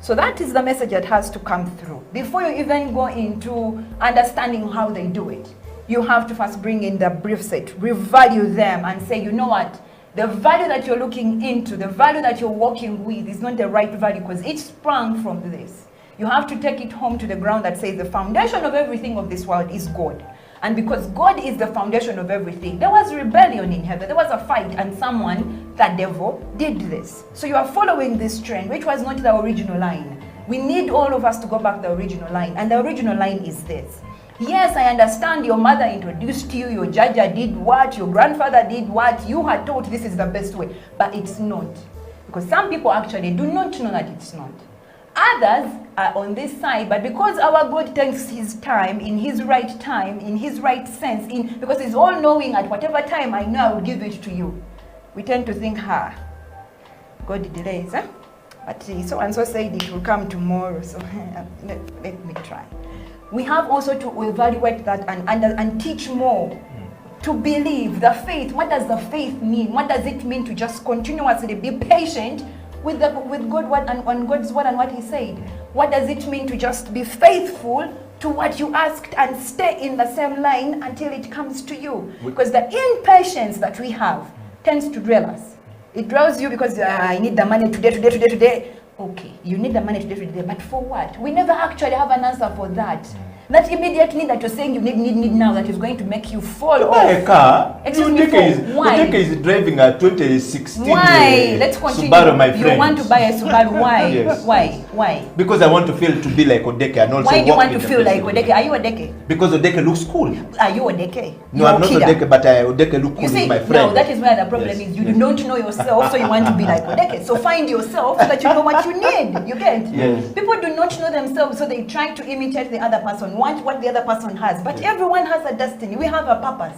So that is the message that has to come through. Before you even go into understanding how they do it, you have to first bring in the brief set, revalue them and say, you know what, the value that you're looking into, the value that you're working with is not the right value because it sprung from this. You have to take it home to the ground that says the foundation of everything of this world is God. And because God is the foundation of everything, there was rebellion in heaven. There was a fight and someone, that devil, did this. So you are following this trend, which was not the original line. We need all of us to go back to the original line. And the original line is this. Yes, I understand your mother introduced you, your jaja did what, your grandfather did what, you had thought this is the best way. But it's not. Because some people actually do not know that it's not. Others are on this side, but because our God takes his time, in his right sense, because he's all knowing at whatever time I know I will give it to you, we tend to think, God delays, huh? But so and so said it will come tomorrow, so let me try. We have also to evaluate that and teach more. To believe the faith. What does the faith mean? What does it mean to just continuously be patient with God and God's word and what he said? What does it mean to just be faithful to what you asked and stay in the same line until it comes to you? Because the impatience that we have tends to dwell us. It draws you because I need the money today. Okay, you need the money today, but for what? We never actually have an answer for that. That immediate need that you're saying you need now that is going to make you fall off. Buy a car. Excuse me, why? Odeke is driving a 2016 Why? Let's continue. Subaru, my friend. You want to buy a Subaru. Why? Yes. Why? Because I want to feel to be like Odeke and also why do you walk want to in feel the like place Odeke? Are you Odeke? Because Odeke looks cool. Are you Odeke? No, I'm not Odeke, but Odeke look cool You see, with my friend. no, that is where the problem is. You don't know yourself, so you want to be like Odeke. So find yourself so that you know what you need. You get? Yes. People do not know themselves, so they try to imitate the other person, want what the other person has. But everyone has a destiny. We have a purpose.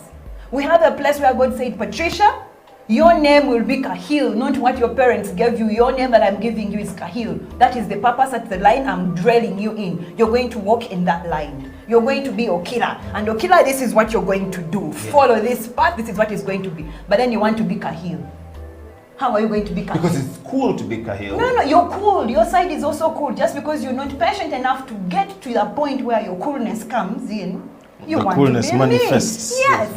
We have a place where God said, Patricia, your name will be Kahil, not what your parents gave you. Your name that I'm giving you is Kahil. That is the purpose, that's the line I'm drilling you in. You're going to walk in that line. You're going to be Okila. And Okila, this is what you're going to do. Follow this path, this is what it's going to be. But then you want to be Kahil. How are you going to be Kahil? Because it's cool to be Kahil. No, you're cool. Your side is also cool. Just because you're not patient enough to get to the point where your coolness comes in, you want coolness to be manifests. Me. Yes.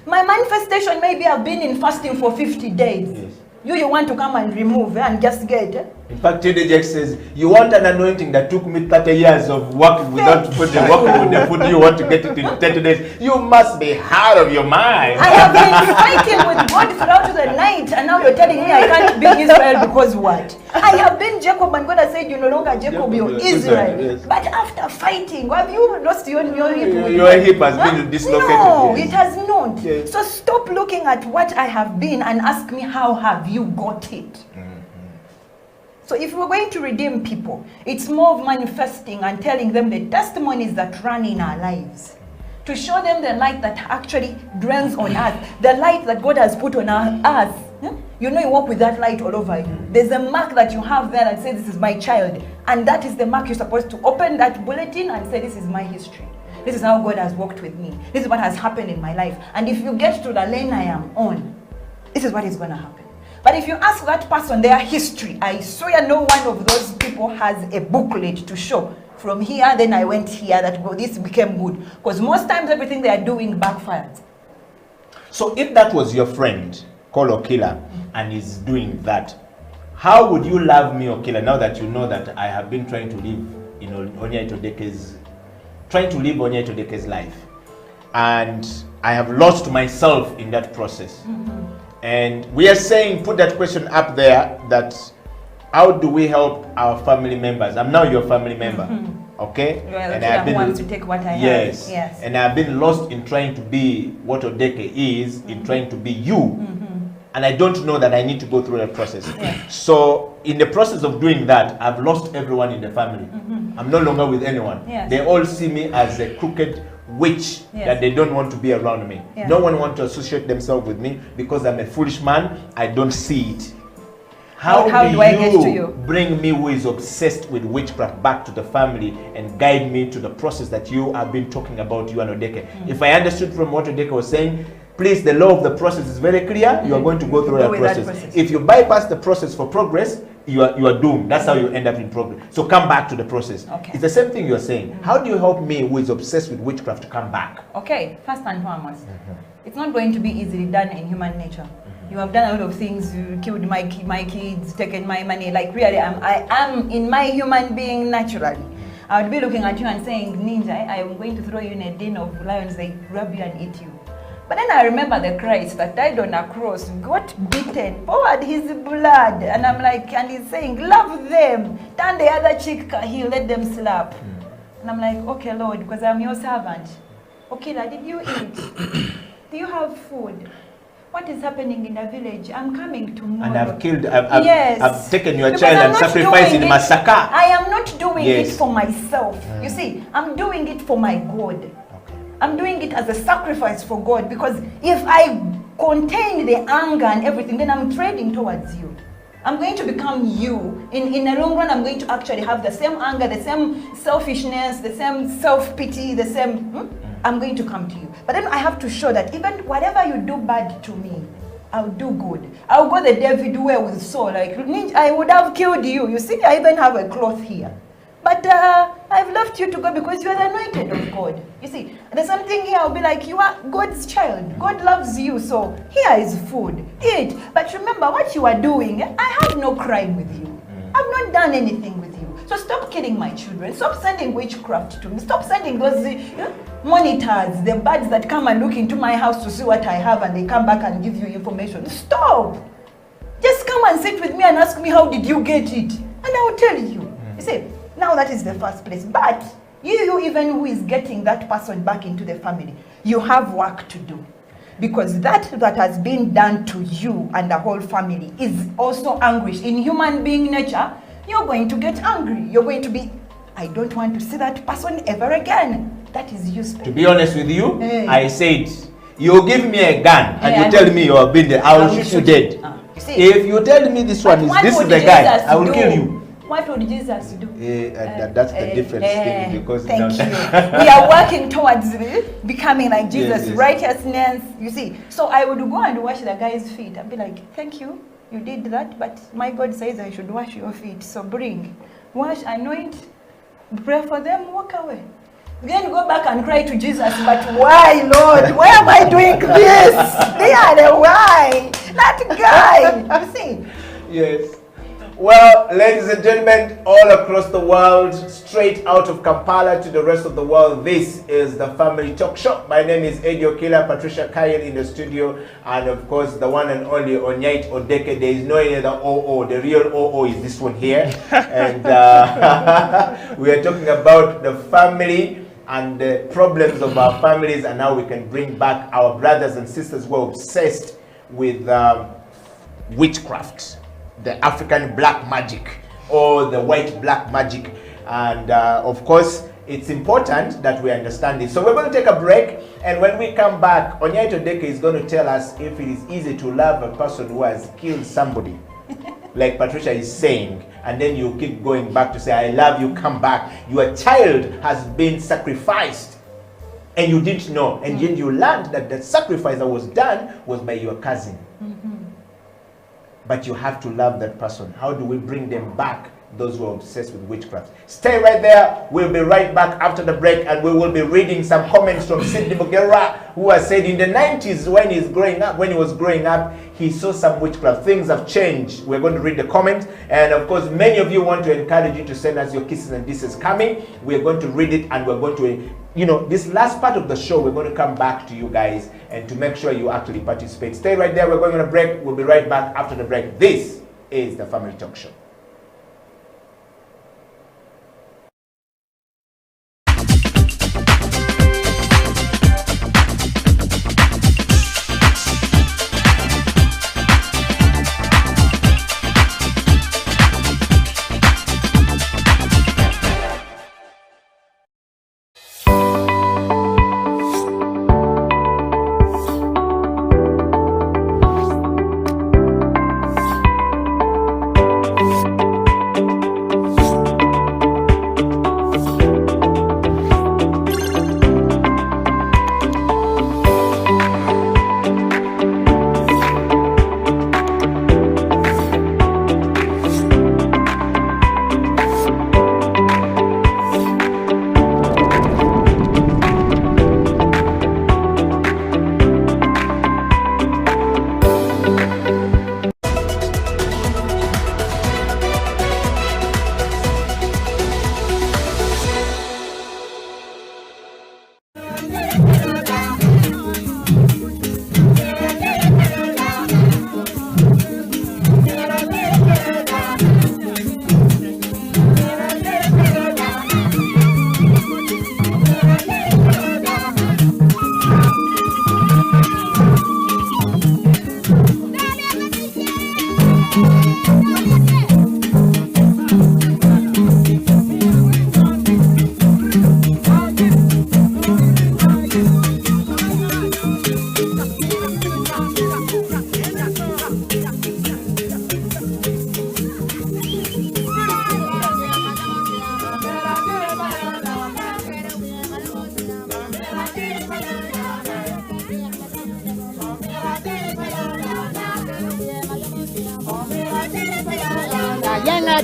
My manifestation maybe I've been in fasting for 50 days. Yes. You want to come and remove and just get. In fact, TDJ says, you want an anointing that took me 30 years of working without putting working with the food, you want to get it in 30 days. You must be out of your mind. I have been fighting with God throughout the night, and now you're telling me I can't be Israel because what? I have been Jacob, and God has said, you're no longer Jacob, you're Israel. Yes. But after fighting, have you lost your hip? Your hip has been dislocated. No, yes. it has not. Yes. So stop looking at what I have been and ask me, how have you got it? So if we're going to redeem people, it's more of manifesting and telling them the testimonies that run in our lives. To show them the light that actually dwells on us, the light that God has put on us. You know, you walk with that light all over you. There's a mark that you have there that says, this is my child. And that is the mark you're supposed to open that bulletin and say, this is my history. This is how God has walked with me. This is what has happened in my life. And if you get to the lane I am on, this is what is going to happen. But if you ask that person their history, I swear no one of those people has a booklet to show. From here, then I went here, that this became good. Because most times everything they are doing backfires. So if that was your friend called Okila and is doing that, how would you love me, Okila, now that you know that I have been trying to live Onye Todeke's life, and I have lost myself in that process? And we are saying, put that question up there, that how do we help our family members? I'm now your family member, okay? Well, and I've been, who wants to take what I have. Yes. And I've been lost in trying to be what Odeke is, in trying to be you. And I don't know that I need to go through that process. So in the process of doing that, I've lost everyone in the family. I'm no longer with anyone. They all see me as a crooked witch, that they don't want to be around me. No one wants to associate themselves with me because I'm a foolish man. I don't see it. How do I get to you? Bring me, who is obsessed with witchcraft, back to the family and guide me to the process that you have been talking about, you and Odeke? If I understood from what Odeke was saying, please, the law of the process is very clear. You are going to go through that process. If you bypass the process for progress, you are doomed. That's how you end up in progress. So come back to the process. Okay. It's the same thing you are saying. How do you help me, who is obsessed with witchcraft, to come back? Okay, first and foremost, it's not going to be easily done in human nature. You have done a lot of things. You killed my kids, taken my money. Like really, I am in my human being naturally. I would be looking at you and saying, Ninja, I am going to throw you in a den of lions. They grab you and eat you. But then I remember the Christ that died on a cross, got beaten, poured his blood, and I'm like, and he's saying, love them. Turn the other cheek, he let them slap. And I'm like, okay, Lord, because I'm your servant. Okay, Lord, did you eat? Do you have food? What is happening in the village? I'm coming tomorrow. And I've killed, I've taken your child and sacrificed in massacre. I am not doing it for myself. You see, I'm doing it for my God. I'm doing it as a sacrifice for God, because if I contain the anger and everything, then I'm trading towards you. I'm going to become you. In the long run, I'm going to actually have the same anger, the same selfishness, the same self-pity, the same... I'm going to come to you. But then I have to show that even whatever you do bad to me, I'll do good. I'll go the David way with Saul. Like, I would have killed you. You see, I even have a cloth here. But I've left you to go because you are the anointed of God. You see, there's something here, I'll be like, you are God's child. God loves you, so here is food. Eat. But remember what you are doing. I have no crime with you. I've not done anything with you. So stop killing my children. Stop sending witchcraft to me. Stop sending those monitors, the birds that come and look into my house to see what I have and they come back and give you information. Stop. Just come and sit with me and ask me, how did you get it? And I'll tell you. You see, now that is the first place. But you even who is getting that person back into the family, you have work to do. Because that has been done to you and the whole family is also anguish. In human being nature, you're going to get angry. You're going to be, I don't want to see that person ever again. That is useless. To be honest with you, I said, you give me a gun and you tell me you have been there, I will shoot you dead. You see, if you tell me this one is the guy, I will kill you. What would Jesus do? That's the difference thing, because thank you. We are working towards becoming like Jesus, righteousness. You see, so I would go and wash the guy's feet and be like, thank you, you did that, but my God says I should wash your feet. So bring, wash, anoint, pray for them, walk away. Then go back and cry to Jesus, but why, Lord? Why am I doing this? They are the why. That guy, you see. Yes. Well, ladies and gentlemen, all across the world, straight out of Kampala to the rest of the world, this is the Family Talk Show. My name is Eddie Okila, Patricia Kyle in the studio, and of course, the one and only Onyait Odeke. There is no other OO. The real OO is this one here. And we are talking about the family and the problems of our families and how we can bring back our brothers and sisters who are obsessed with witchcraft, the African black magic or the white black magic. And of course, it's important that we understand this. So we're going to take a break, and when we come back, Onyait Odeke is going to tell us if it is easy to love a person who has killed somebody, like Patricia is saying, and then you keep going back to say, I love you, come back. Your child has been sacrificed and you didn't know, and then you learned that the sacrifice that was done was by your cousin. But you have to love that person. How do we bring them back, those who are obsessed with witchcraft? Stay right there. We'll be right back after the break, and we will be reading some comments from Sidney Bugera, who has said in the 90s when he was growing up, he saw some witchcraft. Things have changed. We're going to read the comment, and of course, many of you want to encourage you to send us your kisses, and this is coming. We're going to read it, and we're going to, this last part of the show, we're going to come back to you guys and to make sure you actually participate. Stay right there. We're going on a break. We'll be right back after the break. This is the Family Talk Show.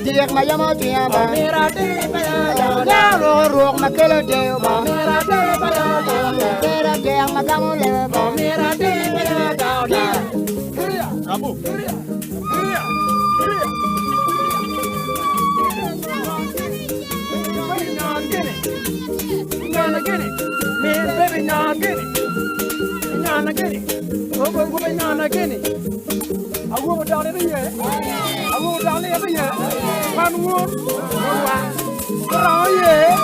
tiek ma yamo tiek ba mira te ba ya ro ma kelo te ba mira te ba ya tiek ma gamu le ba mira te ba ya Abu Nana get it, man, baby, Nana get it, Nana get it, oh, go, Nana get it. I will down every year, I will down every year, one wood, oh, yeah.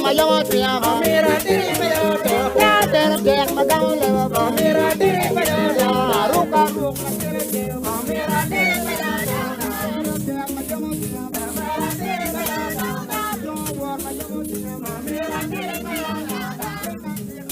Ma yo te amo mira tiri pa yo ya te ma gaun le ba mira tiri pa yo ruka ruka tiri te mira tiri pa yo ma yo te mira tiri pa yo do war ma yo te mira tiri pa yo mira tiri pa yo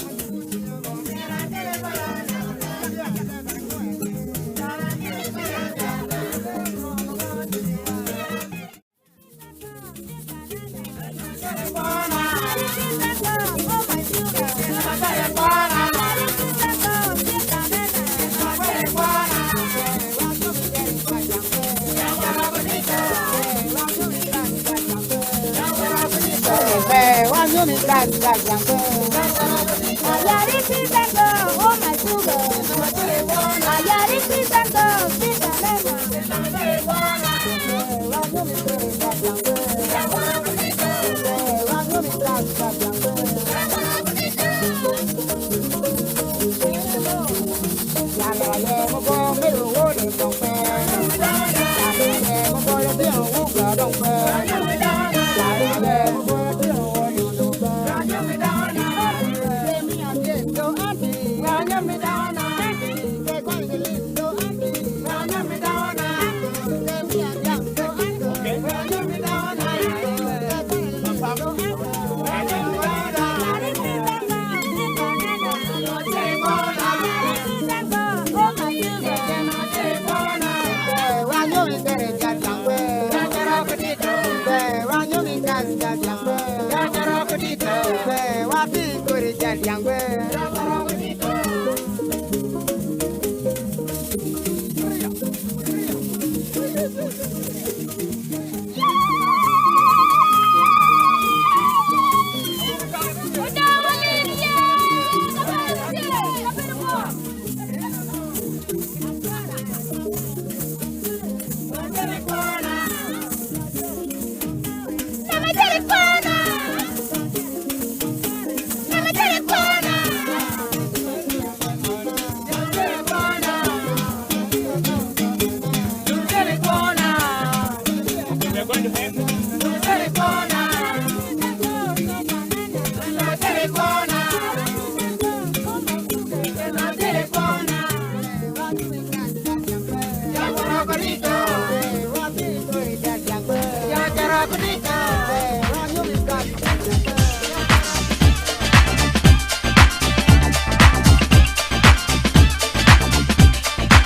Bonito.